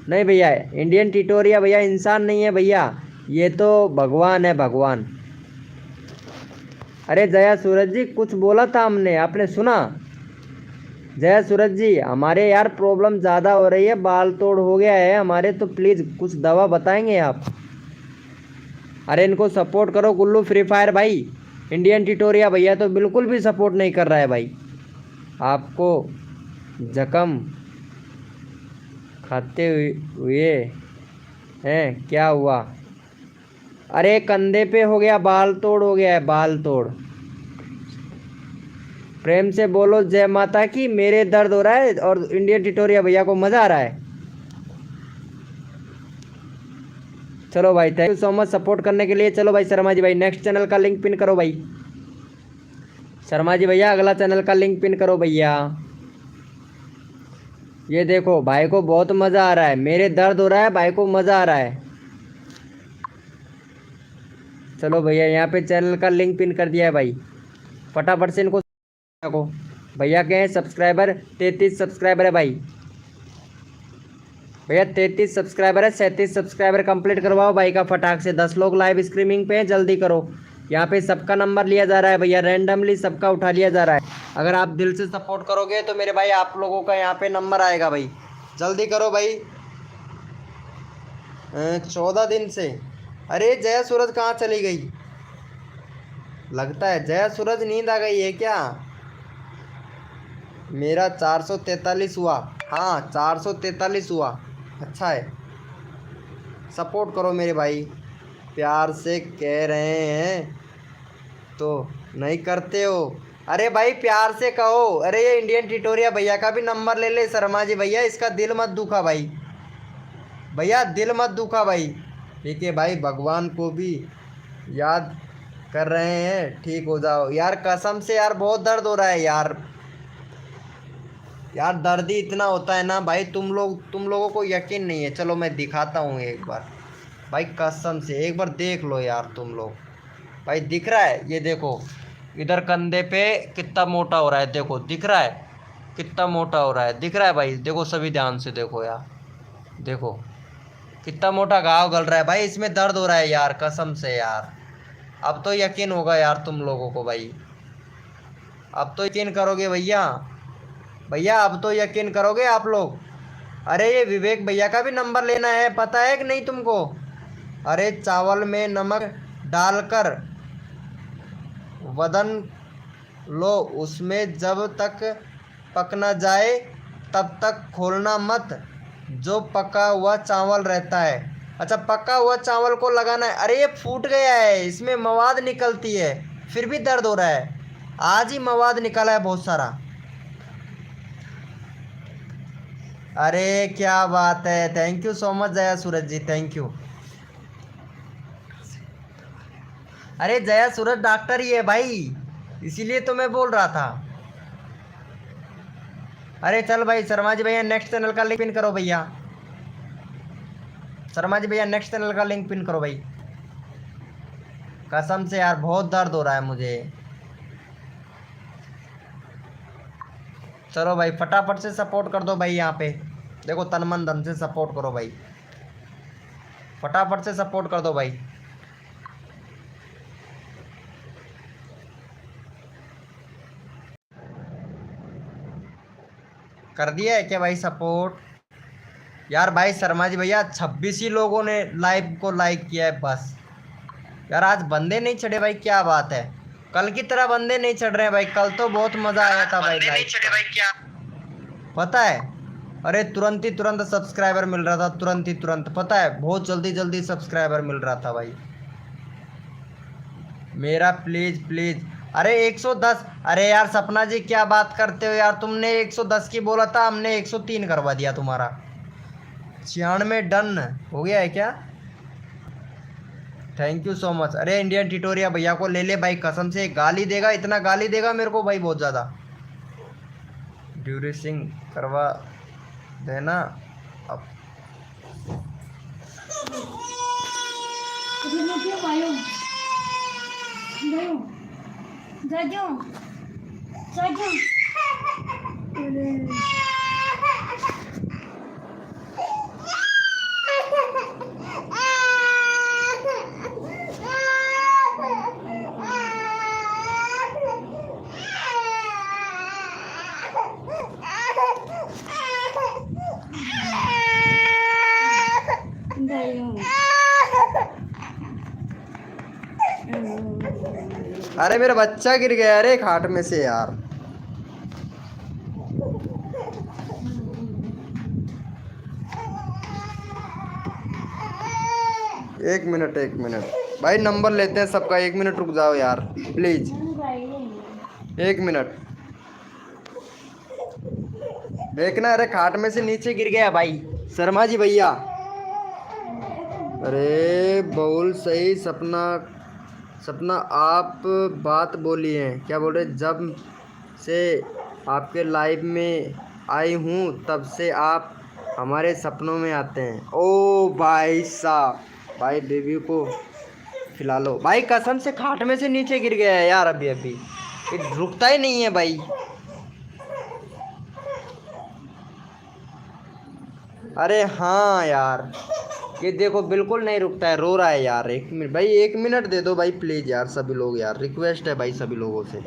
Speaker 1: नहीं भैया, इंडियन ट्यूटोरिया भैया इंसान नहीं है भैया, ये तो भगवान है भगवान। अरे जया सूरज जी कुछ बोला था हमने, आपने सुना? जया सूरज जी हमारे यार प्रॉब्लम ज़्यादा हो रही है, बाल तोड़ हो गया है हमारे, तो प्लीज़ कुछ दवा बताएंगे आप? अरे इनको सपोर्ट करो। गुल्लू फ्री फायर भाई, इंडियन ट्यूटोरिया भैया तो बिल्कुल भी सपोर्ट नहीं कर रहा है भाई। आपको जख्म खाते हुए हैं क्या हुआ? अरे कंधे पे हो गया, बाल तोड़ हो गया है, बाल तोड़। प्रेम से बोलो जय माता की। मेरे दर्द हो रहा है और इंडियन ट्यूटोरिया भैया को मज़ा आ रहा है। चलो भाई thank you so much support करने के लिए। चलो भाई शर्मा जी भाई नेक्स्ट चैनल का लिंक पिन करो भाई। शर्मा जी भैया अगला चैनल का लिंक पिन करो भैया। ये देखो भाई को बहुत मज़ा आ रहा है, मेरे दर्द हो रहा है, भाई को मज़ा आ रहा है। चलो भैया यहाँ पे चैनल का लिंक पिन कर दिया है भाई, फटाफट से इनको को। भैया के हैं सब्सक्राइबर 33 सब्सक्राइबर है भाई। भैया 33 सब्सक्राइबर है, 37 सब्सक्राइबर कंप्लीट करवाओ भाई का फटाक से। 10 लोग लाइव स्ट्रीमिंग पे हैं, जल्दी करो। यहाँ पे सबका नंबर लिया जा रहा है भैया, रैंडमली सबका उठा लिया जा रहा है। अगर आप दिल से सपोर्ट करोगे तो मेरे भाई आप लोगों का यहाँ पे नंबर आएगा भाई, जल्दी करो भाई। 14 दिन से। अरे जया सूरज कहाँ चली गई? लगता है जया सूरज नींद आ गई है क्या? मेरा 443 हुआ, हाँ 443 हुआ, अच्छा है। सपोर्ट करो मेरे भाई, प्यार से कह रहे हैं तो नहीं करते हो। अरे भाई प्यार से कहो। अरे ये इंडियन ट्यूटोरिया भैया का भी नंबर ले ले शर्मा जी भैया, इसका दिल मत दुखा भाई, भैया दिल मत दुखा भाई, ठीक है भाई। भगवान को भी याद कर रहे हैं, ठीक हो जाओ यार, कसम से यार बहुत दर्द हो रहा है यार। यार दर्द ही इतना होता है ना भाई, तुम लोगों को यकीन नहीं है। चलो मैं दिखाता हूँ एक बार भाई, कसम से एक बार देख लो यार तुम लोग। भाई दिख रहा है, ये देखो इधर कंधे पे कितना मोटा हो रहा है, देखो दिख रहा है कितना मोटा हो रहा है, दिख रहा है भाई, देखो सभी ध्यान से देखो यार, देखो कितना मोटा घाव गल रहा है भाई, इसमें दर्द हो रहा है यार, कसम से यार। अब तो यकीन होगा यार तुम लोगों को भाई, अब तो यकीन करोगे भैया, भैया अब तो यकीन करोगे आप लोग। अरे ये विवेक भैया का भी नंबर लेना है, पता है कि नहीं तुमको? अरे चावल में नमक डालकर वदन लो, उसमें जब तक पक ना जाए तब तक खोलना मत, जो पका हुआ चावल रहता है। अच्छा पका हुआ चावल को लगाना है। अरे ये फूट गया है, इसमें मवाद निकलती है, फिर भी दर्द हो रहा है। आज ही मवाद निकला है बहुत सारा। अरे क्या बात है, thank you so much Jaya Suraj ji, thank you. अरे जया सूरज डॉक्टर ही है भाई, इसीलिए तो मैं बोल रहा था। अरे चल भाई शर्मा जी भैया नेक्स्ट चैनल का लिंक पिन करो भैया, शर्मा जी भैया नेक्स्ट चैनल का लिंक पिन करो भाई। कसम से यार बहुत दर्द हो रहा है मुझे। चलो भाई फटाफट से सपोर्ट कर दो भाई, यहाँ पे देखो तन मन धन से सपोर्ट करो भाई, फटाफट से सपोर्ट कर दो भाई। कर दिया है क्या भाई सपोर्ट? यार भाई शर्मा जी भैया 26 ही लोगों ने लाइव को लाइक किया है बस। यार आज बंदे नहीं चढ़े भाई, क्या बात है, कल की तरह बंदे नहीं चढ़ रहे हैं भाई, कल तो बहुत मजा आया था भाई लाइव भाई, क्या पता है? अरे तुरंत सब्सक्राइबर मिल रहा था, तुरंत पता है, बहुत जल्दी जल्दी सब्सक्राइबर मिल रहा था भाई मेरा। प्लीज प्लीज, अरे 110। अरे यार सपना जी क्या बात करते हो यार, तुमने 110 की बोला था, हमने 103 करवा दिया तुम्हारा। 96 डन हो गया है क्या? Thank you so much. अरे इंडियन ट्यूटोरिया भैया को ले ले भाई, कसम से गाली देगा, इतना गाली देगा मेरे को भाई बहुत ज़्यादा। ड्यूरेसिंग करवा देना अब। अरे मेरा बच्चा गिर गया अरे खाट में से यार। एक मिनट भाई, नंबर लेते हैं सबका, 1 मिनट रुक जाओ यार प्लीज, 1 मिनट देखना। अरे खाट में से नीचे गिर गया भाई शर्मा जी भैया। अरे बोल सही सपना आप बात बोली हैं, क्या बोल रहे? जब से आपके लाइव में आई हूँ तब से आप हमारे सपनों में आते हैं। ओ भाई साहब, भाई बेबी को खिला लो भाई, कसम से खाट में से नीचे गिर गया है यार, अभी ये रुकता ही नहीं है भाई। अरे हाँ यार ये देखो बिल्कुल नहीं रुकता है, रो रहा है यार। 1 मिनट भाई, 1 मिनट दे दो भाई प्लीज यार सभी लोग, यार रिक्वेस्ट है भाई सभी लोगों से,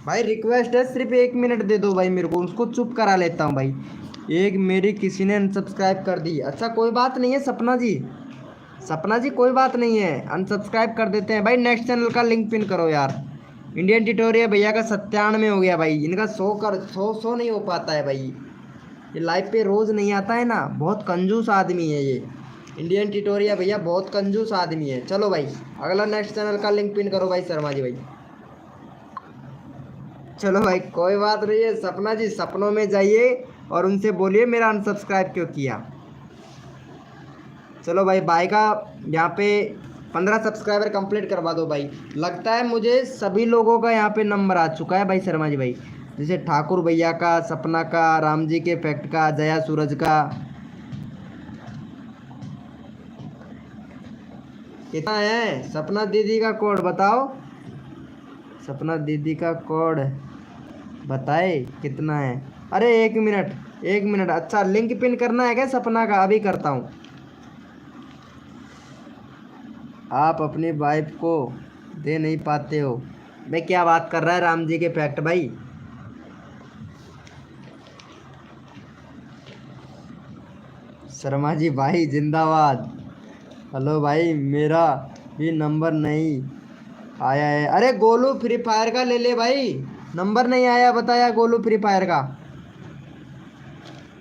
Speaker 1: भाई रिक्वेस्ट है, सिर्फ 1 मिनट दे दो भाई मेरे को, उसको चुप करा लेता हूँ भाई। एक मेरी किसी ने अनसब्सक्राइब कर दी, अच्छा कोई बात नहीं है सपना जी कोई बात नहीं है, अनसब्सक्राइब कर देते हैं भाई। नेक्स्ट चैनल का लिंक पिन करो यार। इंडियन ट्यूटोरियल भैया का 97 हो गया भाई, इनका 100 नहीं हो पाता है भाई, ये लाइव पे रोज़ नहीं आता है ना, बहुत कंजूस आदमी है ये इंडियन ट्यूटोरियल भैया, बहुत कंजूस आदमी है। चलो भाई अगला नेक्स्ट चैनल का लिंक पिन करो भाई शर्मा जी भाई। चलो भाई कोई बात नहीं है, सपना जी सपनों में जाइए और उनसे बोलिए मेरा अनसब्सक्राइब क्यों किया। चलो भाई, भाई का यहाँ पे 15 सब्सक्राइबर कंप्लीट करवा दो भाई। लगता है मुझे सभी लोगों का यहाँ पे नंबर आ चुका है भाई शर्मा जी भाई, जैसे ठाकुर भैया का, सपना का, राम जी के फैक्ट का, जया सूरज का। कितना है सपना दीदी का कोड बताओ, सपना दीदी का कोड बताए कितना है। अरे 1 मिनट, 1 मिनट। अच्छा, लिंक पिन करना है क्या सपना का? अभी करता हूँ। आप अपनी वाइफ को दे नहीं पाते हो। मैं क्या बात कर रहा है राम जी के फैक्ट भाई। शर्मा जी भाई जिंदाबाद। हेलो भाई, मेरा भी नंबर नहीं आया है। अरे गोलू फ्री फायर का ले ले भाई, नंबर नहीं आया बताया गोलू फ्री फायर का।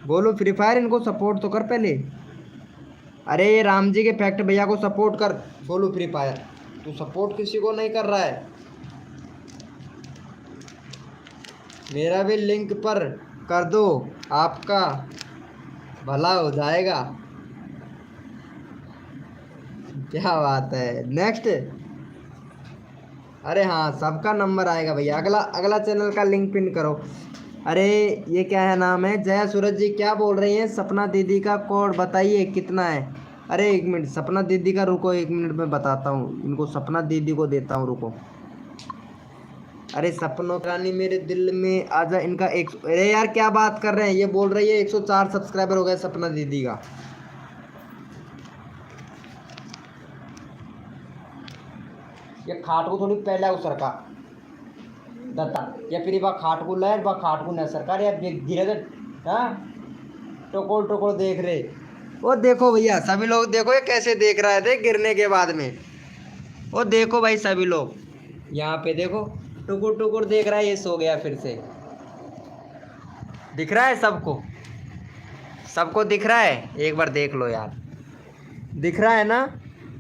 Speaker 1: गोलू फ्री फायर, इनको सपोर्ट तो कर पहले। अरे ये राम जी के फैक्ट भैया को सपोर्ट कर गोलू फ्री फायर। तू सपोर्ट किसी को नहीं कर रहा है। मेरा भी लिंक पर कर दो, आपका भला हो जाएगा। क्या बात है। नेक्स्ट। अरे हाँ, सबका नंबर आएगा भैया। अगला अगला चैनल का लिंक पिन करो। अरे ये क्या है नाम है, जया सूरज जी क्या बोल रही हैं? सपना दीदी का कोड बताइए कितना है। अरे 1 मिनट, सपना दीदी का रुको, 1 मिनट में बताता हूँ इनको। सपना दीदी को देता हूँ, रुको। अरे सपनों का रानी मेरे दिल में आजा, इनका अरे यार क्या बात कर रहे हैं, ये बोल रही है 104 सब्सक्राइबर हो गए सपना दीदी का। ये खाट को थोड़ी पहले उसर का दत्ता, या फिर बा खाट को लहर बा खाट को न सरकार, या गिरे हाँ टोकोल टोकोल देख रहे। वो देखो भैया सभी लोग, देखो ये कैसे देख रहे थे गिरने के बाद में। वो देखो भाई सभी लोग यहाँ पे देखो, टुकुर टुकुर देख रहा है। ये सो गया फिर से। दिख रहा है सबको, सबको दिख रहा है? एक बार देख लो यार, दिख रहा है ना?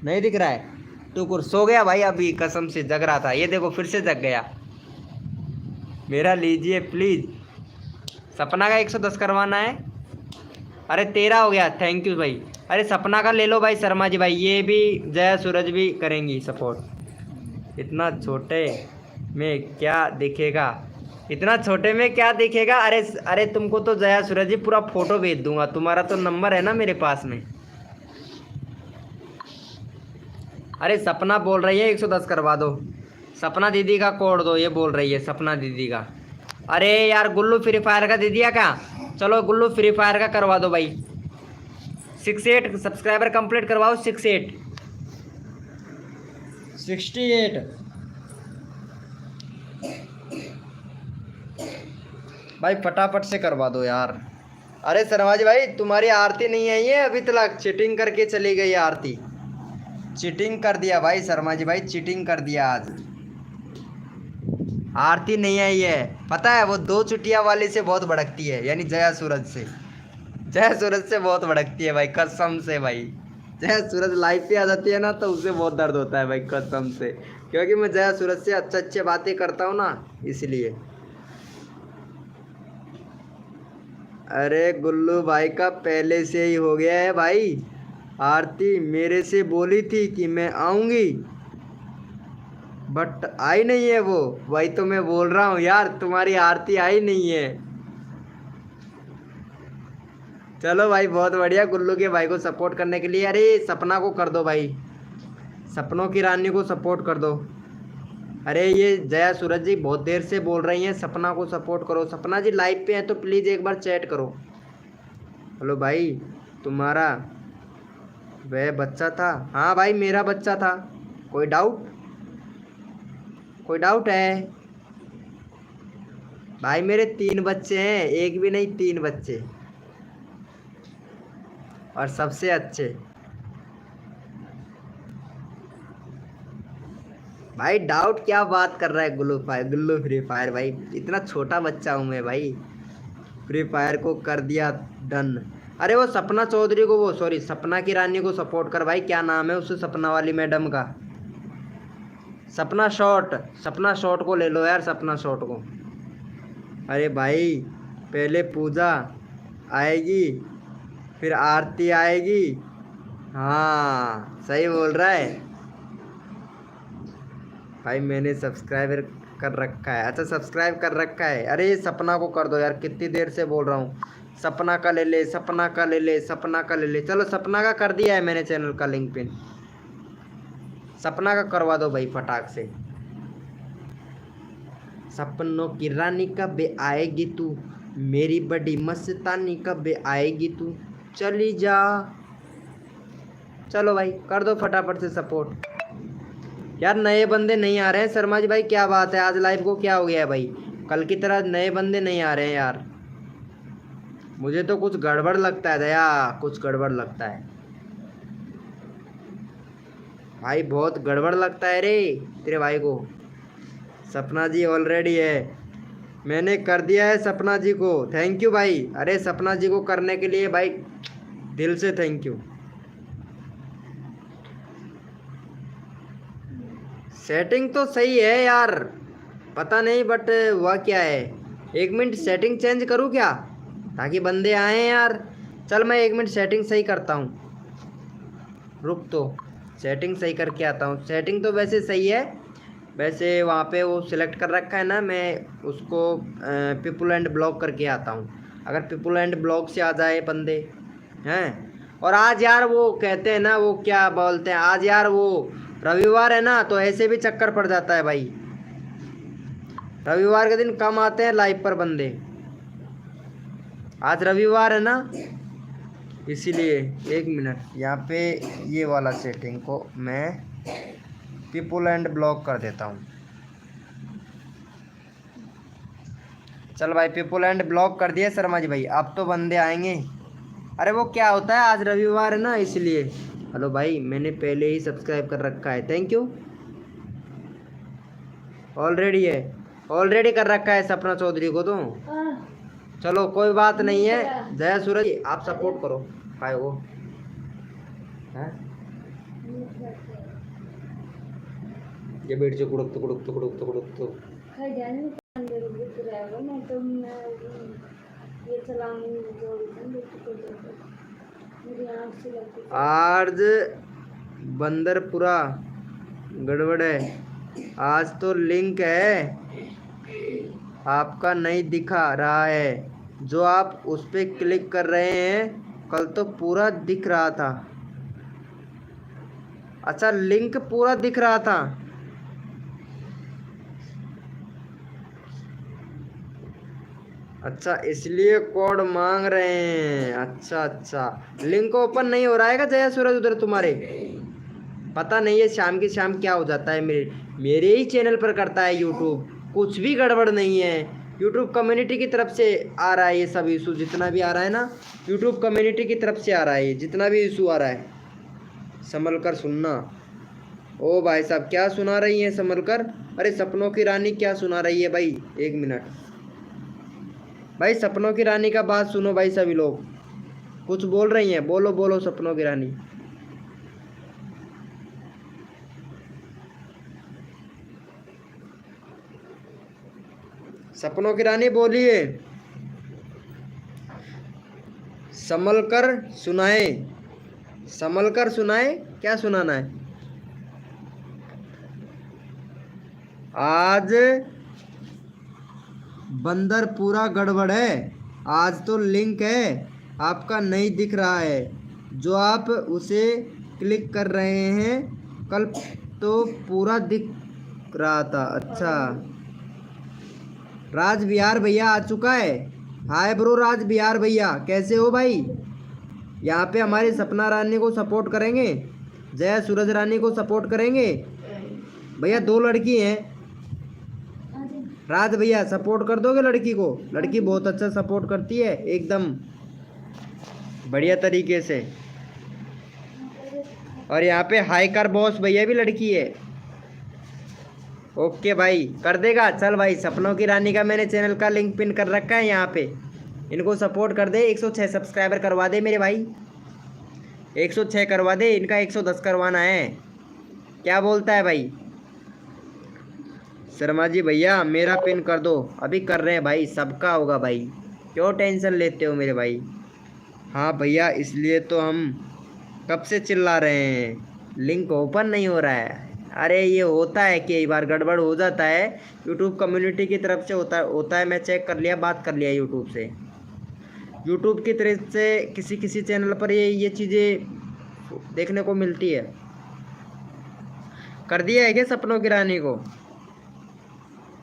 Speaker 1: नहीं दिख रहा है? टुकुर सो गया भाई, अभी कसम से जग रहा था। ये देखो फिर से जग गया। मेरा लीजिए प्लीज। सपना का 110 करवाना है। अरे 13 हो गया, थैंक यू भाई। अरे सपना का ले लो भाई शर्मा जी भाई, ये भी जया सूरज भी करेंगी सपोर्ट। इतना छोटे में क्या दिखेगा, इतना छोटे में क्या दिखेगा। अरे अरे तुमको तो जया सूरज जी पूरा फोटो भेज दूंगा, तुम्हारा तो नंबर है ना मेरे पास में। अरे सपना बोल रही है 110 करवा दो, सपना दीदी का कोड दो, ये बोल रही है सपना दीदी का। अरे यार गुल्लू फ्री फायर का दे दिया क्या? चलो गुल्लू फ्री फायर का करवा दो भाई। 68 सब्सक्राइबर कंप्लीट करवाओ। 68 भाई फटाफट से करवा दो यार। अरे शर्माजी भाई तुम्हारी आरती नहीं आई है अभी तक, चीटिंग करके चली गई आरती। चीटिंग कर दिया भाई शर्मा जी भाई, चीटिंग कर दिया आज। आरती नहीं आई है, पता है वो 2 चुटिया वाले से बहुत भड़कती है, यानी जया सूरज से। जया सूरज से बहुत भड़कती है भाई, कसम से भाई। जया सूरज लाइव पे आ जाती है ना तो उससे बहुत दर्द होता है भाई, कसम से। क्योंकि मैं जया सूरज से अच्छे अच्छे बातें करता हूँ ना, इसलिए। अरे गुल्लू भाई का पहले से ही हो गया है भाई। आरती मेरे से बोली थी कि मैं आऊँगी, बट आई नहीं है वो। वही तो मैं बोल रहा हूँ यार, तुम्हारी आरती आई नहीं है। चलो भाई बहुत बढ़िया, गुल्लू के भाई को सपोर्ट करने के लिए। अरे सपना को कर दो भाई, सपनों की रानी को सपोर्ट कर दो। अरे ये जया सूरज जी बहुत देर से बोल रही हैं सपना को सपोर्ट करो। सपना जी लाइव पे हैं तो प्लीज़ एक बार चैट करो। हेलो भाई, तुम्हारा वह बच्चा था? हाँ भाई मेरा बच्चा था। कोई डाउट? कोई डाउट है? भाई मेरे 3 बच्चे हैं, एक भी नहीं 3 बच्चे, और सबसे अच्छे। भाई डाउट क्या बात कर रहा है गुल्लू फ्री फायर भाई, इतना छोटा बच्चा हूँ मैं भाई। फ्री फायर को कर दिया डन। अरे वो सपना चौधरी को, वो सॉरी सपना की रानी को सपोर्ट कर भाई। क्या नाम है उससे, सपना वाली मैडम का? सपना शॉर्ट को ले लो यार, सपना शॉर्ट को। अरे भाई पहले पूजा आएगी, फिर आरती आएगी, हाँ सही बोल रहा है भाई, मैंने सब्सक्राइबर कर रखा है। अच्छा सब्सक्राइब कर रखा है। अरे सपना को कर दो यार, कितनी देर से बोल रहा हूँ। सपना का ले ले, सपना का ले ले, सपना का ले ले। चलो सपना का कर दिया है मैंने चैनल का लिंक पिन। सपना का करवा दो भाई फटाक से। सपनों की रानी कब आएगी तू, मेरी बड़ी मस्तानी कब आएगी तू, चली जा। चलो भाई कर दो फटाफट से सपोर्ट। यार नए बंदे नहीं आ रहे हैं शर्मा जी भाई, क्या बात है आज लाइव को क्या हो गया है भाई। कल की तरह नए बंदे नहीं आ रहे हैं यार, मुझे तो कुछ गड़बड़ लगता है दया, कुछ गड़बड़ लगता है भाई, बहुत गड़बड़ लगता है रे तेरे भाई को। सपना जी ऑलरेडी है, मैंने कर दिया है सपना जी को, थैंक यू भाई। अरे सपना जी को करने के लिए भाई दिल से थैंक यू। सेटिंग तो सही है यार, पता नहीं बट हुआ क्या है। 1 मिनट सेटिंग चेंज करूँ क्या, ताकि बंदे आए यार। चल मैं 1 मिनट सेटिंग सही करता हूँ, रुक तो सेटिंग सही करके आता हूँ। सेटिंग तो वैसे सही है, वैसे वहाँ पे वो सिलेक्ट कर रखा है ना, मैं उसको पीपल एंड ब्लॉक करके आता हूँ। अगर पीपल एंड ब्लॉक से आ जाए बंदे हैं। और आज यार वो कहते हैं ना, वो क्या बोलते हैं, आज यार वो रविवार है ना, तो ऐसे भी चक्कर पड़ जाता है भाई। रविवार के दिन कम आते हैं लाइव पर बंदे, आज रविवार है ना इसीलिए। 1 मिनट यहाँ पे ये वाला सेटिंग को मैं पीपल एंड ब्लॉक कर देता हूँ। चल भाई पीपल एंड ब्लॉक कर दिया शर्मा जी भाई, अब तो बंदे आएंगे। अरे वो क्या होता है आज रविवार है ना इसलिए। हेलो भाई मैंने पहले ही सब्सक्राइब कर रखा है, थैंक यू। ऑलरेडी है, ऑलरेडी कर रखा है सपना चौधरी को तो। चलो कोई बात नहीं है। जया सूरज आप सपोर्ट करो भाई वो है? ये बैठ जो कुड़क तो कुड़क तो कुड़क तो कुड़क तो आज बंदरपुरा गड़बड़ है, आज तो लिंक है आपका नहीं दिखा रहा है, जो आप उस पर क्लिक कर रहे हैं, कल तो पूरा दिख रहा था। अच्छा लिंक पूरा दिख रहा था, अच्छा इसलिए कोड मांग रहे हैं। अच्छा अच्छा लिंक ओपन नहीं हो रहा है क्या जया सूरज उधर तुम्हारे? पता नहीं है शाम की शाम क्या हो जाता है, मेरे ही चैनल पर करता है यूट्यूब, कुछ भी गड़बड़ नहीं है। यूट्यूब कम्युनिटी की तरफ से आ रहा है ये सब इशू, जितना भी आ रहा है ना यूट्यूब कम्युनिटी की तरफ से आ रहा है, जितना भी इशू आ रहा है। संभल कर सुनना। ओ भाई साहब क्या सुना रही हैं संभल कर? अरे सपनों की रानी क्या सुना रही है भाई? 1 मिनट भाई, सपनों की रानी का बात सुनो भाई, सभी लोग कुछ बोल रही हैं, बोलो बोलो सपनों की रानी। सपनों की रानी बोलिए, संभल कर सुनाए, संभल कर सुनाए, क्या सुनाना है? आज बंदर पूरा गड़बड़ है, आज तो लिंक है आपका नहीं दिख रहा है, जो आप उसे क्लिक कर रहे हैं, कल तो पूरा दिख रहा था। अच्छा राज बिहार भैया आ चुका है। हाय ब्रो राज बिहार भैया, कैसे हो भाई? यहाँ पे हमारी सपना रानी को सपोर्ट करेंगे, जया सूरज रानी को सपोर्ट करेंगे भैया। 2 लड़की हैं, राज भैया सपोर्ट कर दोगे लड़की को? लड़की बहुत अच्छा सपोर्ट करती है, एकदम बढ़िया तरीके से। और यहाँ पे हाईकर बॉस भैया भी लड़की है। ओके भाई कर देगा। चल भाई सपनों की रानी का मैंने चैनल का लिंक पिन कर रखा है यहाँ पे, इनको सपोर्ट कर दे। 106 सब्सक्राइबर करवा दे मेरे भाई, 106 करवा दे, इनका 110 करवाना है। क्या बोलता है भाई? शर्मा जी भैया मेरा पिन कर दो, अभी कर रहे हैं भाई, सबका होगा भाई, क्यों टेंशन लेते हो मेरे भाई? हाँ भैया इसलिए तो हम कब से चिल्ला रहे हैं, लिंक ओपन नहीं हो रहा है। अरे ये होता है, कई बार गड़बड़ हो जाता है, यूट्यूब कम्युनिटी की तरफ से होता है। मैं चेक कर लिया, बात कर लिया यूट्यूब से। यूट्यूब की तरफ से किसी किसी चैनल पर ये चीज़ें देखने को मिलती है। कर दिया है क्या सपनों की रानी को?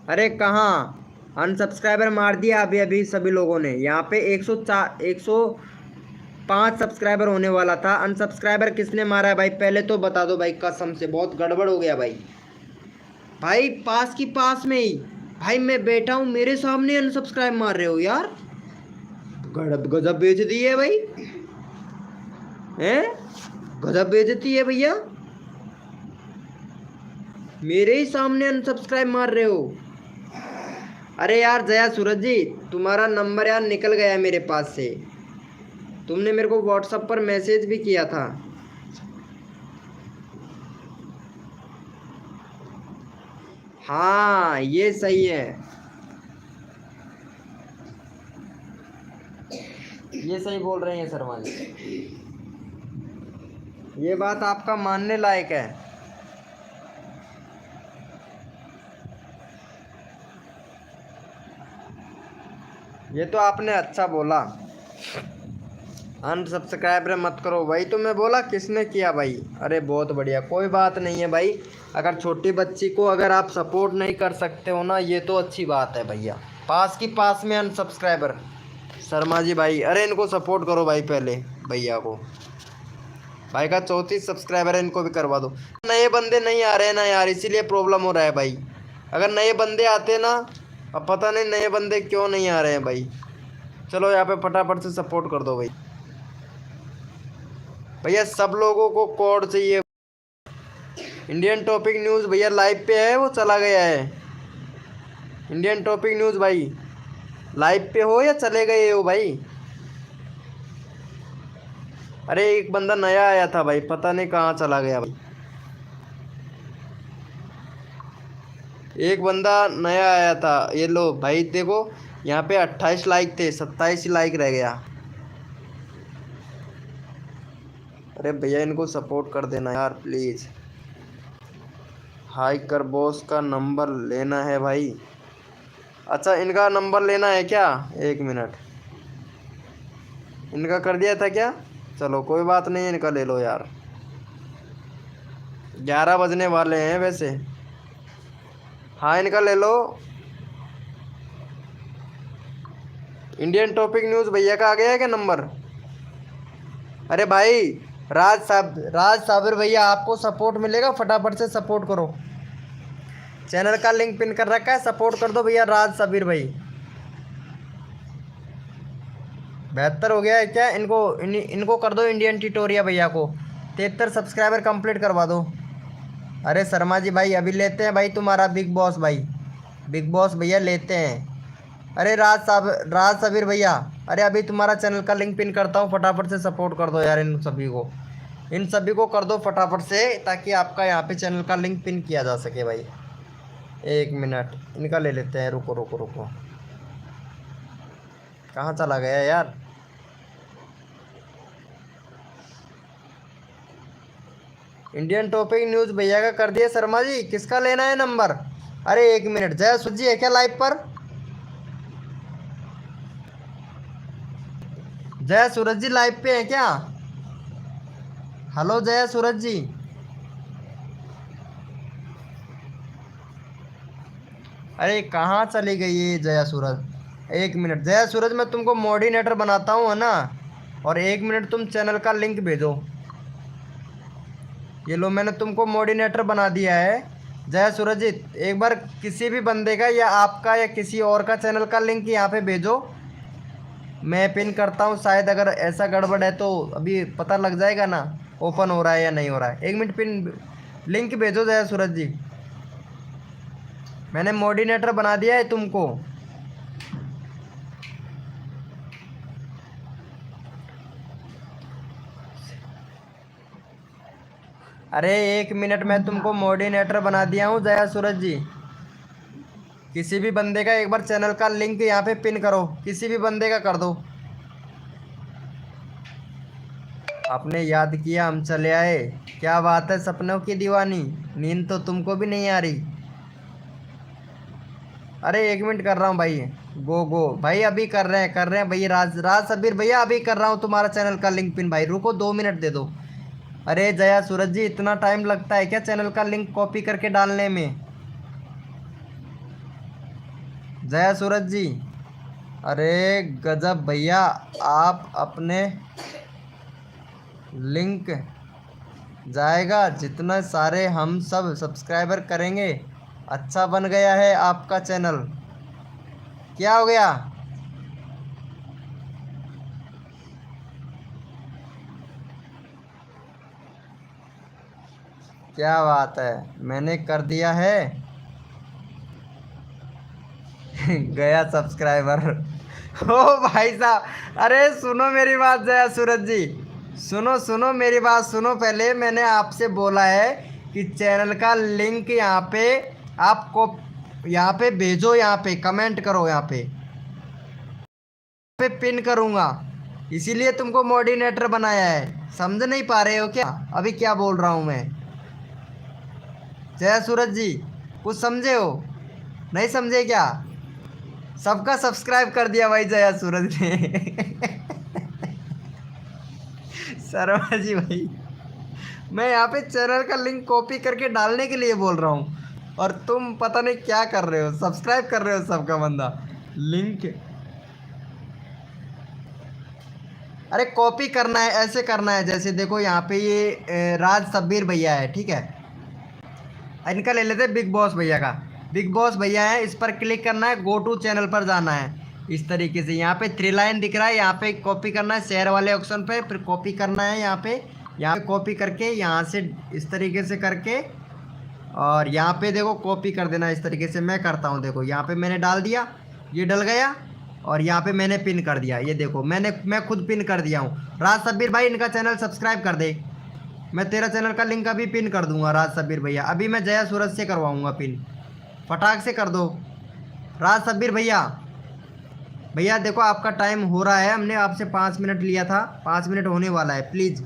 Speaker 1: अरे कहाँ, अनसब्सक्राइबर मार दिया अभी अभी सभी लोगों ने। यहाँ पे 105 सब्सक्राइबर होने वाला था, अनसब्सक्राइबर किसने मारा है भाई? पहले तो बता दो भाई, कसम से बहुत गड़बड़ हो गया भाई। भाई पास की पास में ही भाई मैं बैठा हूँ, मेरे सामने अनसब्सक्राइब मार रहे हो यार, गजब बेइज्जती है भाई, हैं? गजब बेइज्जती है भैया, मेरे ही सामने अनसब्सक्राइब मार रहे हो। अरे यार जया सूरज जी, तुम्हारा नंबर यार निकल गया है मेरे पास से, तुमने मेरे को व्हाट्सएप पर मैसेज भी किया था। हाँ ये सही है, ये सही बोल रहे हैं शर्मा जी, ये बात आपका मानने लायक है। ये तो आपने अच्छा बोला, अनसब्सक्राइब मत करो, वही तो मैं बोला, किसने किया भाई? अरे बहुत बढ़िया, कोई बात नहीं है भाई। अगर छोटी बच्ची को अगर आप सपोर्ट नहीं कर सकते हो ना, ये तो अच्छी बात है भैया। पास की पास में अनसब्सक्राइबर, शर्मा जी भाई, अरे इनको सपोर्ट करो भाई, पहले भैया को, भाई का 34 सब्सक्राइबर है, इनको भी करवा दो। नए बंदे नहीं आ रहे हैं ना यार, इसीलिए प्रॉब्लम हो रहा है भाई। अगर नए बंदे आते ना, अब पता नहीं नए बंदे क्यों नहीं आ रहे हैं भाई। चलो यहाँ पे फटाफट से सपोर्ट कर दो भाई। भैया सब लोगों को कोड चाहिए। इंडियन टॉपिक न्यूज़ भैया लाइव पे है, वो चला गया है। इंडियन टॉपिक न्यूज़ भाई लाइव पे हो या चले गए हो भाई? अरे एक बंदा नया आया था भाई, पता नहीं कहाँ चला गया भाई। एक बंदा नया आया था, ये लो भाई देखो, यहाँ पे 28 लाइक थे, 27 ही लाइक रह गया। अरे भैया इनको सपोर्ट कर देना यार प्लीज़। हाई कर बॉस का नंबर लेना है भाई। अच्छा इनका नंबर लेना है क्या? एक मिनट, इनका कर दिया था क्या? चलो कोई बात नहीं, इनका ले लो यार। 11 बजने वाले हैं वैसे। हाँ इनका ले लो। इंडियन टॉपिक न्यूज़ भैया का आ गया है क्या नंबर? अरे भाई राज साबिर भैया, आपको सपोर्ट मिलेगा, फटाफट से सपोर्ट करो। चैनल का लिंक पिन कर रखा है, सपोर्ट कर दो भैया राज साबिर भाई। 72 हो गया है क्या? इनको कर दो इंडियन ट्यूटोरिया भैया को, 73 सब्सक्राइबर कंप्लीट करवा दो। अरे शर्मा जी भाई अभी लेते हैं भाई तुम्हारा बिग बॉस भाई, बिग बॉस भैया लेते हैं। अरे राज साबिर भैया, अरे अभी तुम्हारा चैनल का लिंक पिन करता हूँ, फटाफट से सपोर्ट कर दो यार इन सभी को कर दो फटाफट से, ताकि आपका यहाँ पे चैनल का लिंक पिन किया जा सके भाई। एक मिनट इनका ले लेते हैं, रुको रुको रुको, कहाँ चला गया यार? इंडियन टॉपिक न्यूज़ भैया का कर दिया शर्मा जी, किसका लेना है नंबर? अरे एक मिनट, जय सूरज जी है क्या लाइव पर? जय सूरज जी लाइव पे है क्या? हेलो जय सूरज जी। अरे कहाँ चली गई ये जया सूरज? एक मिनट जया सूरज, मैं तुमको मॉडिनेटर बनाता हूँ है ना, और 1 मिनट तुम चैनल का लिंक भेजो। ये लो मैंने तुमको मॉडिनेटर बना दिया है। जय सूरज जी एक बार किसी भी बंदे का या आपका या किसी और का चैनल का लिंक यहाँ पे भेजो, मैं पिन करता हूँ। शायद अगर ऐसा गड़बड़ है तो अभी पता लग जाएगा ना ओपन हो रहा है या नहीं हो रहा है। 1 मिनट पिन लिंक भेजो जय सूरज जी, मैंने मॉडिनेटर बना दिया है तुमको। अरे 1 मिनट में तुमको मॉडिनेटर बना दिया हूँ जया सूरज जी। किसी भी बंदे का एक बार चैनल का लिंक यहाँ पे पिन करो, किसी भी बंदे का कर दो। आपने याद किया, हम चले आए। क्या बात है सपनों की दीवानी, नींद तो तुमको भी नहीं आ रही। अरे 1 मिनट कर रहा हूँ भाई। गो गो भाई, अभी कर रहे हैं भाई। राज राज सबीर भैया, अभी कर रहा हूँ तुम्हारा चैनल का लिंक पिन भाई, रुको 2 मिनट दे दो। अरे जया सूरज जी, इतना टाइम लगता है क्या चैनल का लिंक कॉपी करके डालने में? जया सूरज जी, अरे गजब भैया, आप अपने लिंक जाएगा जितना सारे हम सब सब्सक्राइबर करेंगे। अच्छा बन गया है आपका चैनल। क्या हो गया? क्या बात है, मैंने कर दिया है। गया सब्सक्राइबर। ओ भाई साहब, अरे सुनो मेरी बात जया सूरज जी, सुनो सुनो मेरी बात सुनो। पहले मैंने आपसे बोला है कि चैनल का लिंक यहाँ पे आपको, यहाँ पे भेजो, यहाँ पे कमेंट करो, यहाँ पे पिन करूँगा। इसीलिए तुमको मोडिनेटर बनाया है। समझ नहीं पा रहे हो क्या अभी क्या बोल रहा हूँ मैं? जया सूरज जी, कुछ समझे हो? नहीं समझे क्या? सबका सब्सक्राइब कर दिया भाई जया सूरज ने। शर्मा जी भाई, मैं यहाँ पे चैनल का लिंक कॉपी करके डालने के लिए बोल रहा हूँ, और तुम पता नहीं क्या कर रहे हो, सब्सक्राइब कर रहे हो सबका बंदा लिंक। अरे कॉपी करना है, ऐसे करना है जैसे देखो यहाँ पे ये राज सब्बीर भैया है, ठीक है। इनका ले लेते हैं बिग बॉस भैया का। बिग बॉस भैया है, इस पर क्लिक करना है, गो टू चैनल पर जाना है। इस तरीके से यहाँ पे 3 लाइन दिख रहा है, यहाँ पे कॉपी करना है शेयर वाले ऑप्शन पे, फिर कॉपी करना है यहाँ पे कॉपी करके यहाँ से इस तरीके से करके, और यहाँ पे देखो कॉपी कर देना इस तरीके से। मैं करता हूँ, देखो यहाँ पे मैंने डाल दिया, ये डल गया, और यहाँ पे मैंने पिन कर दिया। ये देखो मैं खुद पिन कर दिया हूँ। राज सब्बीर भाई, इनका चैनल सब्सक्राइब कर दे। मैं तेरा चैनल का लिंक अभी पिन कर दूंगा राज सब्बीर भैया। अभी मैं जया सूरज से करवाऊंगा पिन, फटाक से कर दो। राज सब्बीर भैया, भैया देखो आपका टाइम हो रहा है, हमने आपसे 5 मिनट लिया था, 5 मिनट होने वाला है, प्लीज़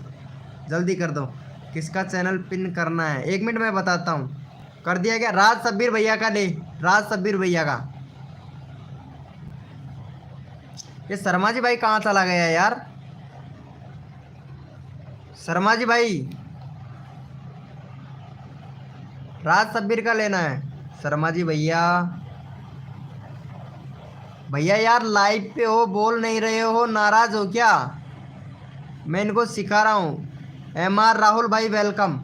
Speaker 1: जल्दी कर दो। किसका चैनल पिन करना है? 1 मिनट में बताता हूँ। कर दिया क्या? राज सब्बीर भैया का ले, राज सब्बीर भैया का। ये शर्मा जी भाई कहाँ चला गया यार? शर्मा जी भाई, राज सब्बीर का लेना है। शर्मा जी भैया, भैया यार लाइव पे हो, बोल नहीं रहे हो, नाराज हो क्या? मैं इनको सिखा रहा हूँ। MR राहुल भाई वेलकम।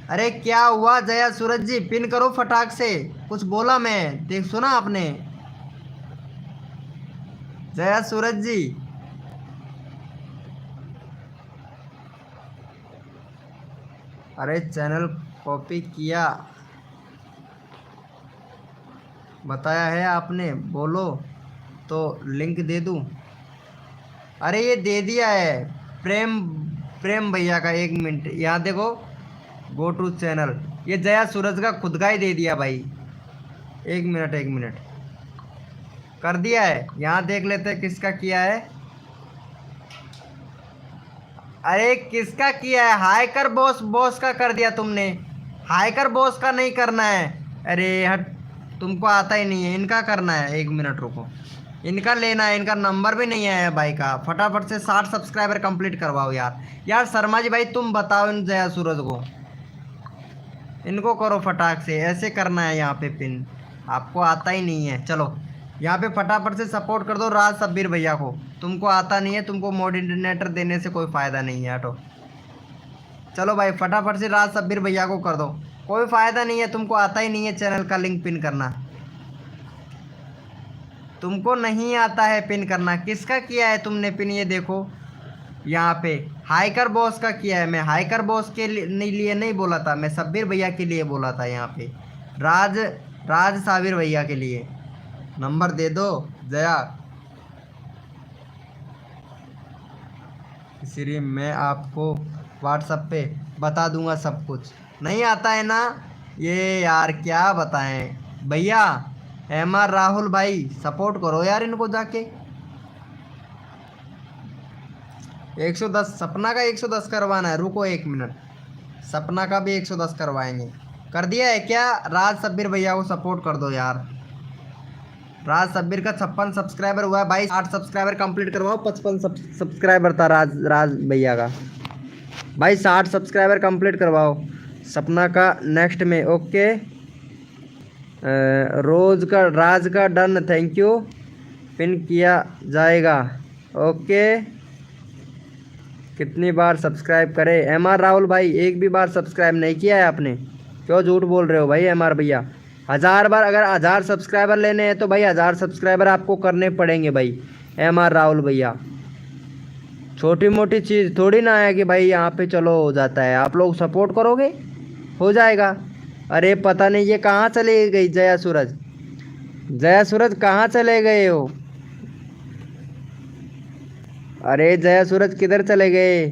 Speaker 1: अरे क्या हुआ जया सूरज जी, पिन करो फटाक से, कुछ बोला मैं, देख सुना आपने? जया सूरज जी, अरे चैनल कॉपी किया बताया है आपने, बोलो तो लिंक दे दूं। अरे ये दे दिया है प्रेम प्रेम भैया का। 1 मिनट यहाँ देखो, गो टू चैनल, ये जया सूरज का खुद का ही दे दिया भाई। 1 मिनट 1 मिनट कर दिया है, यहाँ देख लेते हैं किसका किया है। अरे किसका किया है? हाइकर बॉस, बॉस का कर दिया तुमने, हाइकर बॉस का नहीं करना है। अरे हट, तुमको आता ही नहीं है, इनका करना है। 1 मिनट रुको, इनका लेना है, इनका नंबर भी नहीं आया भाई का। फटाफट से 60 सब्सक्राइबर कंप्लीट करवाओ यार। यार शर्मा जी भाई तुम बताओ इन जया सूरज को, इनको करो फटाक से, ऐसे करना है यहाँ पे पिन, आपको आता ही नहीं है। चलो यहाँ पे फटाफट से सपोर्ट कर दो राज सब्बीर भैया को, तुमको आता नहीं है, तुमको मोडिनेटर देने से कोई फ़ायदा नहीं है, हटो। चलो भाई फटाफट से राज सब्बीर भैया को कर दो, कोई फ़ायदा नहीं है, तुमको आता ही नहीं है चैनल का लिंक पिन करना, तुमको नहीं आता है पिन करना। किसका किया है तुमने पिन? ये देखो यहाँ पे हाइकर बॉस का किया है। मैं हाइकर बॉस के लिए नहीं बोला था, मैं सब्बीर भैया के लिए बोला था। यहाँ पे राज साबिर भैया के लिए नंबर दे दो जया, इसलिए मैं आपको व्हाट्सएप पे बता दूंगा सब कुछ। नहीं आता है ना ये यार, क्या बताएं भैया। MR राहुल भाई सपोर्ट करो यार इनको जाके। 110 सपना का 110 करवाना है, रुको 1 मिनट। सपना का भी 110 करवाएंगे। कर दिया है क्या? राज सब्बीर भैया को सपोर्ट कर दो यार। राज सब्बीर का 56 सब्सक्राइबर हुआ है भाई, 8 सब्सक्राइबर कंप्लीट करवाओ। 55 सब्सक्राइबर था राज राज भैया का भाई, 60 सब्सक्राइबर कंप्लीट करवाओ। सपना का नेक्स्ट में ओके। रोज का राज का डन, थैंक यू, पिन किया जाएगा ओके। कितनी बार सब्सक्राइब करे? एम आर राहुल भाई एक भी बार सब्सक्राइब नहीं किया है आपने, क्यों झूठ बोल रहे हो भाई एम आर भैया? 1000 बार, अगर 1000 सब्सक्राइबर लेने हैं तो भाई 1000 सब्सक्राइबर आपको करने पड़ेंगे भाई एम आर राहुल भैया। छोटी मोटी चीज़ थोड़ी ना है कि भाई यहाँ पे चलो हो जाता है, आप लोग सपोर्ट करोगे हो जाएगा। अरे पता नहीं ये कहाँ चले गई जया सूरज, जया सूरज कहाँ चले गए हो? अरे जया सूरज किधर चले गए?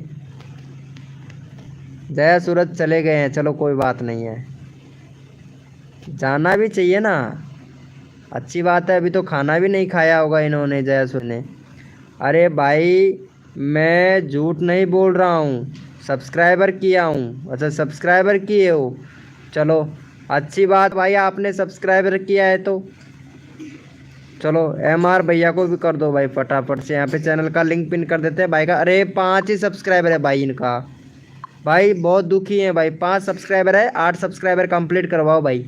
Speaker 1: जया सूरज चले गए हैं, चलो कोई बात नहीं है, जाना भी चाहिए ना, अच्छी बात है। अभी तो खाना भी नहीं खाया होगा इन्होंने, जया सूरज ने। अरे भाई मैं झूठ नहीं बोल रहा हूँ, सब्सक्राइबर किया हूँ। अच्छा सब्सक्राइबर किए हो, चलो अच्छी बात भाई, आपने सब्सक्राइबर किया है तो चलो। एम आर भैया को भी कर दो भाई फटाफट से, यहाँ पे चैनल का लिंक पिन कर देते हैं भाई का। अरे 5 ही सब्सक्राइबर है भाई इनका, भाई बहुत दुखी हैं भाई। 5 सब्सक्राइबर है, 8 सब्सक्राइबर कंप्लीट करवाओ भाई।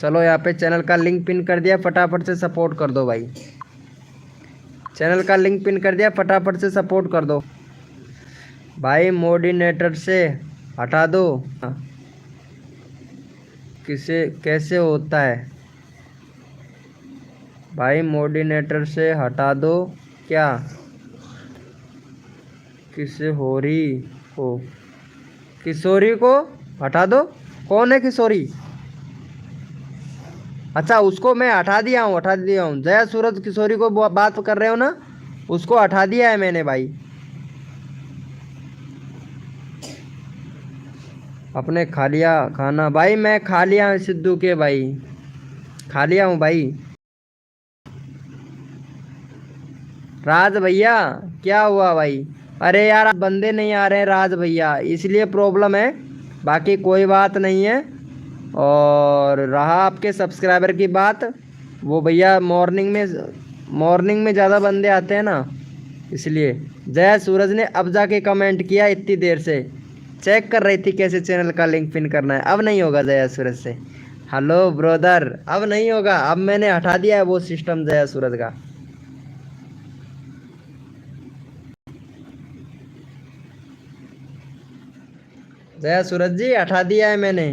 Speaker 1: चलो यहाँ पे चैनल का लिंक पिन कर दिया, फटाफट से सपोर्ट कर दो भाई। चैनल का लिंक पिन कर दिया, फटाफट से सपोर्ट कर दो भाई। मोडिनेटर से हटा दो, किसे कैसे होता है भाई? मोडिनेटर से हटा दो क्या? किसे हो रही हो? किशोरी को हटा दो। कौन है किशोरी? अच्छा उसको मैं हटा दिया हूँ, हटा दिया हूँ। जया सूरज किशोरी को बात कर रहे हो ना, उसको हटा दिया है मैंने भाई। अपने खा लिया खाना भाई? मैं खा लिया हूँ सिद्धू के भाई, खा लिया हूँ भाई। राज भैया क्या हुआ भाई? अरे यार बंदे नहीं आ रहे हैं राज भैया, इसलिए प्रॉब्लम है, बाकी कोई बात नहीं है। और रहा आपके सब्सक्राइबर की बात, वो भैया मॉर्निंग में ज़्यादा बंदे आते हैं ना, इसलिए। जया सूरज ने अब जाके कमेंट किया, इतनी देर से चेक कर रही थी कैसे चैनल का लिंक पिन करना है। अब नहीं होगा जया सूरज से। हेलो ब्रदर, अब नहीं होगा, अब मैंने हटा दिया है वो सिस्टम जया सूरज का। जया सूरज जी हटा दिया है मैंने।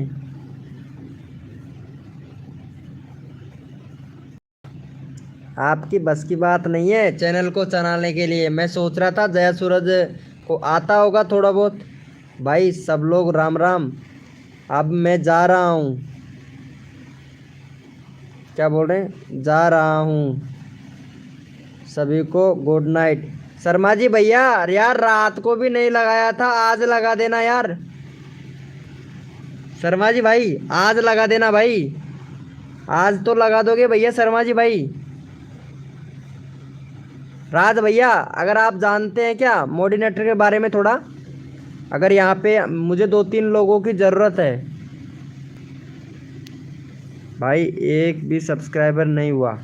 Speaker 1: आपकी बस की बात नहीं है चैनल को चलाने के लिए। मैं सोच रहा था जया सूरज को आता होगा थोड़ा बहुत। भाई सब लोग राम राम, अब मैं जा रहा हूँ। क्या बोल रहे हैं? जा रहा हूँ, सभी को गुड नाइट। शर्मा जी भैया यार रात को भी नहीं लगाया था, आज लगा देना यार। शर्मा जी भाई आज लगा देना भाई, आज तो लगा दोगे भैया शर्मा जी भाई। राज भैया अगर आप जानते हैं क्या मोडिनेटर के बारे में थोड़ा, अगर यहाँ पे मुझे 2-3 लोगों की ज़रूरत है भाई, एक भी सब्सक्राइबर नहीं हुआ।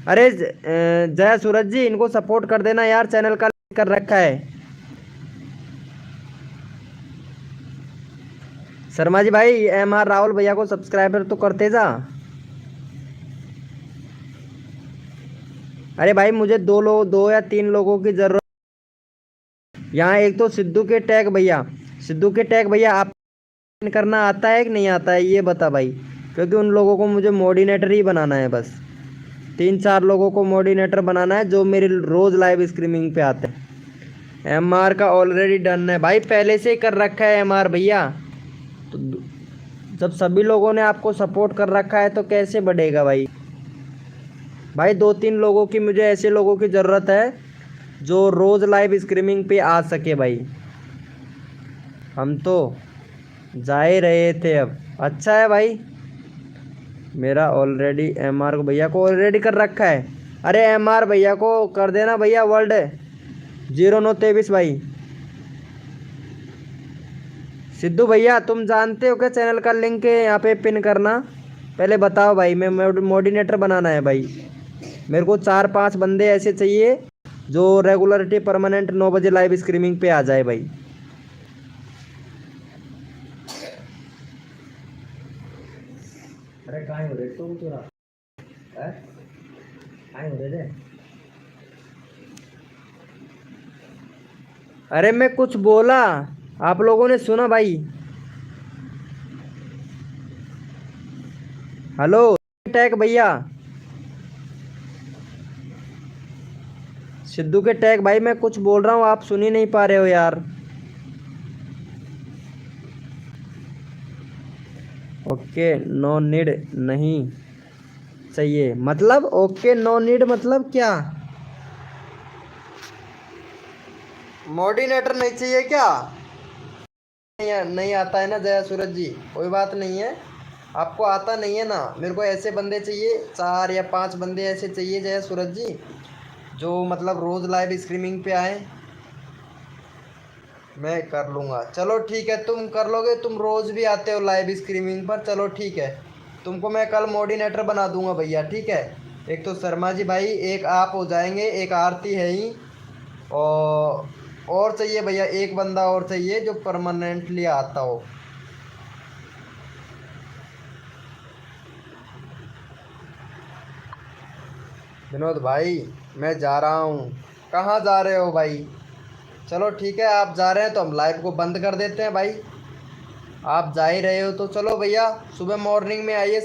Speaker 1: अरे जया सूरज जी इनको सपोर्ट कर देना यार, चैनल का लिंक कर रखा है। शर्मा जी भाई एम आर राहुल भैया को सब्सक्राइबर तो करते जा। अरे भाई मुझे 2 या 3 लोगों की ज़रूरत यहाँ। एक तो सिद्धू के टैग भैया, सिद्धू के टैग भैया आप करना आता है कि नहीं आता है ये बता भाई, क्योंकि उन लोगों को मुझे मोडिनेटर ही बनाना है बस। 3-4 लोगों को मोडिनेटर बनाना है जो मेरी रोज़ लाइव स्ट्रीमिंग पे आते हैं। एम आर का ऑलरेडी डन है भाई, पहले से ही कर रखा है एम आर भैया। तो जब सभी लोगों ने आपको सपोर्ट कर रखा है तो कैसे बढ़ेगा भाई? भाई 2-3 लोगों की, मुझे ऐसे लोगों की ज़रूरत है जो रोज़ लाइव स्ट्रीमिंग पे आ सके भाई। हम तो जा ही रहे थे अब। अच्छा है भाई, मेरा ऑलरेडी एम आर को भैया को ऑलरेडी कर रखा है। अरे MR भैया को कर देना भैया वर्ल्ड 0923 भाई। सिद्धू भैया तुम जानते हो क्या चैनल का लिंक है यहाँ पे पिन करना? पहले बताओ भाई, मैं मोडिनेटर बनाना है भाई। मेरे को 4-5 बंदे ऐसे चाहिए जो रेगुलरिटी परमानेंट 9 बजे लाइव स्ट्रीमिंग पे आ जाए भाई। अरे कहाँ हो रहे तुम थोड़ा कहाँ हो रहे? अरे मैं कुछ बोला, आप लोगों ने सुना भाई? हेलो टैग भैया, सिद्धू के टैग भाई, मैं कुछ बोल रहा हूँ आप सुन ही नहीं पा रहे हो यार। ओके नो नीड नहीं चाहिए मतलब? ओके नो नीड मतलब क्या? मोडिनेटर नहीं चाहिए क्या? नहीं आता है ना जया सूरज जी, कोई बात नहीं है। आपको आता नहीं है ना, मेरे को ऐसे बंदे चाहिए 4 या 5 बंदे ऐसे चाहिए जया सूरज जी, जो मतलब रोज़ लाइव स्ट्रीमिंग पे आए। मैं कर लूँगा, चलो ठीक है, तुम कर लोगे, तुम रोज़ भी आते हो लाइव स्ट्रीमिंग पर, चलो ठीक है। तुमको मैं कल मोडिनेटर बना दूंगा भैया, ठीक है। एक तो शर्मा जी भाई, एक आप हो जाएंगे, एक आरती है ही, और चाहिए भैया, एक बंदा और चाहिए जो परमानेंटली आता हो। विनोद भाई मैं जा रहा हूँ। कहाँ जा रहे हो भाई? चलो ठीक है, आप जा रहे हैं तो हम लाइव को बंद कर देते हैं भाई। आप जा ही रहे हो तो चलो भैया, सुबह मॉर्निंग में आइए।